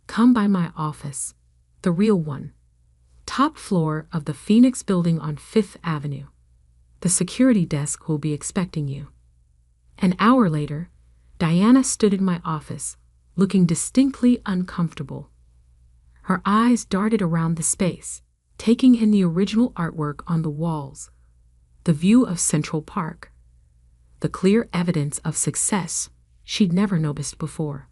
S2: Come by my office, the real one. Top floor of the Phoenix building on 5th Avenue. The security desk will be expecting you. An hour later, Diana stood in my office, looking distinctly uncomfortable. Her eyes darted around the space, taking in the original artwork on the walls, the view of Central Park, the clear evidence of success she'd never noticed before.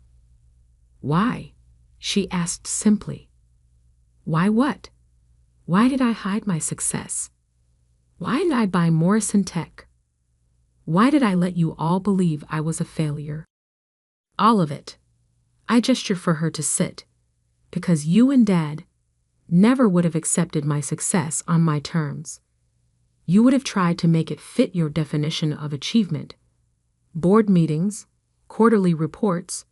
S2: Why? She asked simply. Why what? Why did I hide my success? Why did I buy Morrison Tech? Why did I let you all believe I was a failure? All of it. I gestured for her to sit, because you and Dad never would have accepted my success on my terms. You would have tried to make it fit your definition of achievement. Board meetings, quarterly reports,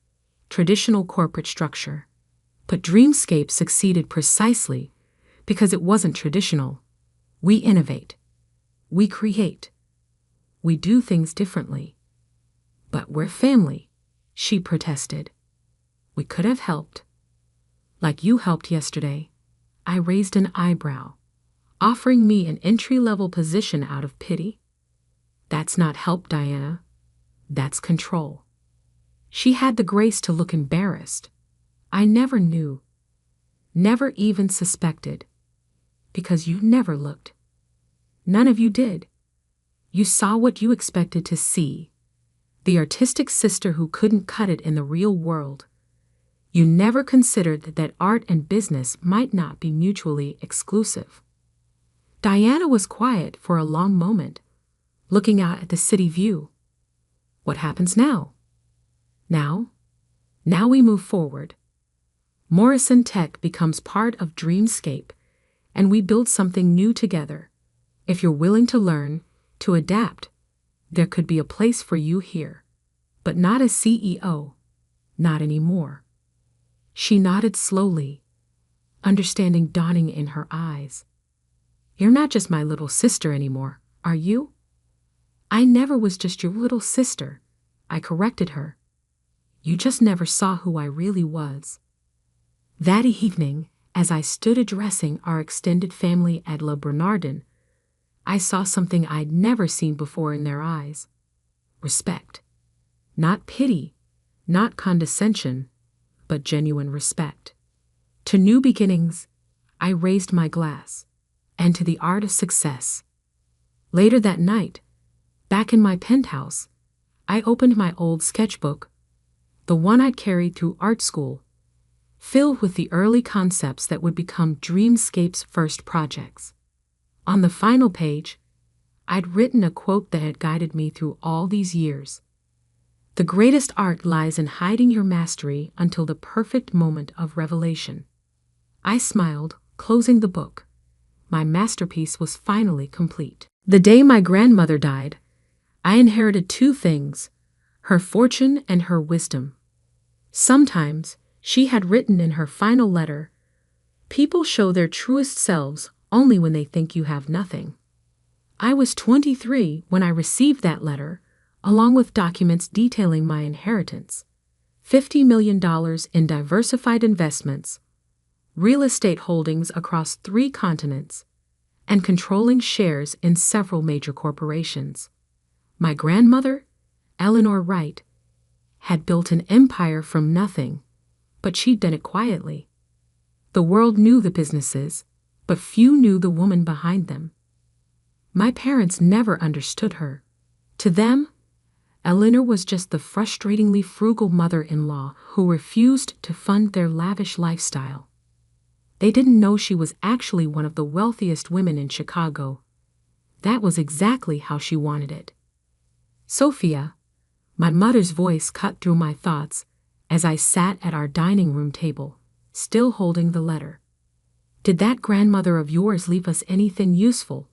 S2: traditional corporate structure. But Dreamscape succeeded precisely because it wasn't traditional. We innovate. We create. We do things differently. But we're family, she protested. We could have helped. Like you helped yesterday. I raised an eyebrow, offering me an entry-level position out of pity. That's not help, Diana. That's control. She had the grace to look embarrassed. I never knew, never even suspected, because you never looked. None of you did. You saw what you expected to see, the artistic sister who couldn't cut it in the real world. You never considered that art and business might not be mutually exclusive. Diana was quiet for a long moment, looking out at the city view. What happens now? Now we move forward. Morrison Tech becomes part of Dreamscape, and we build something new together. If you're willing to learn, to adapt, there could be a place for you here. But not as CEO, not anymore. She nodded slowly, understanding dawning in her eyes. You're not just my little sister anymore, are you? I never was just your little sister, I corrected her. You just never saw who I really was. That evening, as I stood addressing our extended family at Le Bernardin, I saw something I'd never seen before in their eyes. Respect. Not pity, not condescension, but genuine respect. To new beginnings, I raised my glass, and to the art of success. Later that night, back in my penthouse, I opened my old sketchbook, the one I'd carried through art school, filled with the early concepts that would become Dreamscape's first projects. On the final page, I'd written a quote that had guided me through all these years. The greatest art lies in hiding your mastery until the perfect moment of revelation. I smiled, closing the book. My masterpiece was finally complete. The day my grandmother died, I inherited two things: her fortune and her wisdom. Sometimes, she had written in her final letter, "People show their truest selves only when they think you have nothing." I was 23 when I received that letter, along with documents detailing my inheritance: $50 million in diversified investments, real estate holdings across 3 continents, and controlling shares in several major corporations. My grandmother, Eleanor Wright, had built an empire from nothing, but she'd done it quietly. The world knew the businesses, but few knew the woman behind them. My parents never understood her. To them, Eleanor was just the frustratingly frugal mother-in-law who refused to fund their lavish lifestyle. They didn't know she was actually one of the wealthiest women in Chicago. That was exactly how she wanted it. Sophia, my mother's voice cut through my thoughts as I sat at our dining room table, still holding the letter. Did that grandmother of yours leave us anything useful,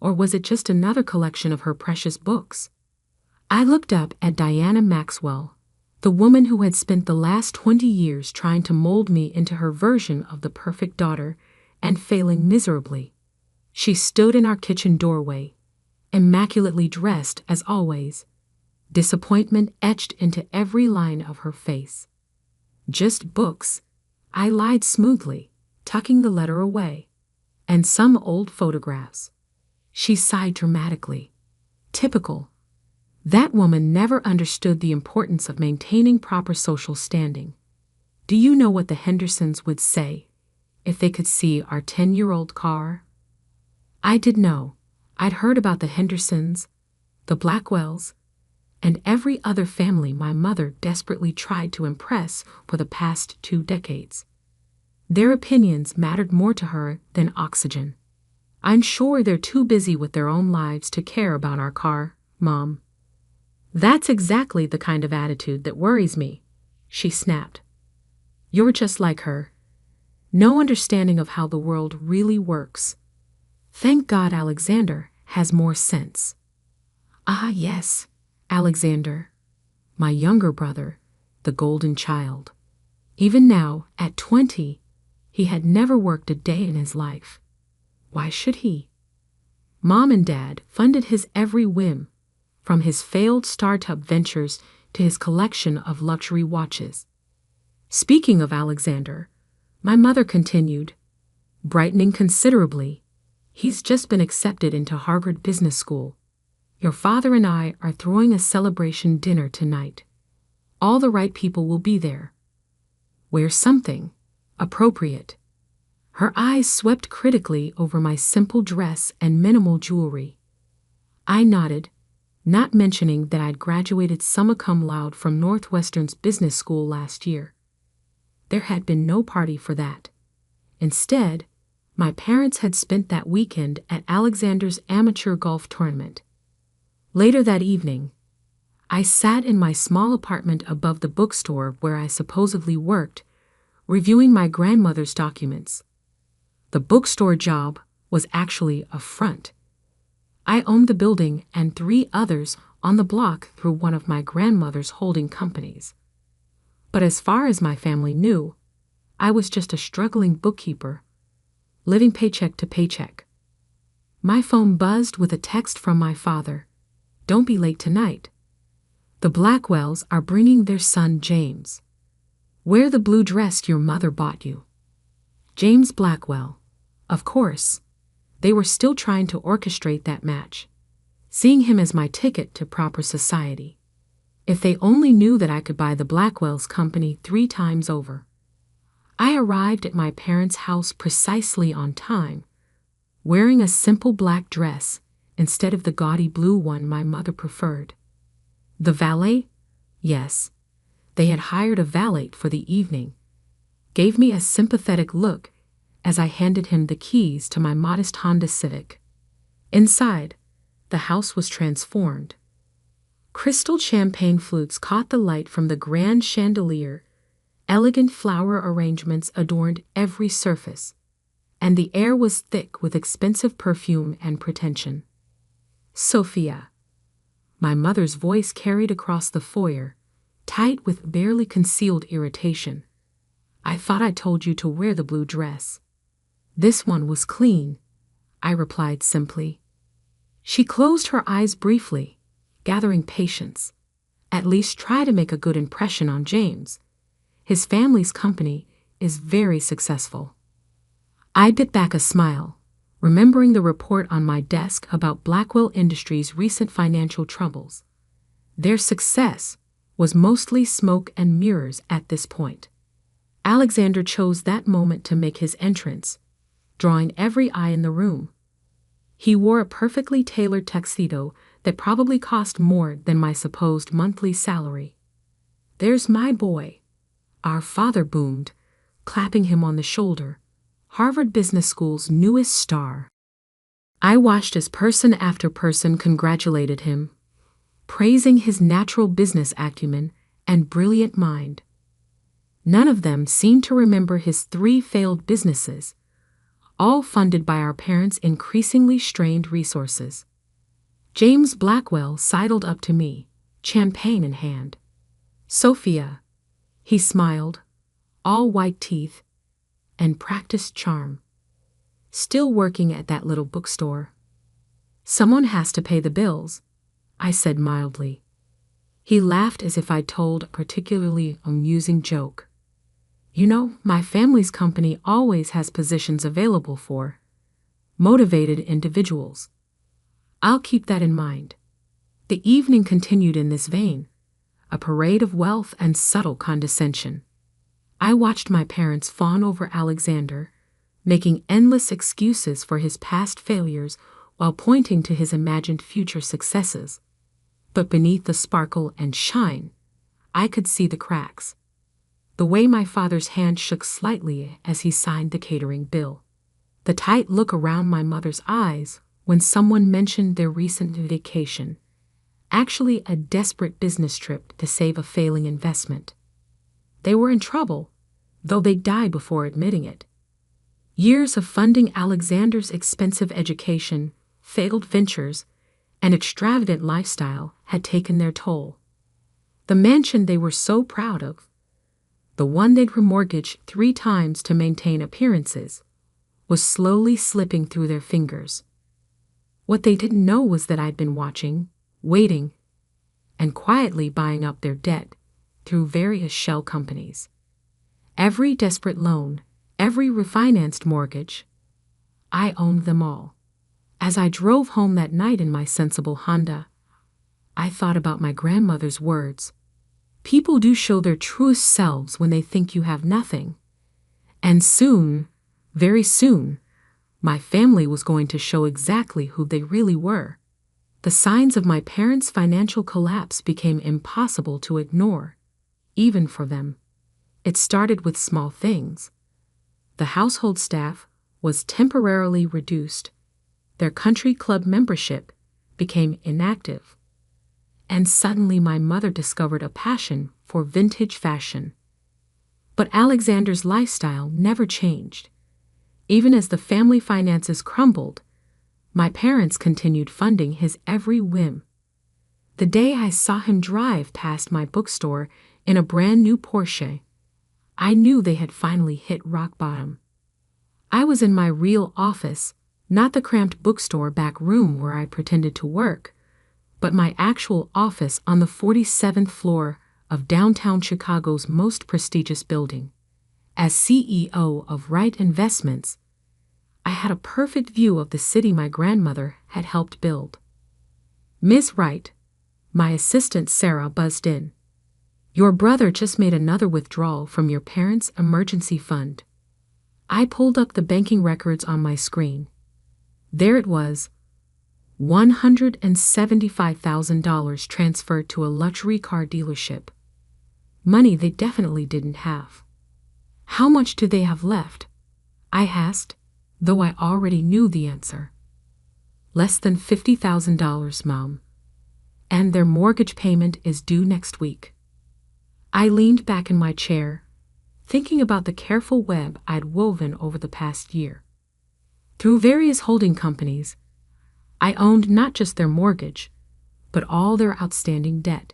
S2: or was it just another collection of her precious books? I looked up at Diana Maxwell, the woman who had spent the last 20 years trying to mold me into her version of the perfect daughter and failing miserably. She stood in our kitchen doorway, immaculately dressed as always, disappointment etched into every line of her face. "Just books," I lied smoothly, tucking the letter away. "And some old photographs." She sighed dramatically. Typical. That woman never understood the importance of maintaining proper social standing. Do you know what the Hendersons would say if they could see our 10-year-old car? I did know. I'd heard about the Hendersons, the Blackwells, and every other family my mother desperately tried to impress for the past 2 decades. Their opinions mattered more to her than oxygen. "I'm sure they're too busy with their own lives to care about our car, Mom." "That's exactly the kind of attitude that worries me," she snapped. "You're just like her. No understanding of how the world really works. Thank God Alexander has more sense." Ah, yes, Alexander, my younger brother, the golden child. Even now, at 20, he had never worked a day in his life. Why should he? Mom and Dad funded his every whim, from his failed startup ventures to his collection of luxury watches. Speaking of Alexander, my mother continued, brightening considerably, "He's just been accepted into Harvard Business School. Your father and I are throwing a celebration dinner tonight. All the right people will be there. Wear something appropriate." Her eyes swept critically over my simple dress and minimal jewelry. I nodded, not mentioning that I'd graduated summa cum laude from Northwestern's business school last year. There had been no party for that. Instead, my parents had spent that weekend at Alexander's amateur golf tournament. Later that evening, I sat in my small apartment above the bookstore where I supposedly worked, reviewing my grandmother's documents. The bookstore job was actually a front. I owned the building and 3 others on the block through one of my grandmother's holding companies. But as far as my family knew, I was just a struggling bookkeeper, living paycheck to paycheck. My phone buzzed with a text from my father. "Don't be late tonight. The Blackwells are bringing their son James. Wear the blue dress your mother bought you." James Blackwell. Of course. They were still trying to orchestrate that match, seeing him as my ticket to proper society. If they only knew that I could buy the Blackwells' company 3 times over. I arrived at my parents' house precisely on time, wearing a simple black dress instead of the gaudy blue one my mother preferred. The valet? Yes. They had hired a valet for the evening. Gave me a sympathetic look as I handed him the keys to my modest Honda Civic. Inside, the house was transformed. Crystal champagne flutes caught the light from the grand chandelier, elegant flower arrangements adorned every surface, and the air was thick with expensive perfume and pretension. Sophia. My mother's voice carried across the foyer, tight with barely concealed irritation. I thought I told you to wear the blue dress. This one was clean, I replied simply. She closed her eyes briefly, gathering patience. At least try to make a good impression on James. His family's company is very successful. I bit back a smile, remembering the report on my desk about Blackwell Industries' recent financial troubles. Their success was mostly smoke and mirrors at this point. Alexander chose that moment to make his entrance, drawing every eye in the room. He wore a perfectly tailored tuxedo that probably cost more than my supposed monthly salary. "There's my boy," our father boomed, clapping him on the shoulder. "Harvard Business School's newest star." I watched as person after person congratulated him, praising his natural business acumen and brilliant mind. None of them seemed to remember his 3 failed businesses, all funded by our parents' increasingly strained resources. James Blackwell sidled up to me, champagne in hand. "Sophia," he smiled, all white teeth and practiced charm. "Still working at that little bookstore?" "Someone has to pay the bills," I said mildly. He laughed as if I'd told a particularly amusing joke. "You know, my family's company always has positions available for motivated individuals. I'll keep that in mind." The evening continued in this vein, a parade of wealth and subtle condescension. I watched my parents fawn over Alexander, making endless excuses for his past failures while pointing to his imagined future successes. But beneath the sparkle and shine, I could see the cracks. The way my father's hand shook slightly as he signed the catering bill. The tight look around my mother's eyes when someone mentioned their recent vacation. Actually a desperate business trip to save a failing investment. They were in trouble, though they died before admitting it. Years of funding Alexander's expensive education, failed ventures, and extravagant lifestyle had taken their toll. The mansion they were so proud of, the one they'd remortgaged 3 times to maintain appearances, was slowly slipping through their fingers. What they didn't know was that I'd been watching, waiting, and quietly buying up their debt through various shell companies. Every desperate loan, every refinanced mortgage, I owned them all. As I drove home that night in my sensible Honda, I thought about my grandmother's words. People do show their truest selves when they think you have nothing. And soon, very soon, my family was going to show exactly who they really were. The signs of my parents' financial collapse became impossible to ignore, even for them. It started with small things. The household staff was temporarily reduced. Their country club membership became inactive. And suddenly my mother discovered a passion for vintage fashion. But Alexander's lifestyle never changed. Even as the family finances crumbled, my parents continued funding his every whim. The day I saw him drive past my bookstore in a brand new Porsche, I knew they had finally hit rock bottom. I was in my real office, not the cramped bookstore back room where I pretended to work, but my actual office on the 47th floor of downtown Chicago's most prestigious building. As CEO of Wright Investments, I had a perfect view of the city my grandmother had helped build. "Miss Wright," my assistant Sarah buzzed in. "Your brother just made another withdrawal from your parents' emergency fund." I pulled up the banking records on my screen. There it was, $175,000 transferred to a luxury car dealership. Money they definitely didn't have. How much do they have left? I asked, though I already knew the answer. Less than $50,000, Mom. And their mortgage payment is due next week. I leaned back in my chair, thinking about the careful web I'd woven over the past year. Through various holding companies, I owned not just their mortgage, but all their outstanding debt.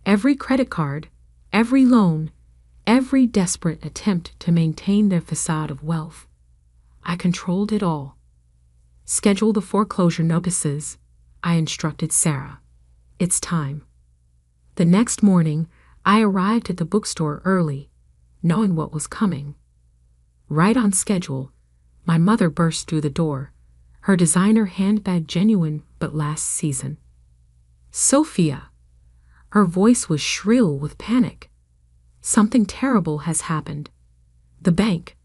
S2: Every credit card, every loan, every desperate attempt to maintain their facade of wealth. I controlled it all. Schedule the foreclosure notices, I instructed Sarah. It's time. The next morning, I arrived at the bookstore early, knowing what was coming. Right on schedule, my mother burst through the door, her designer handbag genuine but last season. Sophia! Her voice was shrill with panic. Something terrible has happened. The bank.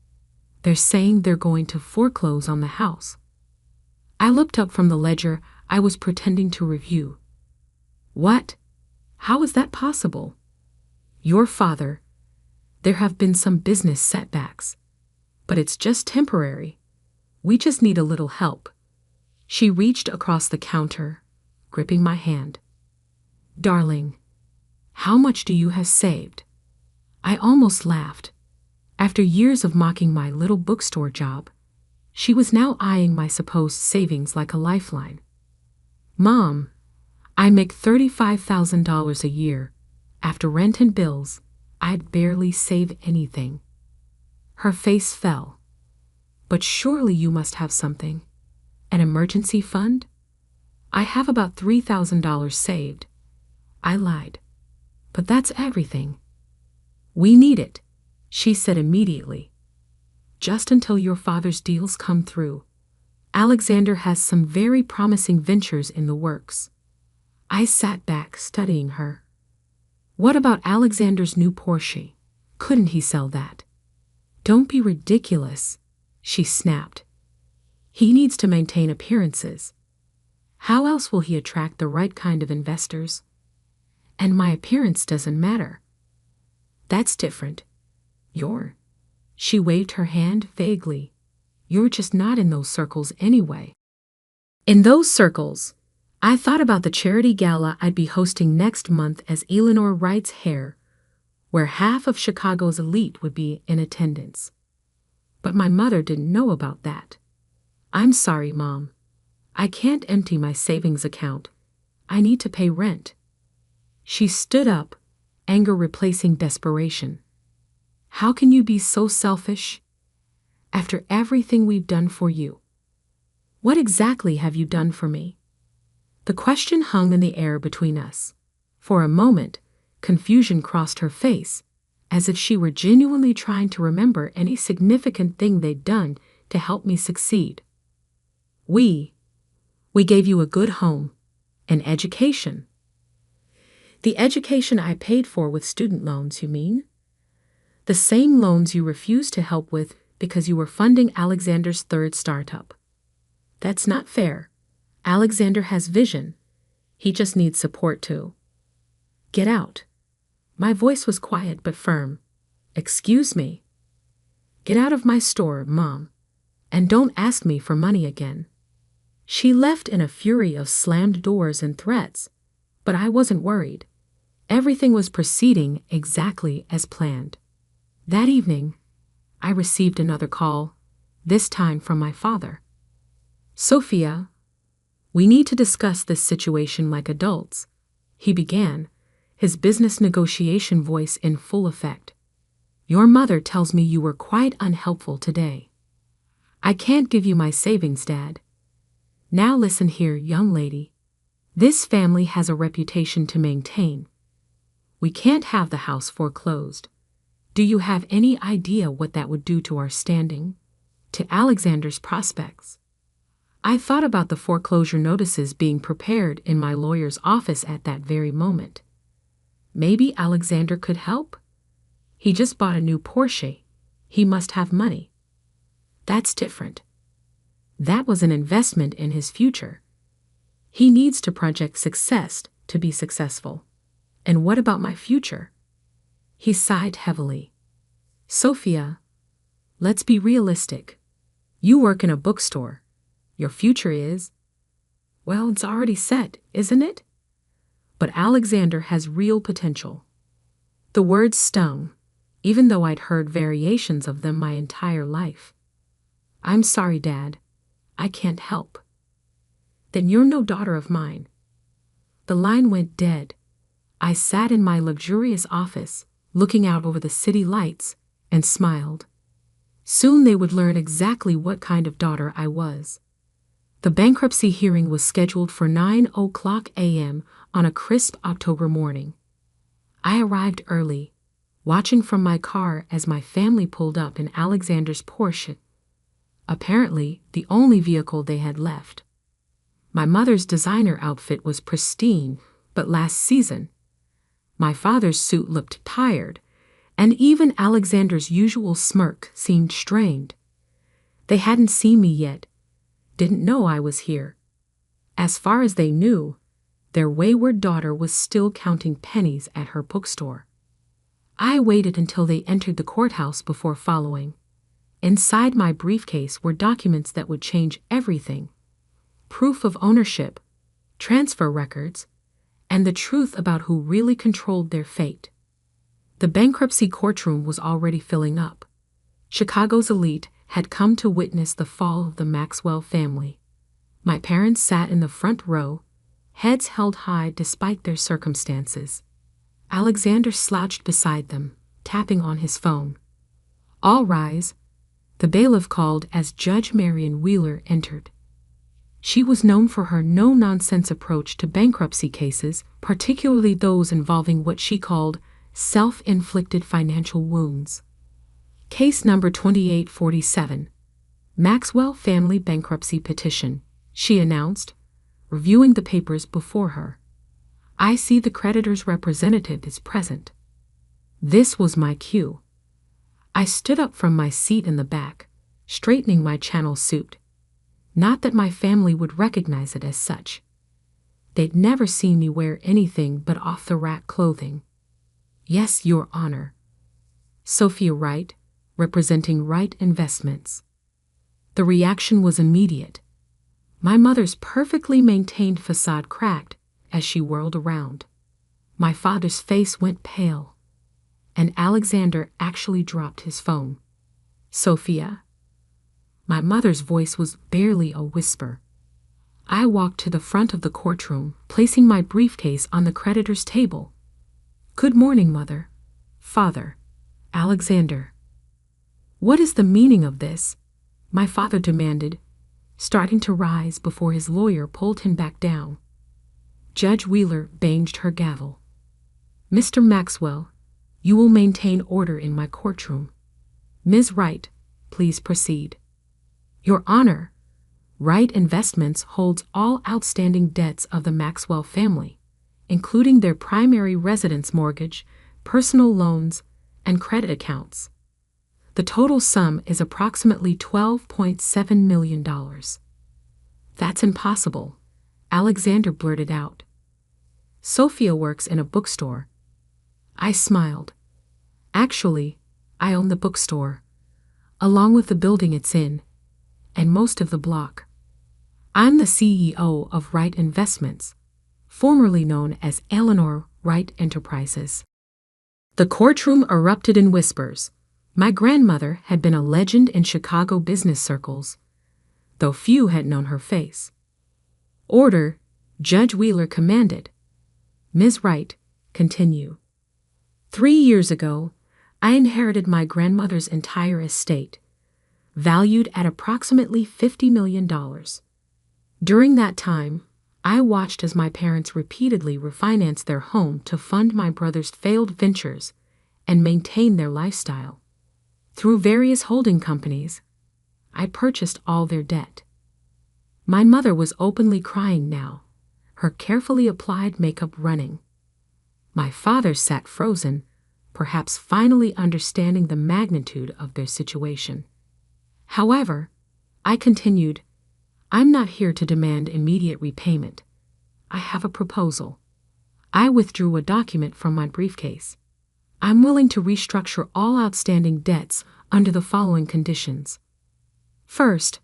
S2: They're saying they're going to foreclose on the house. I looked up from the ledger I was pretending to review. What? How is that possible? Your father. There have been some business setbacks, but it's just temporary. We just need a little help. She reached across the counter, gripping my hand. Darling, how much do you have saved? I almost laughed. After years of mocking my little bookstore job, she was now eyeing my supposed savings like a lifeline. Mom, I make $35,000 a year. After rent and bills, I'd barely save anything. Her face fell. But surely you must have something. An emergency fund? I have about $3,000 saved. I lied. But that's everything. We need it, she said immediately. Just until your father's deals come through. Alexander has some very promising ventures in the works. I sat back studying her. What about Alexander's new Porsche? Couldn't he sell that? Don't be ridiculous, she snapped. He needs to maintain appearances. How else will he attract the right kind of investors? And my appearance doesn't matter. That's different. She waved her hand vaguely. You're just not in those circles anyway. In those circles, I thought about the charity gala I'd be hosting next month as Eleanor Wright's heir, where half of Chicago's elite would be in attendance. But my mother didn't know about that. I'm sorry, Mom. I can't empty my savings account. I need to pay rent. She stood up, anger replacing desperation. How can you be so selfish? After everything we've done for you. What exactly have you done for me? The question hung in the air between us. For a moment, confusion crossed her face, as if she were genuinely trying to remember any significant thing they'd done to help me succeed. We gave you a good home, an education. The education I paid for with student loans, you mean? The same loans you refused to help with because you were funding Alexander's third startup. That's not fair. Alexander has vision. He just needs support too. Get out. My voice was quiet but firm. Excuse me. Get out of my store, Mom. And don't ask me for money again. She left in a fury of slammed doors and threats, but I wasn't worried. Everything was proceeding exactly as planned. That evening, I received another call, this time from my father. Sophia, we need to discuss this situation like adults, he began, his business negotiation voice in full effect. Your mother tells me you were quite unhelpful today. I can't give you my savings, Dad. Now listen here, young lady. This family has a reputation to maintain. We can't have the house foreclosed. Do you have any idea what that would do to our standing? To Alexander's prospects? I thought about the foreclosure notices being prepared in my lawyer's office at that very moment. Maybe Alexander could help? He just bought a new Porsche. He must have money. That's different. That was an investment in his future. He needs to project success to be successful. And what about my future? He sighed heavily. Sophia, let's be realistic. You work in a bookstore. Your future is, well, it's already set, isn't it? But Alexander has real potential. The words stung, even though I'd heard variations of them my entire life. I'm sorry, Dad. I can't help. Then you're no daughter of mine. The line went dead. I sat in my luxurious office, looking out over the city lights, and smiled. Soon they would learn exactly what kind of daughter I was. The bankruptcy hearing was scheduled for 9:00 a.m. on a crisp October morning. I arrived early, watching from my car as my family pulled up in Alexander's Porsche, apparently the only vehicle they had left. My mother's designer outfit was pristine, but last season. My father's suit looked tired, and even Alexander's usual smirk seemed strained. They hadn't seen me yet, didn't know I was here. As far as they knew, their wayward daughter was still counting pennies at her bookstore. I waited until they entered the courthouse before following. Inside my briefcase were documents that would change everything: proof of ownership, transfer records, and the truth about who really controlled their fate. The bankruptcy courtroom was already filling up. Chicago's elite had come to witness the fall of the Maxwell family. My parents sat in the front row, heads held high despite their circumstances. Alexander slouched beside them, tapping on his phone. "All rise," the bailiff called as Judge Marion Wheeler entered. She was known for her no-nonsense approach to bankruptcy cases, particularly those involving what she called self-inflicted financial wounds. Case number 2847, Maxwell Family Bankruptcy Petition, she announced, reviewing the papers before her. "I see the creditor's representative is present." This was my cue. I stood up from my seat in the back, straightening my channel suit. Not that my family would recognize it as such. They'd never seen me wear anything but off-the-rack clothing. "Yes, Your Honor." Sophia Wright, representing Wright Investments. The reaction was immediate. My mother's perfectly maintained facade cracked as she whirled around. My father's face went pale, and Alexander actually dropped his phone. "Sophia." My mother's voice was barely a whisper. I walked to the front of the courtroom, placing my briefcase on the creditor's table. "Good morning, Mother. Father. Alexander." "What is the meaning of this?" my father demanded, starting to rise before his lawyer pulled him back down. Judge Wheeler banged her gavel. "Mr. Maxwell, you will maintain order in my courtroom. Ms. Wright, please proceed." "Your Honor, Wright Investments holds all outstanding debts of the Maxwell family, including their primary residence mortgage, personal loans, and credit accounts. The total sum is approximately $12.7 million. "That's impossible," Alexander blurted out. "Sophia works in a bookstore." I smiled. "Actually, I own the bookstore, along with the building it's in, and most of the block. I'm the CEO of Wright Investments, formerly known as Eleanor Wright Enterprises." The courtroom erupted in whispers. My grandmother had been a legend in Chicago business circles, though few had known her face. "Order," Judge Wheeler commanded. "Ms. Wright, continue." 3 years ago, I inherited my grandmother's entire estate, valued at approximately $50 million. During that time, I watched as my parents repeatedly refinanced their home to fund my brother's failed ventures and maintain their lifestyle. Through various holding companies, I purchased all their debt. My mother was openly crying now, her carefully applied makeup running. My father sat frozen, perhaps finally understanding the magnitude of their situation. However, I continued, "I'm not here to demand immediate repayment. I have a proposal. I withdrew a document from my briefcase. I'm willing to restructure all outstanding debts under the following conditions. First,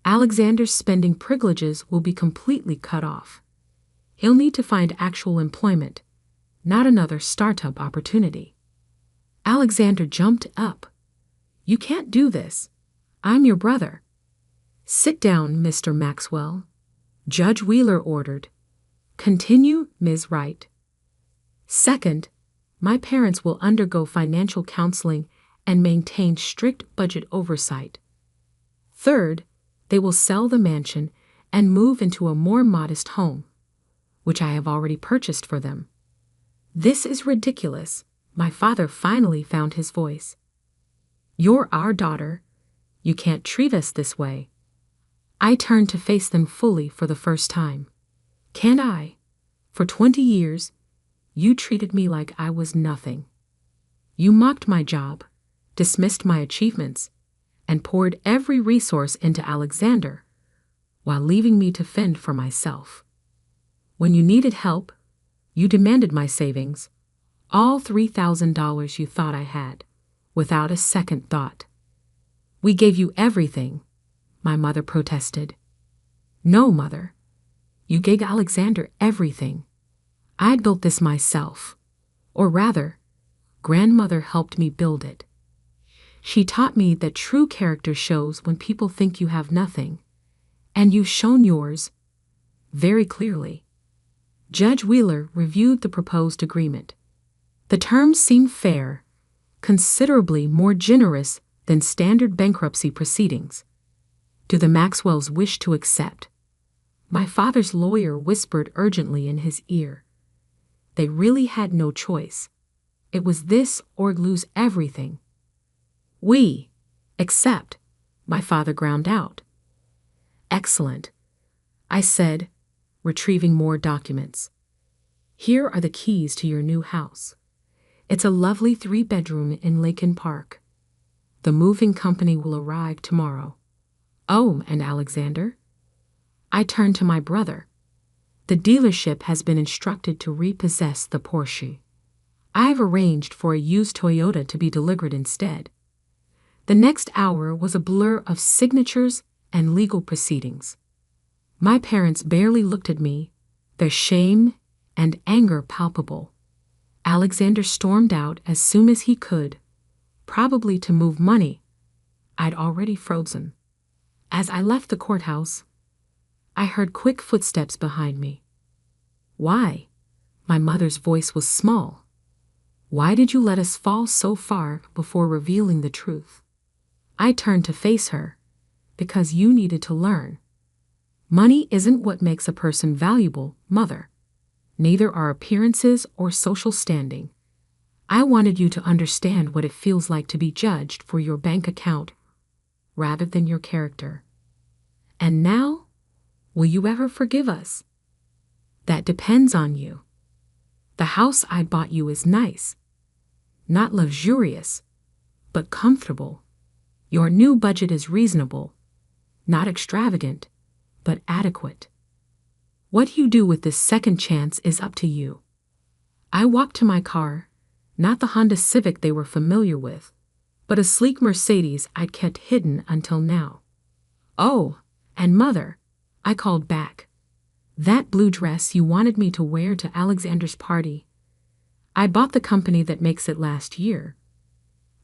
S2: Alexander's spending privileges will be completely cut off. He'll need to find actual employment, not another startup opportunity. Alexander jumped up. You can't do this. I'm your brother. Sit down, Mr. Maxwell. Judge Wheeler ordered. Continue, Ms. Wright. Second, my parents will undergo financial counseling and maintain strict budget oversight. Third, they will sell the mansion and move into a more modest home, which I have already purchased for them. This is ridiculous. My father finally found his voice. You're our daughter. You can't treat us this way. I turned to face them fully for the first time. Can't I? For 20 years, you treated me like I was nothing. You mocked my job, dismissed my achievements, and poured every resource into Alexander, while leaving me to fend for myself. When you needed help, you demanded my savings, all $3,000 you thought I had, without a second thought. We gave you everything, my mother protested. No, Mother. You gave Alexander everything. I'd built this myself. Or rather, Grandmother helped me build it. She taught me that true character shows when people think you have nothing, and you've shown yours very clearly. Judge Wheeler reviewed the proposed agreement. The terms seemed fair, considerably more generous than standard bankruptcy proceedings. Do the Maxwells wish to accept? My father's lawyer whispered urgently in his ear. They really had no choice. It was this or lose everything. We accept, my father ground out. Excellent, I said, retrieving more documents. Here are the keys to your new house. It's a lovely 3-bedroom in Lincoln Park. The moving company will arrive tomorrow. Oh, and Alexander? I turned to my brother. The dealership has been instructed to repossess the Porsche. I've arranged for a used Toyota to be delivered instead. The next hour was a blur of signatures and legal proceedings. My parents barely looked at me, their shame and anger palpable. Alexander stormed out as soon as he could, probably to move money I'd already frozen. As I left the courthouse, I heard quick footsteps behind me. Why? My mother's voice was small. Why did you let us fall so far before revealing the truth? I turned to face her, because you needed to learn. Money isn't what makes a person valuable, Mother. Neither are appearances or social standing. I wanted you to understand what it feels like to be judged for your bank account rather than your character. And now, will you ever forgive us? That depends on you. The house I bought you is nice. Not luxurious, but comfortable. Your new budget is reasonable. Not extravagant, but adequate. What you do with this second chance is up to you. I walked to my car, not the Honda Civic they were familiar with, but a sleek Mercedes I'd kept hidden until now. Oh, and Mother, I called back. That blue dress you wanted me to wear to Alexander's party. I bought the company that makes it last year.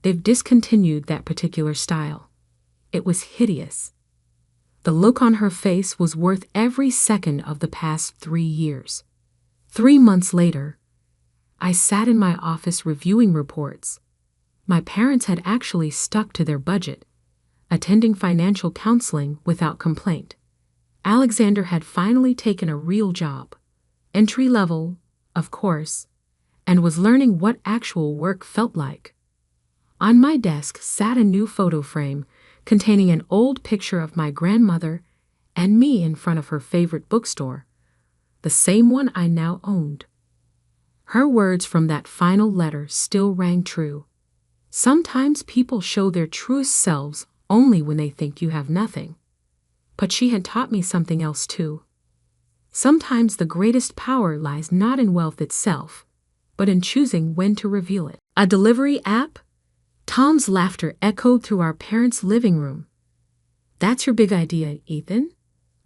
S2: They've discontinued that particular style. It was hideous. The look on her face was worth every second of the past 3 years. 3 months later, I sat in my office reviewing reports. My parents had actually stuck to their budget, attending financial counseling without complaint. Alexander had finally taken a real job, entry level, of course, and was learning what actual work felt like. On my desk sat a new photo frame containing an old picture of my grandmother and me in front of her favorite bookstore, the same one I now owned. Her words from that final letter still rang true. Sometimes people show their truest selves only when they think you have nothing. But she had taught me something else too. Sometimes the greatest power lies not in wealth itself, but in choosing when to reveal it. A delivery app? Tom's laughter echoed through our parents' living room. That's your big idea, Ethan?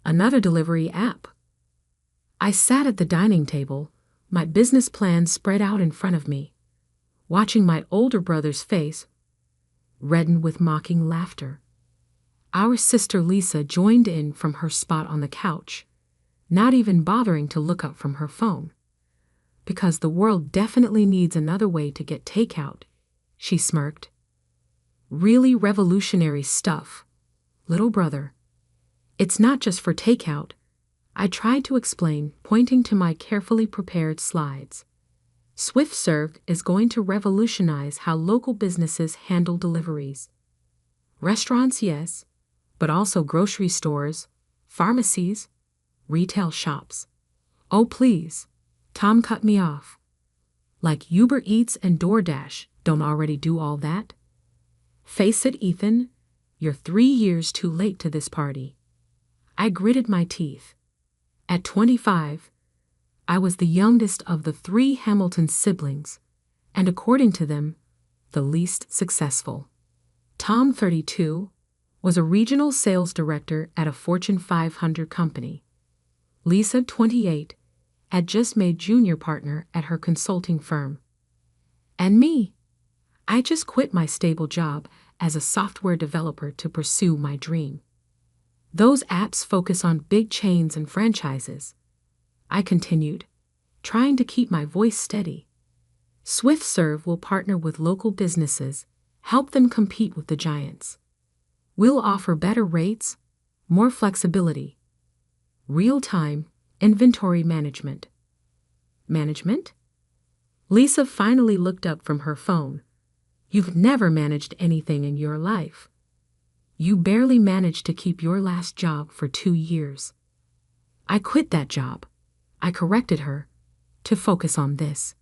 S2: Another delivery app. I sat at the dining table, my business plan spread out in front of me, watching my older brother's face redden with mocking laughter. Our sister Lisa joined in from her spot on the couch, not even bothering to look up from her phone. Because the world definitely needs another way to get takeout, she smirked. Really revolutionary stuff, little brother. It's not just for takeout, I tried to explain, pointing to my carefully prepared slides. Swift Serve is going to revolutionize how local businesses handle deliveries. Restaurants, yes, but also grocery stores, pharmacies, retail shops. Oh, please, Tom cut me off. Like Uber Eats and DoorDash don't already do all that? Face it, Ethan, you're 3 years too late to this party. I gritted my teeth. At 25, I was the youngest of the 3 Hamilton siblings, and according to them, the least successful. Tom, 32, was a regional sales director at a Fortune 500 company. Lisa, 28, had just made junior partner at her consulting firm. And me, I just quit my stable job as a software developer to pursue my dream. Those apps focus on big chains and franchises. I continued, trying to keep my voice steady. Swift Serve will partner with local businesses, help them compete with the giants. We'll offer better rates, more flexibility, real-time inventory management. Management? Lisa finally looked up from her phone. You've never managed anything in your life. You barely managed to keep your last job for 2 years. I quit that job, I corrected her, to focus on this.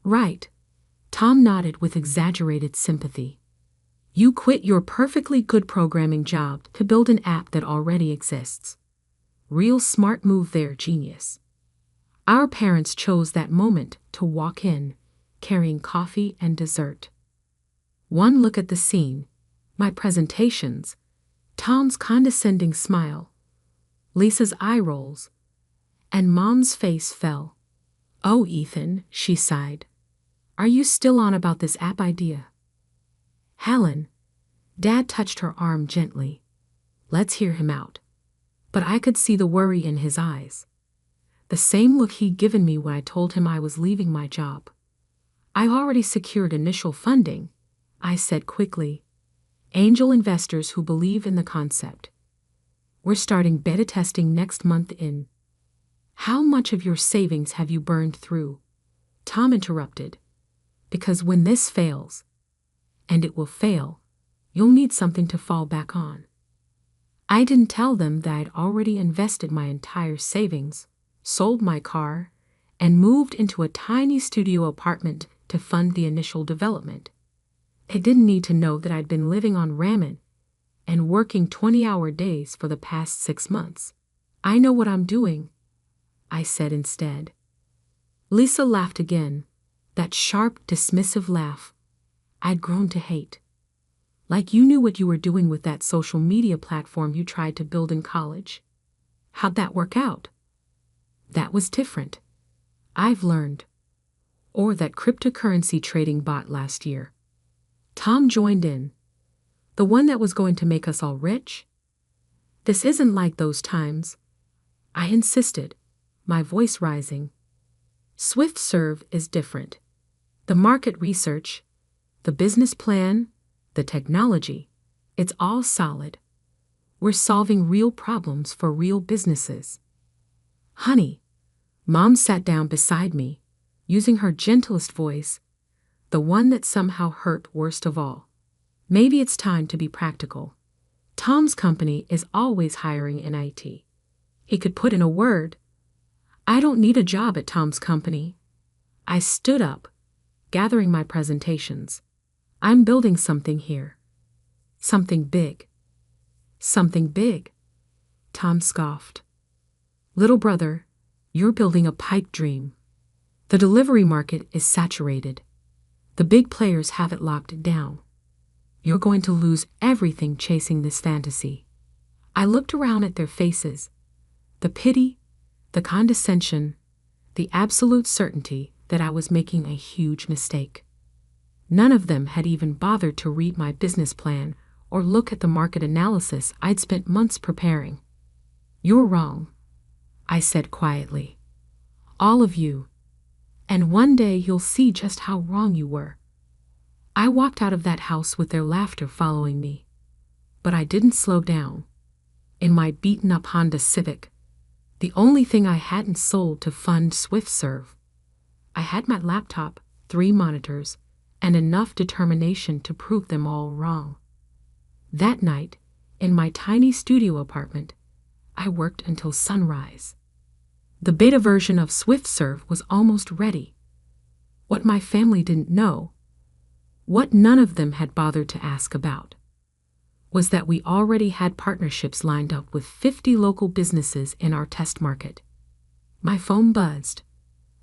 S2: Right. Tom nodded with exaggerated sympathy. You quit your perfectly good programming job to build an app that already exists. Real smart move there, genius. Our parents chose that moment to walk in, carrying coffee and dessert. One look at the scene, my presentations, Tom's condescending smile, Lisa's eye rolls, and Mom's face fell. Oh, Ethan, she sighed. Are you still on about this app idea? Helen, Dad touched her arm gently. Let's hear him out. But I could see the worry in his eyes. The same look he'd given me when I told him I was leaving my job. I've already secured initial funding, I said quickly. Angel investors who believe in the concept. We're starting beta testing next month in. How much of your savings have you burned through? Tom interrupted. Because when this fails, and it will fail, you'll need something to fall back on. I didn't tell them that I'd already invested my entire savings, sold my car, and moved into a tiny studio apartment to fund the initial development. They didn't need to know that I'd been living on ramen and working 20-hour days for the past 6 months. I know what I'm doing, I said instead. Lisa laughed again, that sharp, dismissive laugh I'd grown to hate. Like you knew what you were doing with that social media platform you tried to build in college. How'd that work out? That was different. I've learned. Or that cryptocurrency trading bot last year. Tom joined in. The one that was going to make us all rich? This isn't like those times. I insisted, my voice rising. Swift Serve is different. The market research, the business plan, the technology, it's all solid. We're solving real problems for real businesses. Honey, Mom sat down beside me, using her gentlest voice, the one that somehow hurt worst of all. Maybe it's time to be practical. Tom's company is always hiring in IT. He could put in a word. I don't need a job at Tom's company. I stood up, gathering my presentations. I'm building something here. Something big. Something big, Tom scoffed. Little brother, you're building a pipe dream. The delivery market is saturated. The big players have it locked down. You're going to lose everything chasing this fantasy." I looked around at their faces. The pity, the condescension, the absolute certainty that I was making a huge mistake. None of them had even bothered to read my business plan or look at the market analysis I'd spent months preparing. "You're wrong," I said quietly. "All of you. And one day you'll see just how wrong you were." I walked out of that house with their laughter following me. But I didn't slow down. In my beaten-up Honda Civic, the only thing I hadn't sold to fund SwiftServe, I had my laptop, 3 monitors, and enough determination to prove them all wrong. That night, in my tiny studio apartment, I worked until sunrise. The beta version of SwiftServe was almost ready. What my family didn't know, what none of them had bothered to ask about, was that we already had partnerships lined up with 50 local businesses in our test market. My phone buzzed.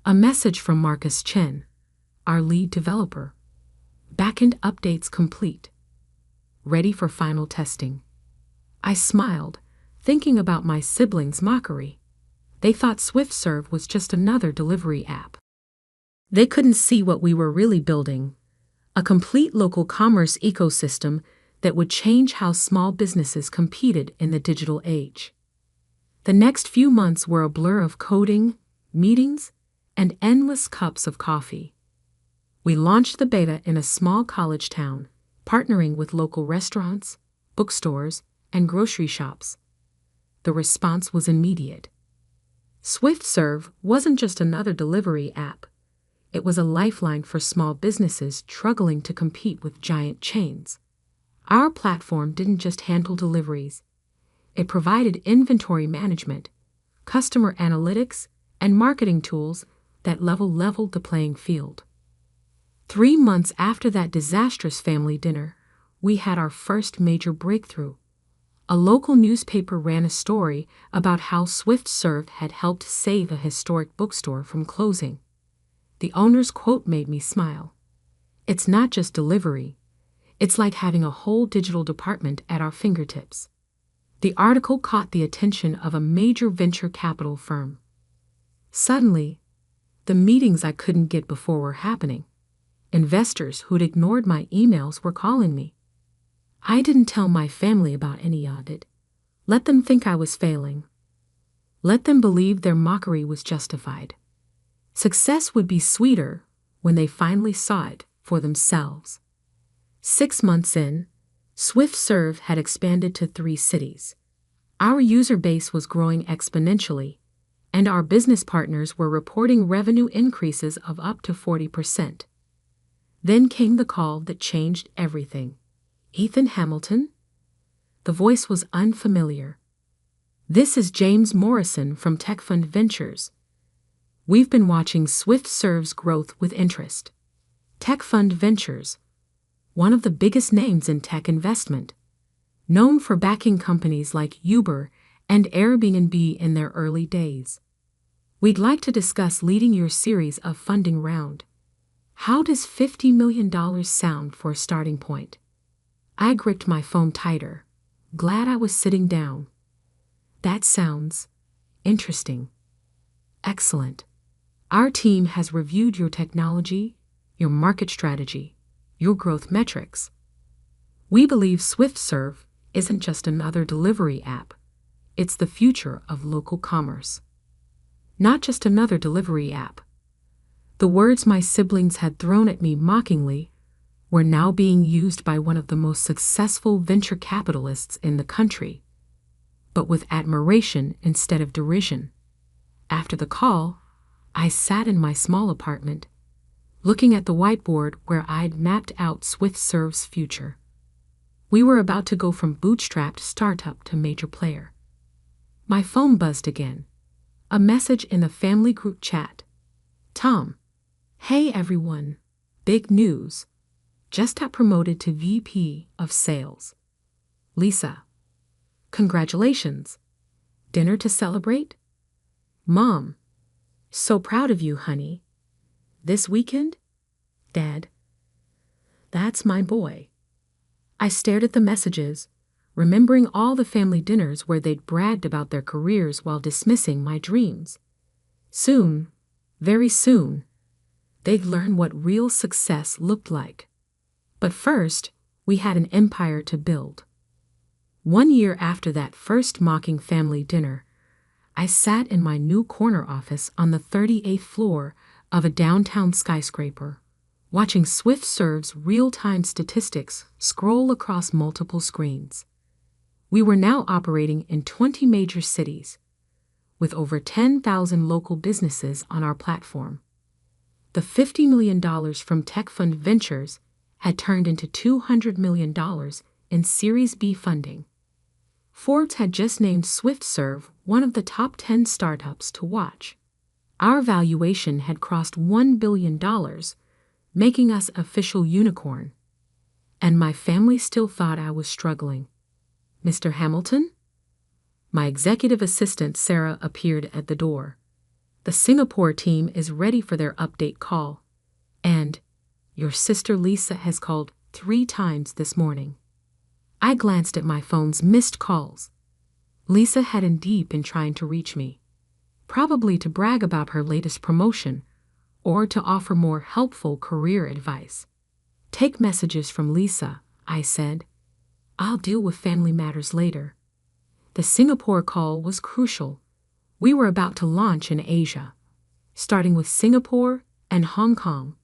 S2: A message from Marcus Chen, our lead developer. "Backend updates complete. Ready for final testing." I smiled, thinking about my siblings' mockery. They thought SwiftServe was just another delivery app. They couldn't see what we were really building: a complete local commerce ecosystem that would change how small businesses competed in the digital age. The next few months were a blur of coding, meetings, and endless cups of coffee. We launched the beta in a small college town, partnering with local restaurants, bookstores, and grocery shops. The response was immediate. SwiftServe wasn't just another delivery app. It was a lifeline for small businesses struggling to compete with giant chains. Our platform didn't just handle deliveries. It provided inventory management, customer analytics, and marketing tools that leveled the playing field. 3 months after that disastrous family dinner, we had our first major breakthrough. A local newspaper ran a story about how SwiftServe had helped save a historic bookstore from closing. The owner's quote made me smile. "It's not just delivery. It's like having a whole digital department at our fingertips." The article caught the attention of a major venture capital firm. Suddenly, the meetings I couldn't get before were happening. Investors who'd ignored my emails were calling me. I didn't tell my family about any of it. Let them think I was failing. Let them believe their mockery was justified. Success would be sweeter when they finally saw it for themselves. 6 months in, SwiftServe had expanded to 3 cities. Our user base was growing exponentially, and our business partners were reporting revenue increases of up to 40%. Then came the call that changed everything. "Ethan Hamilton?" The voice was unfamiliar. "This is James Morrison from Tech Fund Ventures. We've been watching SwiftServe's growth with interest." Tech Fund Ventures, one of the biggest names in tech investment, known for backing companies like Uber and Airbnb in their early days. "We'd like to discuss leading your series of funding round. How does $50 million sound for a starting point?" I gripped my phone tighter, glad I was sitting down. "That sounds interesting." "Excellent. Our team has reviewed your technology, your market strategy, your growth metrics. We believe SwiftServe isn't just another delivery app. It's the future of local commerce." Not just another delivery app. The words my siblings had thrown at me mockingly were now being used by one of the most successful venture capitalists in the country, but with admiration instead of derision. After the call, I sat in my small apartment, looking at the whiteboard where I'd mapped out SwiftServe's future. We were about to go from bootstrapped startup to major player. My phone buzzed again. A message in the family group chat. "Tom. Hey everyone. Big news. Just got promoted to VP of Sales. Lisa. Congratulations. Dinner to celebrate?" Mom, so proud of you, honey. This weekend? Dad, that's my boy. I stared at the messages, remembering all the family dinners where they'd bragged about their careers while dismissing my dreams. Soon, very soon, they'd learn what real success looked like. But first, we had an empire to build. 1 year after that first mocking family dinner, I sat in my new corner office on the 38th floor of a downtown skyscraper, watching Swift Serve's real-time statistics scroll across multiple screens. We were now operating in 20 major cities, with over 10,000 local businesses on our platform. The $50 million from Tech Fund Ventures had turned into $200 million in Series B funding. Forbes had just named SwiftServe one of the top 10 startups to watch. Our valuation had crossed $1 billion, making us official unicorn. And my family still thought I was struggling. Mr. Hamilton? My executive assistant Sarah appeared at the door. The Singapore team is ready for their update call. And your sister Lisa has called 3 times this morning. I glanced at my phone's missed calls. Lisa had indeed been trying to reach me, probably to brag about her latest promotion or to offer more helpful career advice. Take messages from Lisa, I said. I'll deal with family matters later. The Singapore call was crucial. We were about to launch in Asia, starting with Singapore and Hong Kong.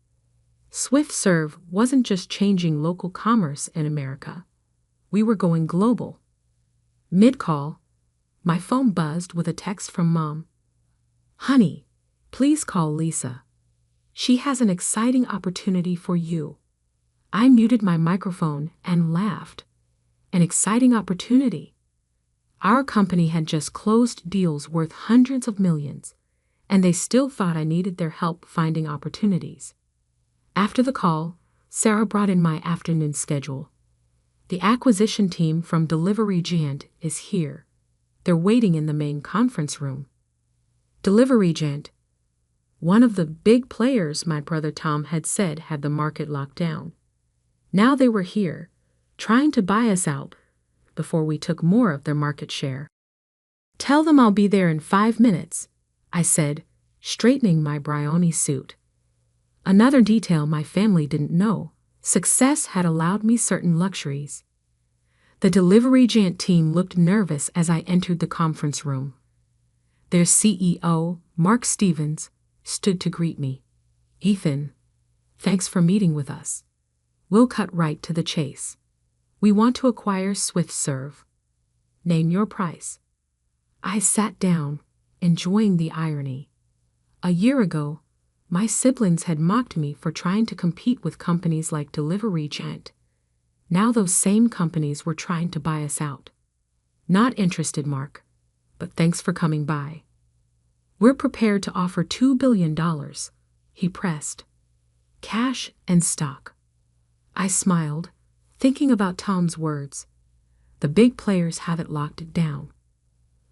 S2: SwiftServe wasn't just changing local commerce in America. We were going global. Mid-call, my phone buzzed with a text from Mom. Honey, please call Lisa. She has an exciting opportunity for you. I muted my microphone and laughed. An exciting opportunity. Our company had just closed deals worth hundreds of millions, and they still thought I needed their help finding opportunities. After the call, Sarah brought in my afternoon schedule. The acquisition team from Delivery Giant is here. They're waiting in the main conference room. Delivery Giant, one of the big players my brother Tom had said had the market locked down. Now they were here, trying to buy us out before we took more of their market share. Tell them I'll be there in 5 minutes, I said, straightening my Brioni suit. Another detail my family didn't know: success had allowed me certain luxuries. The Delivery Giant team looked nervous as I entered the conference room. Their CEO, Mark Stevens, stood to greet me. Ethan, thanks for meeting with us. We'll cut right to the chase. We want to acquire SwiftServe. Name your price. I sat down, enjoying the irony. A year ago, my siblings had mocked me for trying to compete with companies like Delivery Giant. Now those same companies were trying to buy us out. Not interested, Mark, but thanks for coming by. We're prepared to offer $2 billion, he pressed. Cash and stock. I smiled, thinking about Tom's words. The big players have it locked down.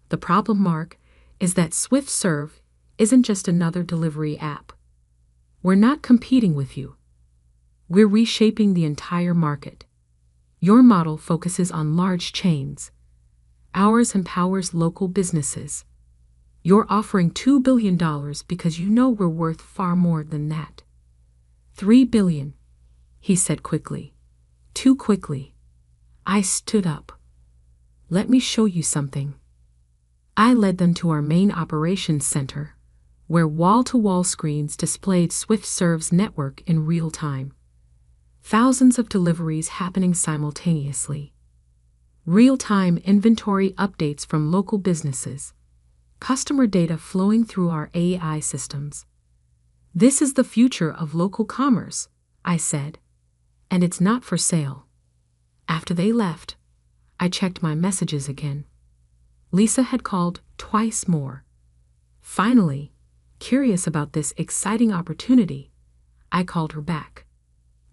S2: The problem, Mark, is that SwiftServe isn't just another delivery app. We're not competing with you. We're reshaping the entire market. Your model focuses on large chains. Ours empowers local businesses. You're offering $2 billion because you know we're worth far more than that. $3 billion, he said quickly. Too quickly. I stood up. Let me show you something. I led them to our main operations center, where wall-to-wall screens displayed SwiftServe's network in real time. Thousands of deliveries happening simultaneously. Real-time inventory updates from local businesses. Customer data flowing through our AI systems. This is the future of local commerce, I said, and it's not for sale. After they left, I checked my messages again. Lisa had called twice more. Finally, curious about this exciting opportunity, I called her back.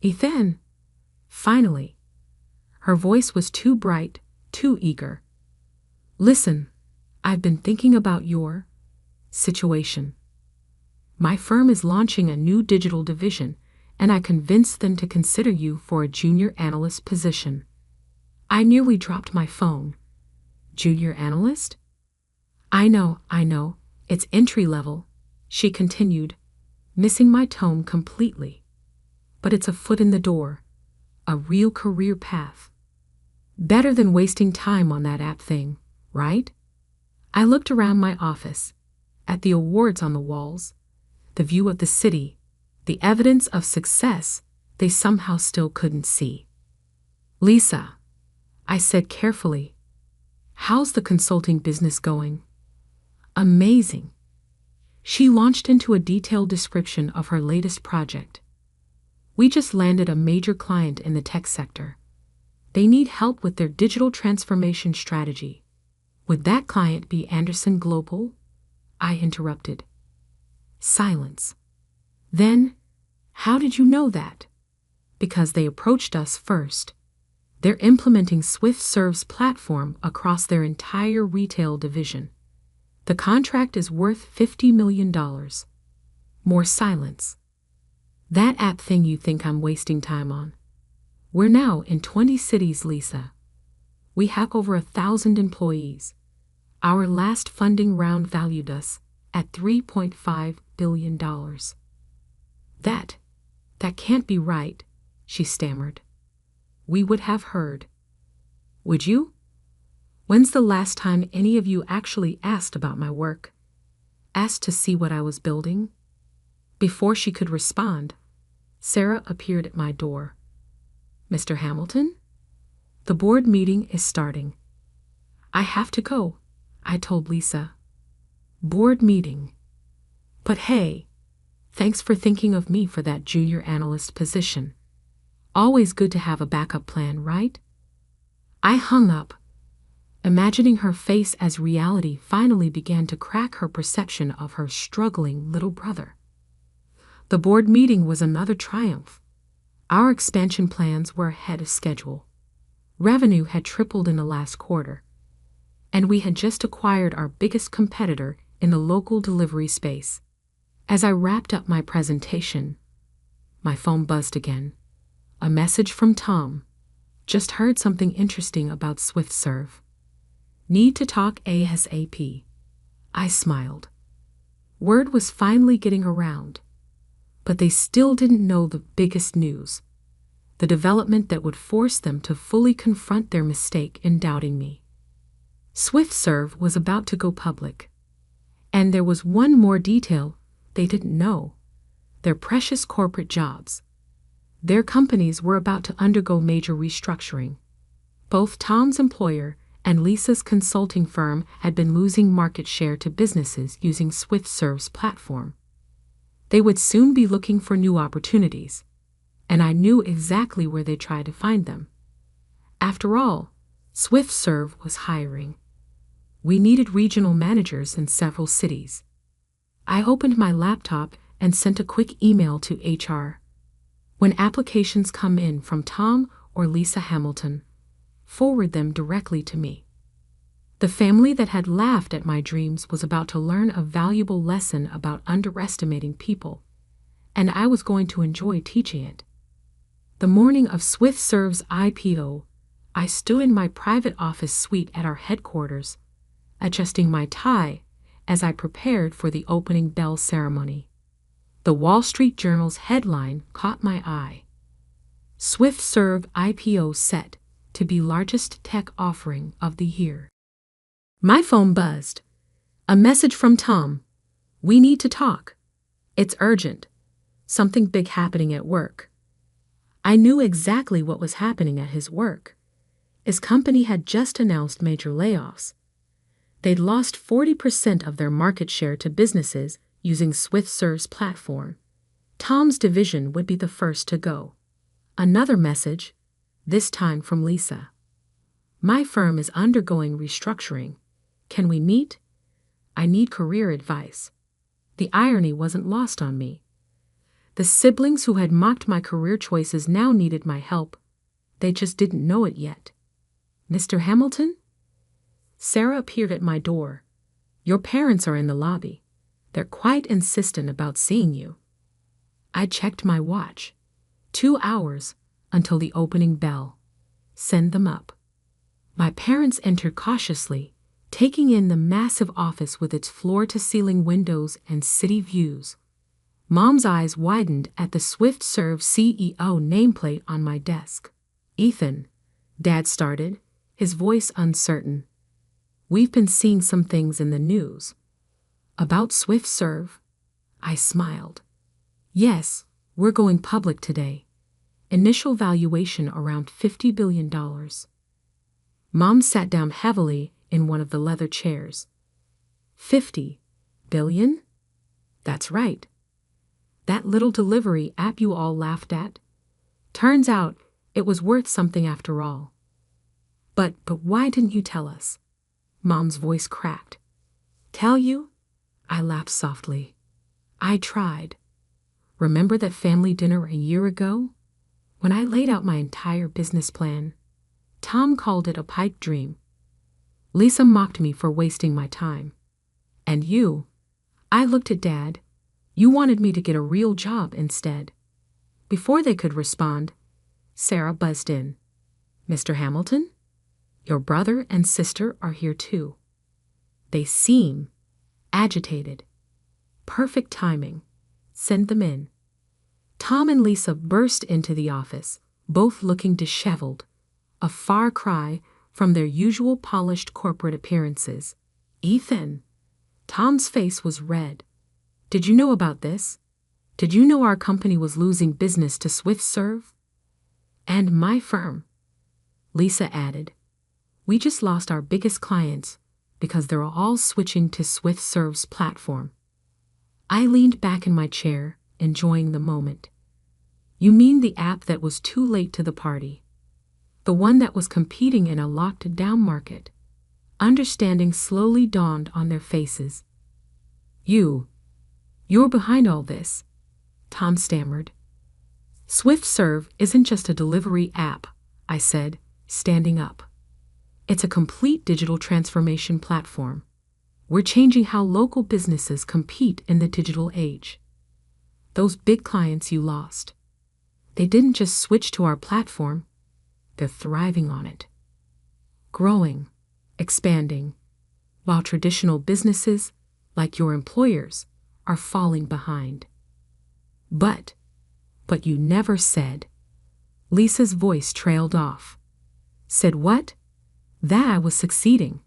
S2: Ethan! Finally. Her voice was too bright, too eager. Listen, I've been thinking about your situation. My firm is launching a new digital division, and I convinced them to consider you for a junior analyst position. I nearly dropped my phone. Junior analyst? I know, it's entry level, she continued, missing my tone completely. But it's a foot in the door, a real career path. Better than wasting time on that app thing, right? I looked around my office, at the awards on the walls, the view of the city, the evidence of success they somehow still couldn't see. Lisa, I said carefully, how's the consulting business going? Amazing. She launched into a detailed description of her latest project. We just landed a major client in the tech sector. They need help with their digital transformation strategy. Would that client be Anderson Global? I interrupted. Silence. Then, how did you know that? Because they approached us first. They're implementing SwiftServe's platform across their entire retail division. The contract is worth $50 million. More silence. That app thing you think I'm wasting time on. We're now in 20 cities, Lisa. We have over 1,000 employees. Our last funding round valued us at $3.5 billion. That can't be right, she stammered. We would have heard. Would you? When's the last time any of you actually asked about my work? Asked to see what I was building? Before she could respond, Sarah appeared at my door. Mr. Hamilton? The board meeting is starting. I have to go, I told Lisa. Board meeting. But hey, thanks for thinking of me for that junior analyst position. Always good to have a backup plan, right? I hung up, imagining her face as reality finally began to crack her perception of her struggling little brother. The board meeting was another triumph. Our expansion plans were ahead of schedule. Revenue had tripled in the last quarter, and we had just acquired our biggest competitor in the local delivery space. As I wrapped up my presentation, my phone buzzed again. A message from Tom. Just heard something interesting about SwiftServe. Need to talk ASAP. I smiled. Word was finally getting around, but they still didn't know the biggest news, the development that would force them to fully confront their mistake in doubting me. SwiftServe was about to go public, and there was one more detail they didn't know: their precious corporate jobs. Their companies were about to undergo major restructuring. Both Tom's employer and Lisa's consulting firm had been losing market share to businesses using SwiftServe's platform. They would soon be looking for new opportunities, and I knew exactly where they'd try to find them. After all, SwiftServe was hiring. We needed regional managers in several cities. I opened my laptop and sent a quick email to HR. When applications come in from Tom or Lisa Hamilton, forward them directly to me. The family that had laughed at my dreams was about to learn a valuable lesson about underestimating people, and I was going to enjoy teaching it. The morning of SwiftServe's IPO, I stood in my private office suite at our headquarters, adjusting my tie as I prepared for the opening bell ceremony. The Wall Street Journal's headline caught my eye. SwiftServe IPO set to be largest tech offering of the year. My phone buzzed. A message from Tom. We need to talk. It's urgent. Something big happening at work. I knew exactly what was happening at his work. His company had just announced major layoffs. They'd lost 40% of their market share to businesses using SwiftServe's platform. Tom's division would be the first to go. Another message, this time from Lisa. My firm is undergoing restructuring. Can we meet? I need career advice. The irony wasn't lost on me. The siblings who had mocked my career choices now needed my help. They just didn't know it yet. Mr. Hamilton? Sarah appeared at my door. Your parents are in the lobby. They're quite insistent about seeing you. I checked my watch. 2 hours until the opening bell. Send them up. My parents entered cautiously, taking in the massive office with its floor-to-ceiling windows and city views. Mom's eyes widened at the Swift Serve CEO nameplate on my desk. Ethan, Dad started, his voice uncertain. We've been seeing some things in the news. About Swift Serve? I smiled. Yes, we're going public today. Initial valuation around $50 billion. Mom sat down heavily in one of the leather chairs. 50 billion? That's right. That little delivery app you all laughed at? Turns out it was worth something after all. But why didn't you tell us? Mom's voice cracked. Tell you? I laughed softly. I tried. Remember that family dinner a year ago? When I laid out my entire business plan, Tom called it a pipe dream. Lisa mocked me for wasting my time. And you? I looked at Dad. You wanted me to get a real job instead. Before they could respond, Sarah buzzed in. Mr. Hamilton? Your brother and sister are here too. They seem agitated. Perfect timing. Send them in. Tom and Lisa burst into the office, both looking disheveled, a far cry from their usual polished corporate appearances. Ethan. Tom's face was red. Did you know about this? Did you know our company was losing business to Swift Serve? And my firm. Lisa added. We just lost our biggest clients because they're all switching to Swift Serve's platform. I leaned back in my chair, enjoying the moment. You mean the app that was too late to the party? The one that was competing in a locked-down market? Understanding slowly dawned on their faces. You're behind all this, Tom stammered. Swift Serve isn't just a delivery app, I said, standing up. It's a complete digital transformation platform. We're changing how local businesses compete in the digital age. Those big clients you lost, they didn't just switch to our platform, they're thriving on it. Growing, expanding, while traditional businesses, like your employers, are falling behind. But you never said. Lisa's voice trailed off. Said what? That I was succeeding.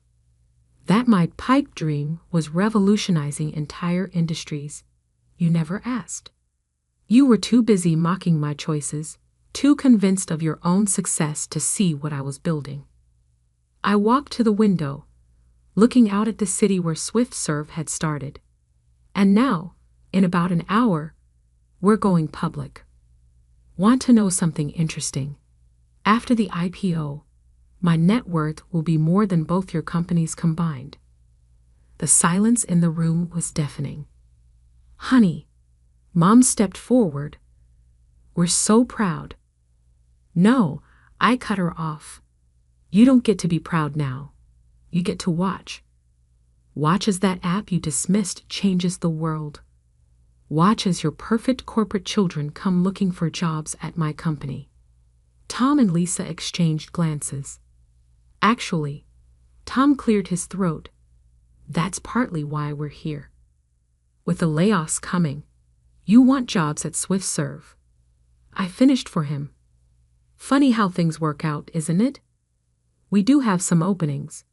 S2: That my pipe dream was revolutionizing entire industries. You never asked. You were too busy mocking my choices, too convinced of your own success to see what I was building. I walked to the window, looking out at the city where Swift Serve had started. And now, in about an hour, we're going public. Want to know something interesting? After the IPO, my net worth will be more than both your companies combined. The silence in the room was deafening. Honey, Mom stepped forward. We're so proud. No, I cut her off. You don't get to be proud now. You get to watch. Watch as that app you dismissed changes the world. Watch as your perfect corporate children come looking for jobs at my company. Tom and Lisa exchanged glances. Actually, Tom cleared his throat. That's partly why we're here. With the layoffs coming, you want jobs at Swift Serve. I finished for him. Funny how things work out, isn't it? We do have some openings.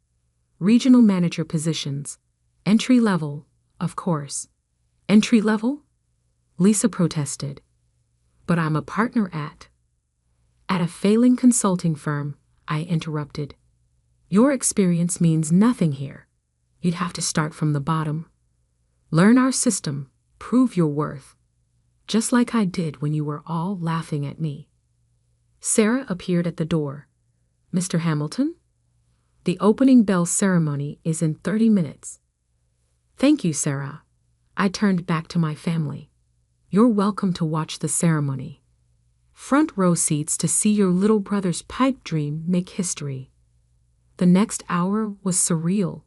S2: Regional manager positions. Entry level, of course. Entry level? Lisa protested. But I'm a partner at a failing consulting firm, I interrupted. Your experience means nothing here. You'd have to start from the bottom. Learn our system, prove your worth. Just like I did when you were all laughing at me. Sarah appeared at the door. Mr. Hamilton? The opening bell ceremony is in 30 minutes. Thank you, Sarah. I turned back to my family. You're welcome to watch the ceremony. Front row seats to see your little brother's pipe dream make history. The next hour was surreal.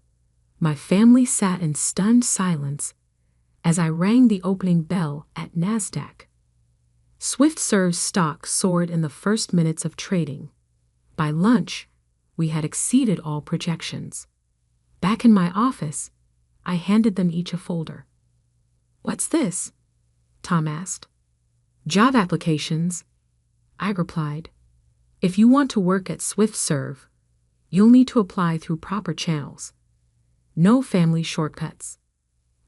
S2: My family sat in stunned silence as I rang the opening bell at NASDAQ. SwiftServe's stock soared in the first minutes of trading. By lunch, we had exceeded all projections. Back in my office, I handed them each a folder. "What's this?" Tom asked. "Job applications," I replied. "If you want to work at SwiftServe, you'll need to apply through proper channels. No family shortcuts."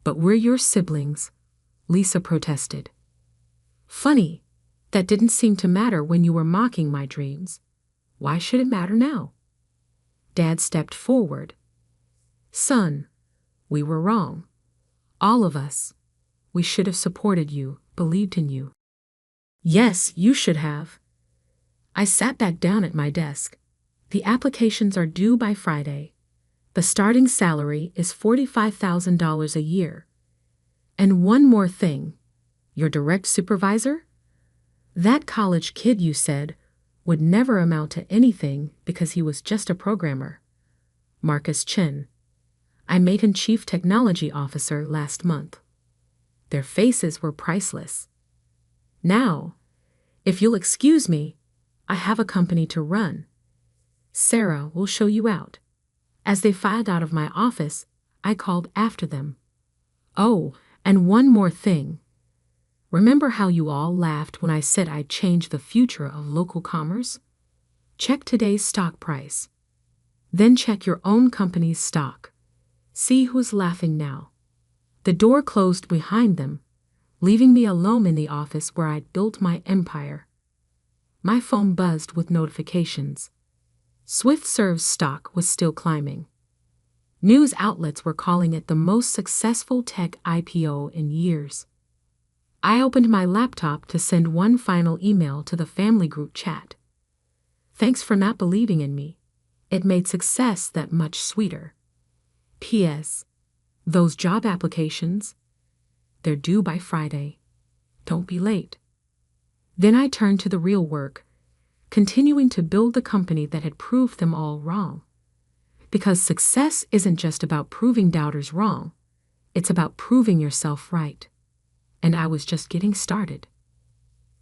S2: "But we're your siblings," Lisa protested. "Funny, that didn't seem to matter when you were mocking my dreams. Why should it matter now?" Dad stepped forward. "Son, we were wrong. All of us. We should have supported you, believed in you." "Yes, you should have." I sat back down at my desk. "The applications are due by Friday. The starting salary is $45,000 a year. And one more thing, your direct supervisor? That college kid you said would never amount to anything because he was just a programmer. Marcus Chin. I made him Chief Technology Officer last month." Their faces were priceless. "Now, if you'll excuse me, I have a company to run. Sarah will show you out." As they filed out of my office, I called after them. "Oh, and one more thing. Remember how you all laughed when I said I'd change the future of local commerce? Check today's stock price. Then check your own company's stock. See who's laughing now." The door closed behind them, leaving me alone in the office where I'd built my empire. My phone buzzed with notifications. SwiftServe's stock was still climbing. News outlets were calling it the most successful tech IPO in years. I opened my laptop to send one final email to the family group chat. "Thanks for not believing in me. It made success that much sweeter. P.S. Those job applications, they're due by Friday. Don't be late." Then I turned to the real work, continuing to build the company that had proved them all wrong. Because success isn't just about proving doubters wrong, it's about proving yourself right. And I was just getting started.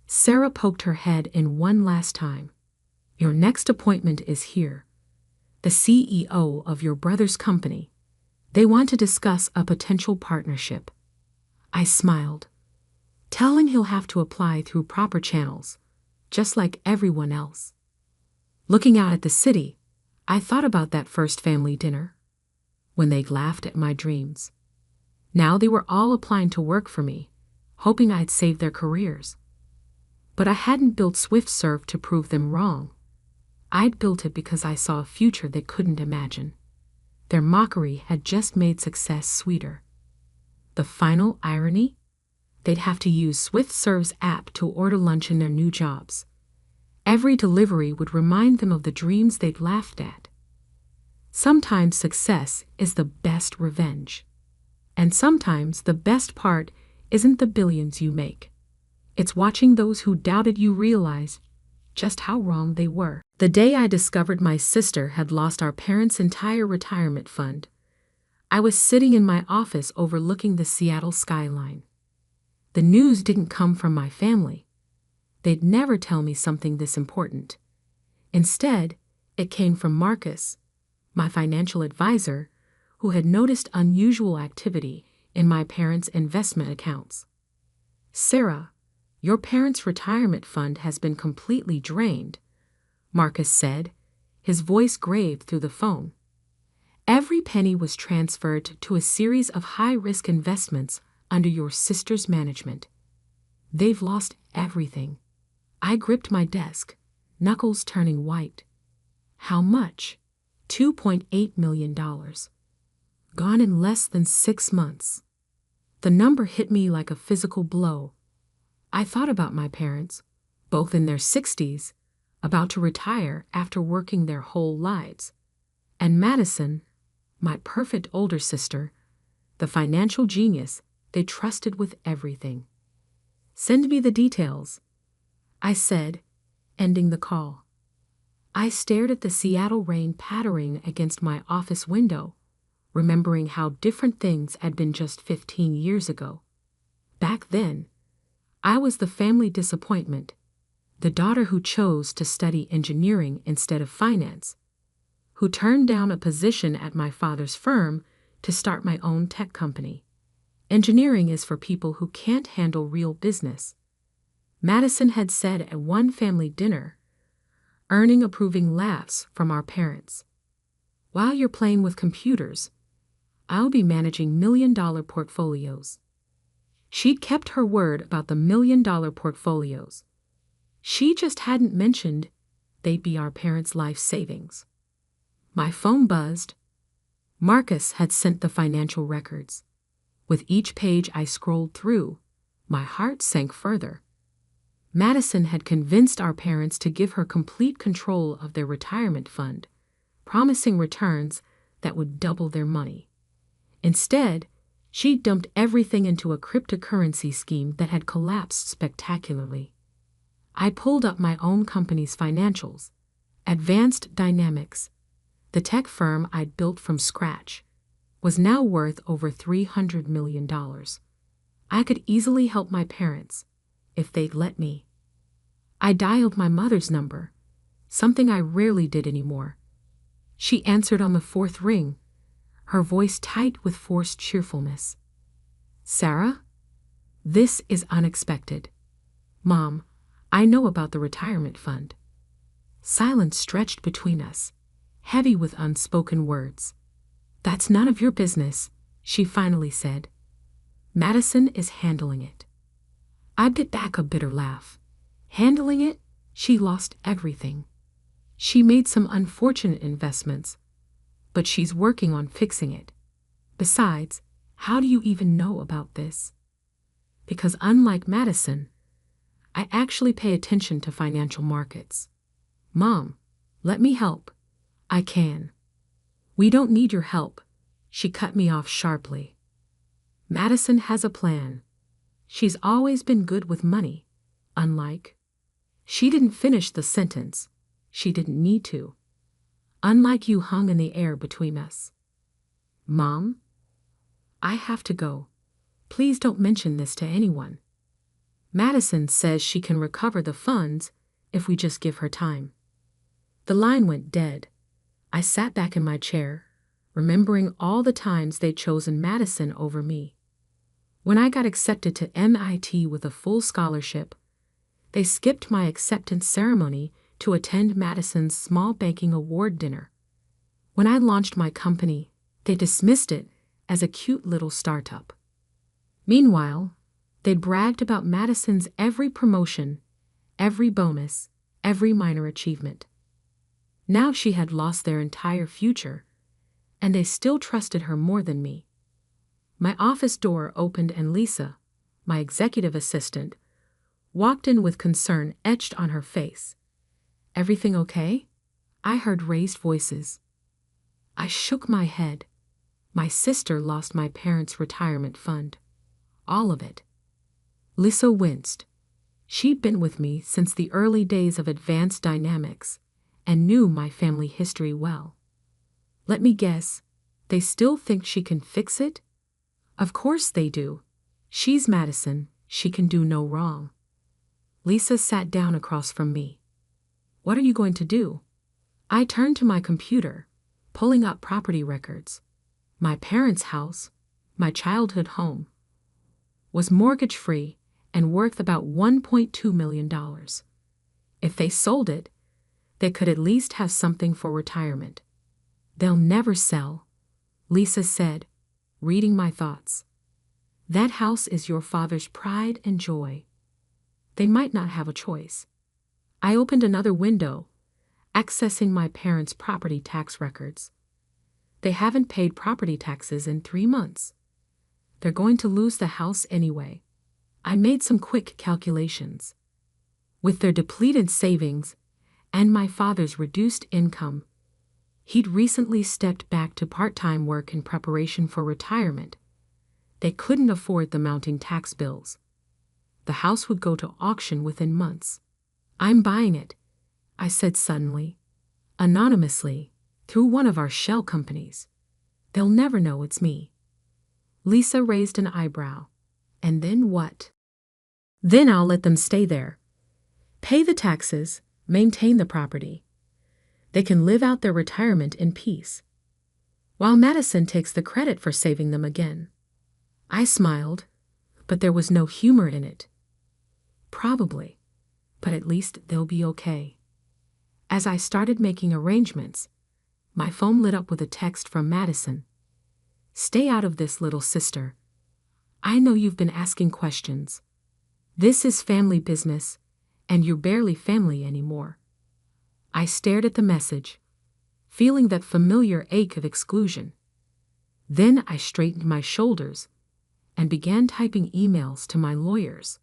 S2: Sarah poked her head in one last time. "Your next appointment is here. The CEO of your brother's company. They want to discuss a potential partnership." I smiled. "Tell him he'll have to apply through proper channels, just like everyone else." Looking out at the city, I thought about that first family dinner, when they laughed at my dreams. Now they were all applying to work for me, hoping I'd save their careers. But I hadn't built SwiftServe to prove them wrong. I'd built it because I saw a future they couldn't imagine. Their mockery had just made success sweeter. The final irony? They'd have to use SwiftServe's app to order lunch in their new jobs. Every delivery would remind them of the dreams they'd laughed at. Sometimes success is the best revenge. And sometimes the best part isn't the billions you make. It's watching those who doubted you realize just how wrong they were. The day I discovered my sister had lost our parents' entire retirement fund, I was sitting in my office overlooking the Seattle skyline. The news didn't come from my family. They'd never tell me something this important. Instead, it came from Marcus, my financial advisor, who had noticed unusual activity in my parents' investment accounts. "Sarah, your parents' retirement fund has been completely drained," Marcus said, his voice grave through the phone. "Every penny was transferred to a series of high-risk investments under your sister's management. They've lost everything." I gripped my desk, knuckles turning white. "How much?" $2.8 million. Gone in less than 6 months. The number hit me like a physical blow. I thought about my parents, both in their 60s, about to retire after working their whole lives. And Madison, my perfect older sister, the financial genius they trusted with everything. "Send me the details," I said, ending the call. I stared at the Seattle rain pattering against my office window, remembering how different things had been just 15 years ago. Back then, I was the family disappointment, the daughter who chose to study engineering instead of finance, who turned down a position at my father's firm to start my own tech company. Engineering is for people who can't handle real business, Madison had said at one family dinner, earning approving laughs from our parents. While you're playing with computers, I'll be managing million-dollar portfolios. She'd kept her word about the million-dollar portfolios. She just hadn't mentioned they'd be our parents' life savings. My phone buzzed. Marcus had sent the financial records. With each page I scrolled through, my heart sank further. Madison had convinced our parents to give her complete control of their retirement fund, promising returns that would double their money. Instead, she dumped everything into a cryptocurrency scheme that had collapsed spectacularly. I pulled up my own company's financials, Advanced Dynamics. The tech firm I'd built from scratch was now worth over $300 million. I could easily help my parents if they'd let me. I dialed my mother's number, something I rarely did anymore. She answered on the fourth ring, her voice tight with forced cheerfulness. "Sarah? This is unexpected. Mom, I know about the retirement fund." Silence stretched between us, heavy with unspoken words. "That's none of your business," she finally said. "Madison is handling it." I bit back a bitter laugh. Handling it? She lost everything. She made some unfortunate investments, but she's working on fixing it. Besides, how do you even know about this? Because unlike Madison, I actually pay attention to financial markets. Mom, let me help. I can. We don't need your help, she cut me off sharply. Madison has a plan. She's always been good with money, unlike. She didn't finish the sentence. She didn't need to. Unlike you hung in the air between us. Mom? I have to go. Please don't mention this to anyone. Madison says she can recover the funds if we just give her time. The line went dead. I sat back in my chair, remembering all the times they'd chosen Madison over me. When I got accepted to MIT with a full scholarship, they skipped my acceptance ceremony to attend Madison's small banking award dinner. When I launched my company, they dismissed it as a cute little startup. Meanwhile, they'd bragged about Madison's every promotion, every bonus, every minor achievement. Now she had lost their entire future, and they still trusted her more than me. My office door opened and Lisa, my executive assistant, walked in with concern etched on her face. "Everything okay?" I heard raised voices. I shook my head. My sister lost my parents' retirement fund. All of it. Lisa winced. She'd been with me since the early days of Advanced Dynamics and knew my family history well. Let me guess, they still think she can fix it? Of course they do. She's Madison. She can do no wrong. Lisa sat down across from me. "What are you going to do?" I turned to my computer, pulling up property records. My parents' house, my childhood home, was mortgage-free and worth about $1.2 million. If they sold it, they could at least have something for retirement. "They'll never sell," Lisa said, reading my thoughts. "That house is your father's pride and joy. They might not have a choice." I opened another window, accessing my parents' property tax records. They haven't paid property taxes in 3 months. They're going to lose the house anyway. I made some quick calculations. With their depleted savings and my father's reduced income, he'd recently stepped back to part-time work in preparation for retirement. They couldn't afford the mounting tax bills. The house would go to auction within months. "I'm buying it," I said suddenly, anonymously, through one of our shell companies. "They'll never know it's me." Lisa raised an eyebrow. And then what? Then I'll let them stay there. Pay the taxes, maintain the property. They can live out their retirement in peace, while Madison takes the credit for saving them again. I smiled, but there was no humor in it. Probably, but at least they'll be okay. As I started making arrangements, my phone lit up with a text from Madison. Stay out of this, little sister. I know you've been asking questions. This is family business, and you're barely family anymore. I stared at the message, feeling that familiar ache of exclusion. Then I straightened my shoulders and began typing emails to my lawyers.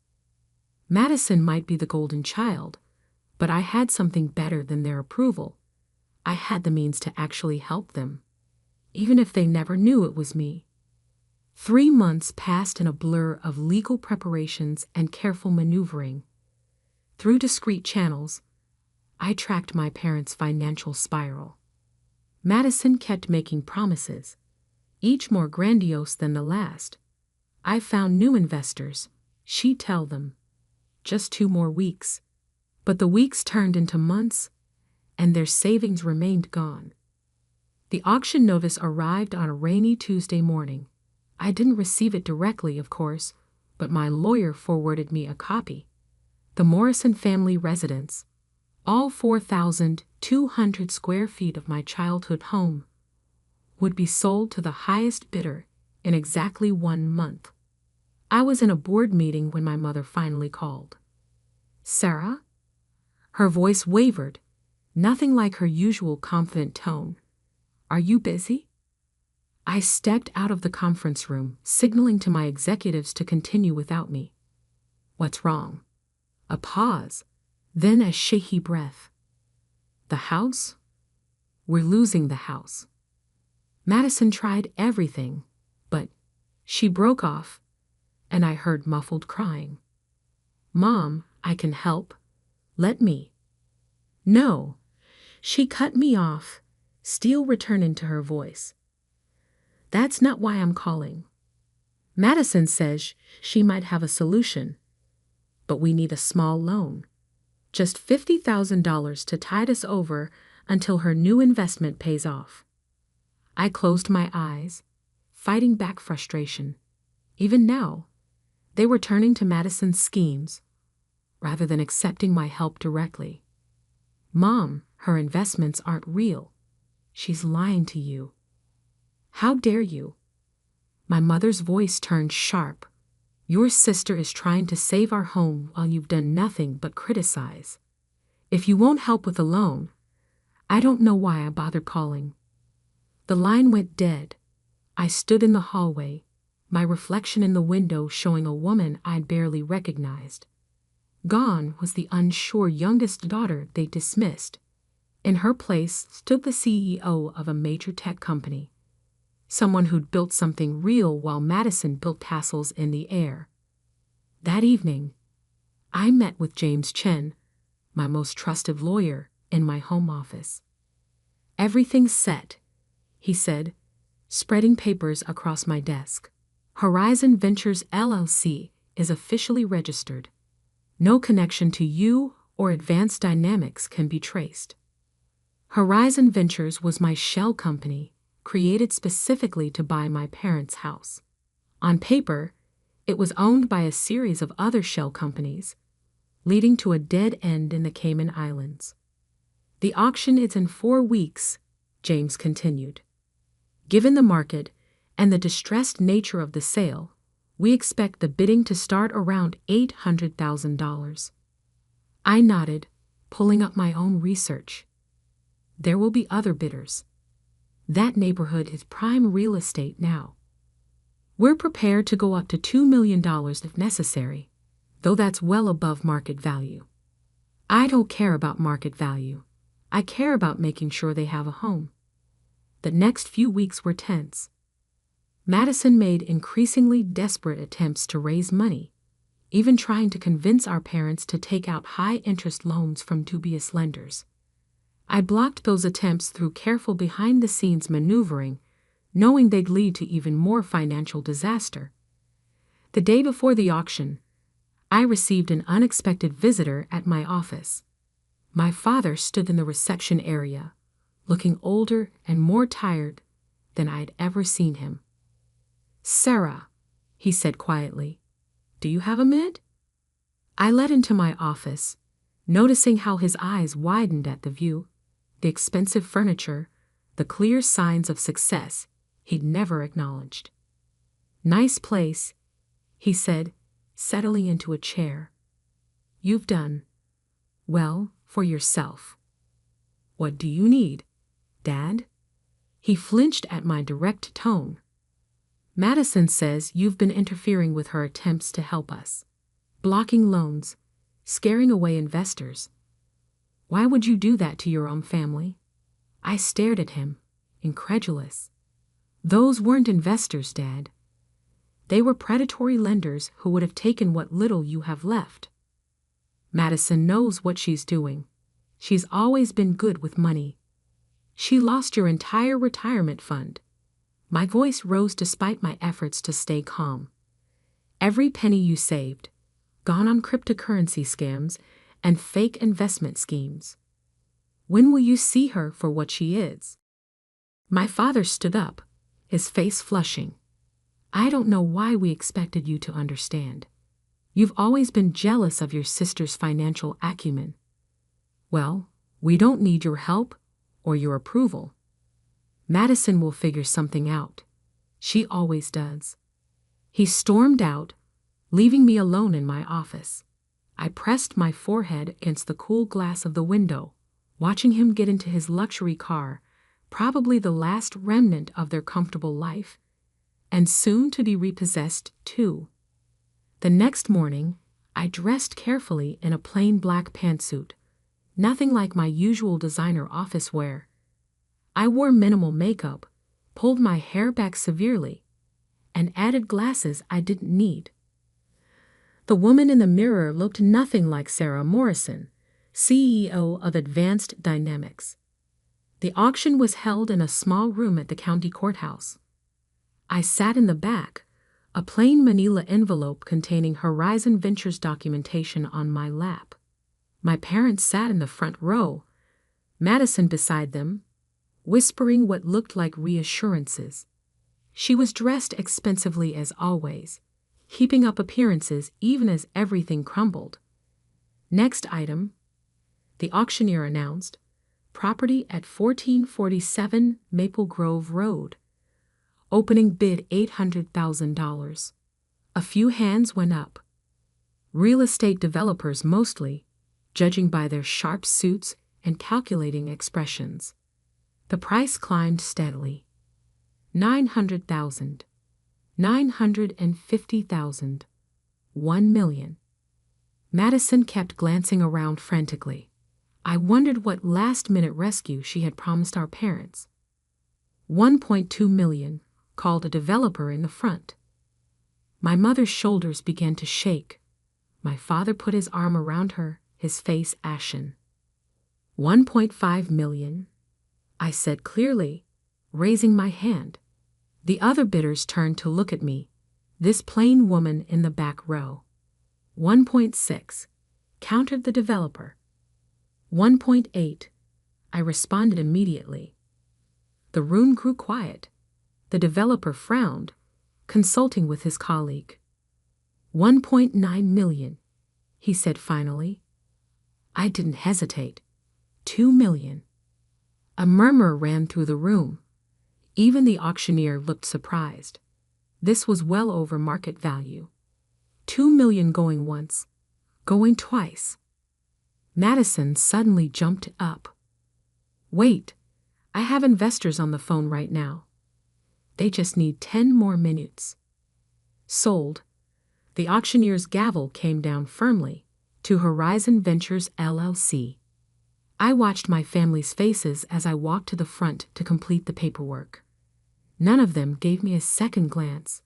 S2: Madison might be the golden child, but I had something better than their approval. I had the means to actually help them, even if they never knew it was me. 3 months passed in a blur of legal preparations and careful maneuvering. Through discreet channels, I tracked my parents' financial spiral. Madison kept making promises, each more grandiose than the last. I found new investors, she'd tell them. Just 2 more weeks. But the weeks turned into months, and their savings remained gone. The auction notice arrived on a rainy Tuesday morning. I didn't receive it directly, of course, but my lawyer forwarded me a copy. The Morrison family residence, all 4,200 square feet of my childhood home, would be sold to the highest bidder in exactly 1 month. I was in a board meeting when my mother finally called. Sarah? Her voice wavered, nothing like her usual confident tone. Are you busy? I stepped out of the conference room, signaling to my executives to continue without me. What's wrong? A pause, then a shaky breath. The house? We're losing the house. Madison tried everything, but she broke off, and I heard muffled crying. Mom, I can help. Let me. No. She cut me off, steel returning to her voice. That's not why I'm calling. Madison says she might have a solution, but we need a small loan. Just $50,000 to tide us over until her new investment pays off. I closed my eyes, fighting back frustration. Even now, they were turning to Madison's schemes, rather than accepting my help directly. Mom, her investments aren't real. She's lying to you. How dare you? My mother's voice turned sharp. Your sister is trying to save our home while you've done nothing but criticize. If you won't help with the loan, I don't know why I bothered calling. The line went dead. I stood in the hallway, my reflection in the window showing a woman I'd barely recognized. Gone was the unsure youngest daughter they dismissed. In her place stood the CEO of a major tech company, someone who'd built something real while Madison built castles in the air. That evening, I met with James Chen, my most trusted lawyer, in my home office. Everything's set, he said, spreading papers across my desk. Horizon Ventures LLC is officially registered. No connection to you or Advanced Dynamics can be traced. Horizon Ventures was my shell company, created specifically to buy my parents' house. On paper, it was owned by a series of other shell companies, leading to a dead end in the Cayman Islands. The auction is in 4 weeks, James continued. Given the market and the distressed nature of the sale, we expect the bidding to start around $800,000. I nodded, pulling up my own research. There will be other bidders. That neighborhood is prime real estate now. We're prepared to go up to $2 million if necessary, though that's well above market value. I don't care about market value. I care about making sure they have a home. The next few weeks were tense. Madison made increasingly desperate attempts to raise money, even trying to convince our parents to take out high-interest loans from dubious lenders. I blocked those attempts through careful behind-the-scenes maneuvering, knowing they'd lead to even more financial disaster. The day before the auction, I received an unexpected visitor at my office. My father stood in the reception area, looking older and more tired than I had ever seen him. "Sarah," he said quietly, "do you have a minute?" I led into my office, noticing how his eyes widened at the view, the expensive furniture, the clear signs of success he'd never acknowledged. "Nice place," he said, settling into a chair. "You've done well for yourself. What do you need, Dad?" He flinched at my direct tone. "Madison says you've been interfering with her attempts to help us, blocking loans, scaring away investors. Why would you do that to your own family?" I stared at him, incredulous. "Those weren't investors, Dad. They were predatory lenders who would have taken what little you have left. Madison knows what she's doing. She's always been good with money. She lost your entire retirement fund." My voice rose despite my efforts to stay calm. "Every penny you saved, gone on cryptocurrency scams and fake investment schemes. When will you see her for what she is?" My father stood up, his face flushing. "I don't know why we expected you to understand. You've always been jealous of your sister's financial acumen. Well, we don't need your help or your approval. Madison will figure something out. She always does." He stormed out, leaving me alone in my office. I pressed my forehead against the cool glass of the window, watching him get into his luxury car, probably the last remnant of their comfortable life, and soon to be repossessed too. The next morning, I dressed carefully in a plain black pantsuit, nothing like my usual designer office wear. I wore minimal makeup, pulled my hair back severely, and added glasses I didn't need. The woman in the mirror looked nothing like Sarah Morrison, CEO of Advanced Dynamics. The auction was held in a small room at the county courthouse. I sat in the back, a plain manila envelope containing Horizon Ventures documentation on my lap. My parents sat in the front row, Madison beside them, whispering what looked like reassurances. She was dressed expensively as always, keeping up appearances even as everything crumbled. "Next item," the auctioneer announced, "property at 1447 Maple Grove Road. Opening bid $800,000. A few hands went up. Real estate developers mostly, judging by their sharp suits and calculating expressions. The price climbed steadily. 900,000. 950,000. 1 million. Madison kept glancing around frantically. I wondered what last-minute rescue she had promised our parents. 1.2 million, called a developer in the front. My mother's shoulders began to shake. My father put his arm around her, his face ashen. 1.5 million, I said clearly, raising my hand. The other bidders turned to look at me, this plain woman in the back row. 1.6, countered the developer. 1.8, I responded immediately. The room grew quiet. The developer frowned, consulting with his colleague. 1.9 million, he said finally. I didn't hesitate. 2 million. A murmur ran through the room. Even the auctioneer looked surprised. This was well over market value. 2 million going once, going twice. Madison suddenly jumped up. Wait, I have investors on the phone right now. They just need 10 more minutes. Sold. The auctioneer's gavel came down firmly, to Horizon Ventures LLC. I watched my family's faces as I walked to the front to complete the paperwork. None of them gave me a second glance.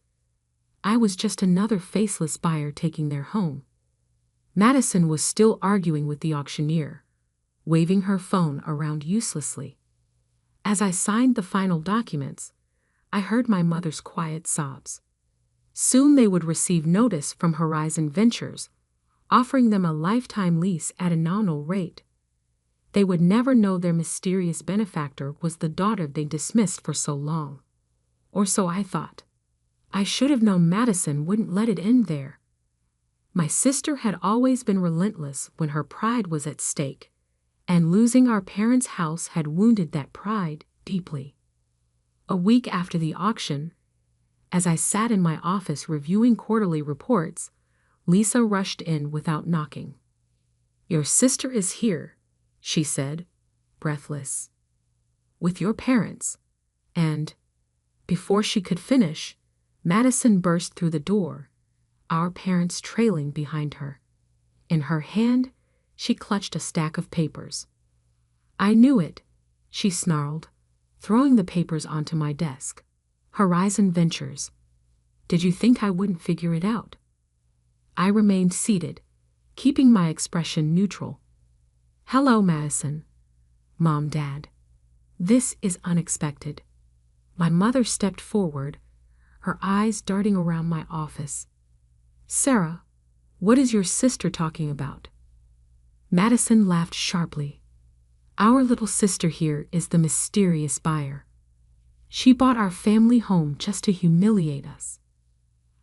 S2: I was just another faceless buyer taking their home. Madison was still arguing with the auctioneer, waving her phone around uselessly. As I signed the final documents, I heard my mother's quiet sobs. Soon they would receive notice from Horizon Ventures, offering them a lifetime lease at a nominal rate. They would never know their mysterious benefactor was the daughter they dismissed for so long. Or so I thought. I should have known Madison wouldn't let it end there. My sister had always been relentless when her pride was at stake, and losing our parents' house had wounded that pride deeply. A week after the auction, as I sat in my office reviewing quarterly reports, Lisa rushed in without knocking. "Your sister is here," she said, breathless. "With your parents." And, before she could finish, Madison burst through the door, our parents trailing behind her. In her hand, she clutched a stack of papers. "I knew it," she snarled, throwing the papers onto my desk. "Horizon Ventures. Did you think I wouldn't figure it out?" I remained seated, keeping my expression neutral. "Hello, Madison. Mom, Dad. This is unexpected." My mother stepped forward, her eyes darting around my office. "Sarah, what is your sister talking about?" Madison laughed sharply. "Our little sister here is the mysterious buyer. She bought our family home just to humiliate us."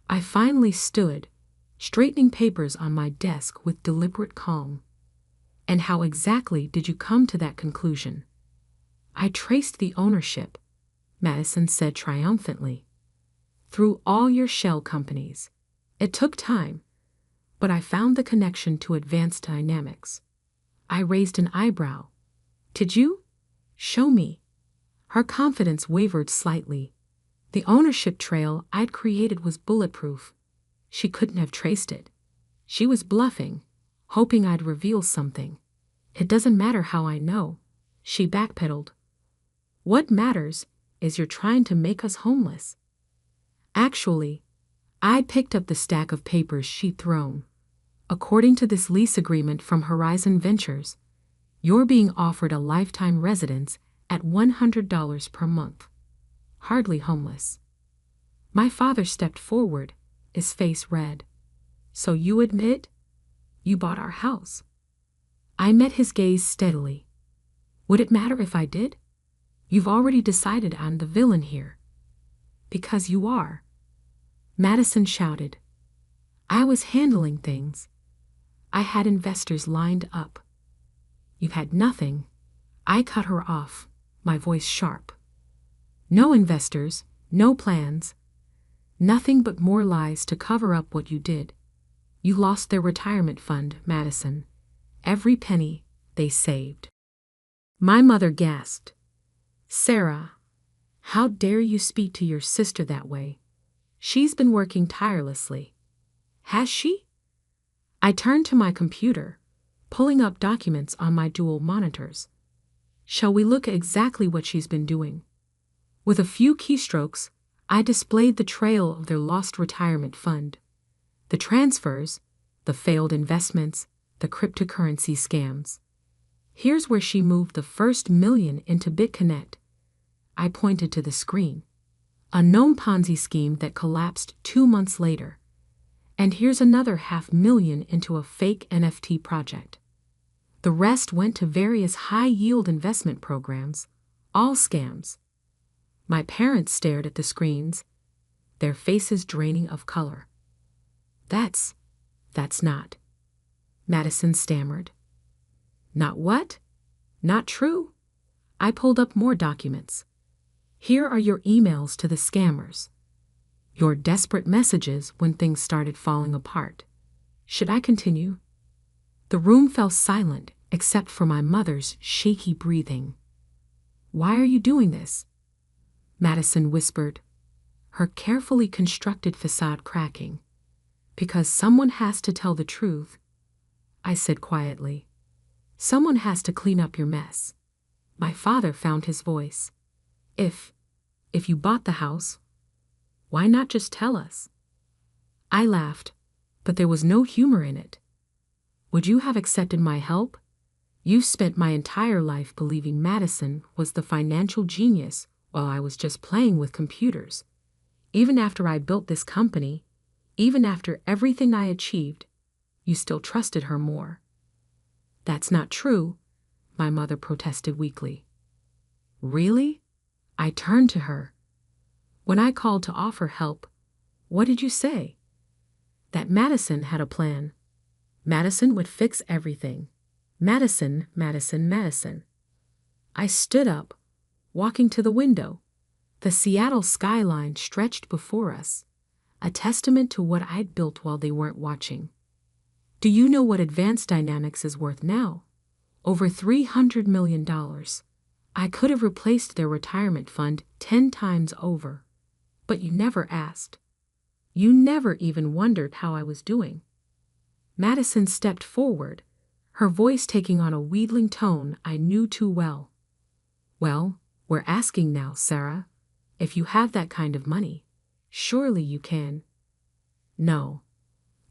S2: I finally stood, straightening papers on my desk with deliberate calm. "And how exactly did you come to that conclusion?" "I traced the ownership," Madison said triumphantly. "Through all your shell companies. It took time, but I found the connection to Advanced Dynamics." I raised an eyebrow. "Did you? Show me." Her confidence wavered slightly. The ownership trail I'd created was bulletproof. She couldn't have traced it. She was bluffing, hoping I'd reveal something. "It doesn't matter how I know," she backpedaled. "What matters is you're trying to make us homeless." Actually, I picked up the stack of papers she'd thrown. "According to this lease agreement from Horizon Ventures, you're being offered a lifetime residence at $100 per month. Hardly homeless." My father stepped forward, his face red. "So you admit you bought our house?" I met his gaze steadily. "Would it matter if I did? You've already decided I'm the villain here." "Because you are," Madison shouted. "I was handling things. I had investors lined up." "You've had nothing." I cut her off, my voice sharp. "No investors, no plans. Nothing but more lies to cover up what you did. You lost their retirement fund, Madison. Every penny they saved." My mother gasped. "Sarah, how dare you speak to your sister that way? She's been working tirelessly." "Has she?" I turned to my computer, pulling up documents on my dual monitors. "Shall we look at exactly what she's been doing?" With a few keystrokes, I displayed the trail of their lost retirement fund. The transfers, the failed investments, the cryptocurrency scams. "Here's where she moved the first million into BitConnect." I pointed to the screen. "A known Ponzi scheme that collapsed 2 months later. And here's another $500,000 into a fake NFT project. The rest went to various high-yield investment programs, all scams." My parents stared at the screens, their faces draining of color. That's not," Madison stammered. "Not what? Not true?" I pulled up more documents. "Here are your emails to the scammers. Your desperate messages when things started falling apart." Should I continue? The room fell silent except for my mother's shaky breathing. "Why are you doing this?" Madison whispered, her carefully constructed facade cracking. "Because someone has to tell the truth," I said quietly. "Someone has to clean up your mess." My father found his voice. If you bought the house, why not just tell us?" I laughed, but there was no humor in it. "Would you have accepted my help? You've spent my entire life believing Madison was the financial genius while I was just playing with computers. Even after I built this company, even after everything I achieved, you still trusted her more." "That's not true," my mother protested weakly. "Really?" I turned to her. "When I called to offer help, what did you say?" "That Madison had a plan. Madison would fix everything. Madison, Madison, Madison." I stood up, walking to the window. The Seattle skyline stretched before us, a testament to what I'd built while they weren't watching. "Do you know what Advanced Dynamics is worth now? Over $300 million. I could have replaced their retirement fund 10 times over. But you never asked. You never even wondered how I was doing." Madison stepped forward, her voice taking on a wheedling tone I knew too well. "Well, we're asking now, Sarah. If you have that kind of money, surely you can." "No."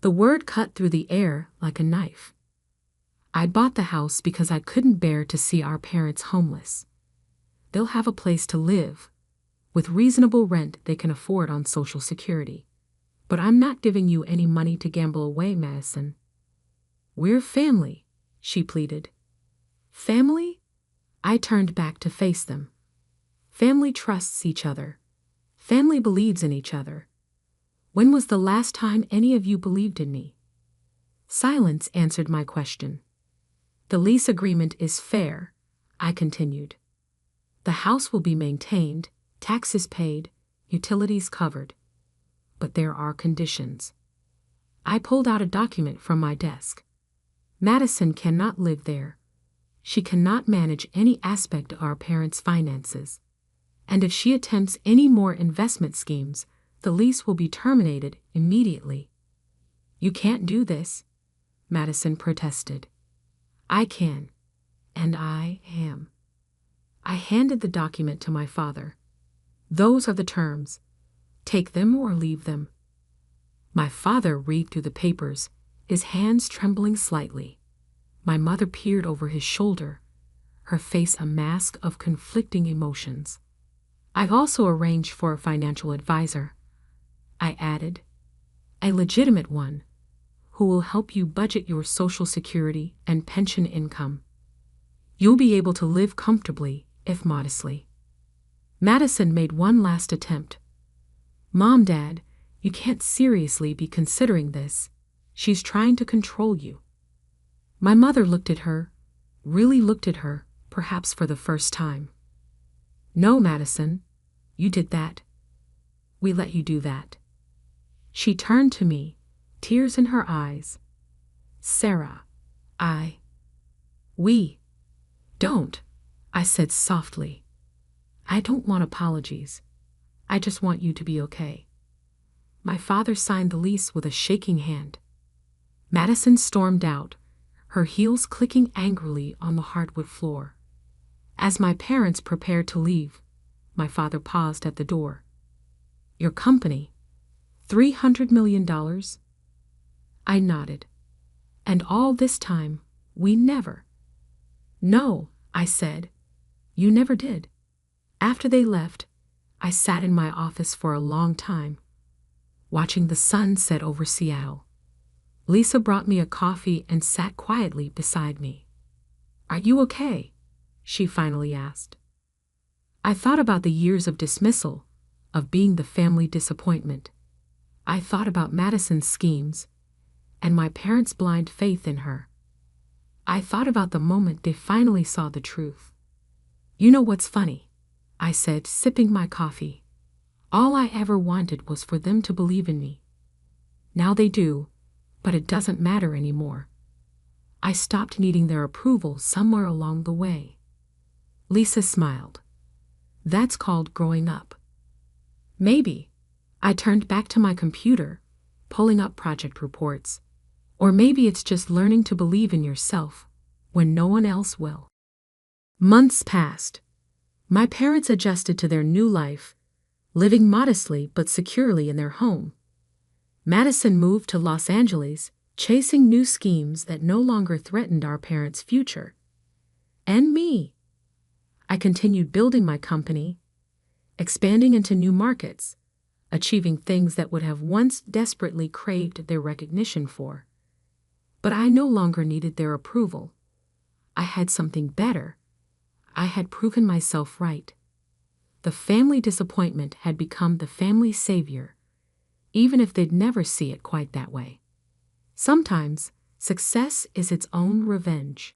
S2: The word cut through the air like a knife. "I bought the house because I couldn't bear to see our parents homeless. They'll have a place to live, with reasonable rent they can afford on Social Security. But I'm not giving you any money to gamble away, Madison." "We're family," she pleaded. "Family?" I turned back to face them. "Family trusts each other. Family believes in each other. When was the last time any of you believed in me?" Silence answered my question. "The lease agreement is fair," I continued. "The house will be maintained, taxes paid, utilities covered. But there are conditions." I pulled out a document from my desk. "Madison cannot live there. She cannot manage any aspect of our parents' finances. And if she attempts any more investment schemes, the lease will be terminated immediately." "You can't do this," Madison protested. "I can, and I am." I handed the document to my father. "Those are the terms. Take them or leave them." My father read through the papers, his hands trembling slightly. My mother peered over his shoulder, her face a mask of conflicting emotions. "I've also arranged for a financial advisor," I added, "a legitimate one, who will help you budget your Social Security and pension income. You'll be able to live comfortably, if modestly." Madison made one last attempt. "Mom, Dad, you can't seriously be considering this. She's trying to control you." My mother looked at her, really looked at her, perhaps for the first time. "No, Madison, you did that. We let you do that." She turned to me, tears in her eyes. "Sarah, we don't," I said softly. "I don't want apologies. I just want you to be okay." My father signed the lease with a shaking hand. Madison stormed out, her heels clicking angrily on the hardwood floor. As my parents prepared to leave, my father paused at the door. "Your company, $300 million? I nodded. "And all this time, we never—" "No," I said, "you never did." After they left, I sat in my office for a long time, watching the sun set over Seattle. Lisa brought me a coffee and sat quietly beside me. "Are you okay?" she finally asked. I thought about the years of dismissal, of being the family disappointment. I thought about Madison's schemes, and my parents' blind faith in her. I thought about the moment they finally saw the truth. "You know what's funny?" I said, sipping my coffee. "All I ever wanted was for them to believe in me. Now they do, but it doesn't matter anymore. I stopped needing their approval somewhere along the way." Lisa smiled. "That's called growing up." Maybe. I turned back to my computer, pulling up project reports. Or maybe it's just learning to believe in yourself when no one else will. Months passed. My parents adjusted to their new life, living modestly but securely in their home. Madison moved to Los Angeles, chasing new schemes that no longer threatened our parents' future. And me. I continued building my company, expanding into new markets, achieving things that would have once desperately craved their recognition for. But I no longer needed their approval. I had something better. I had proven myself right. The family disappointment had become the family savior, even if they'd never see it quite that way. Sometimes, success is its own revenge.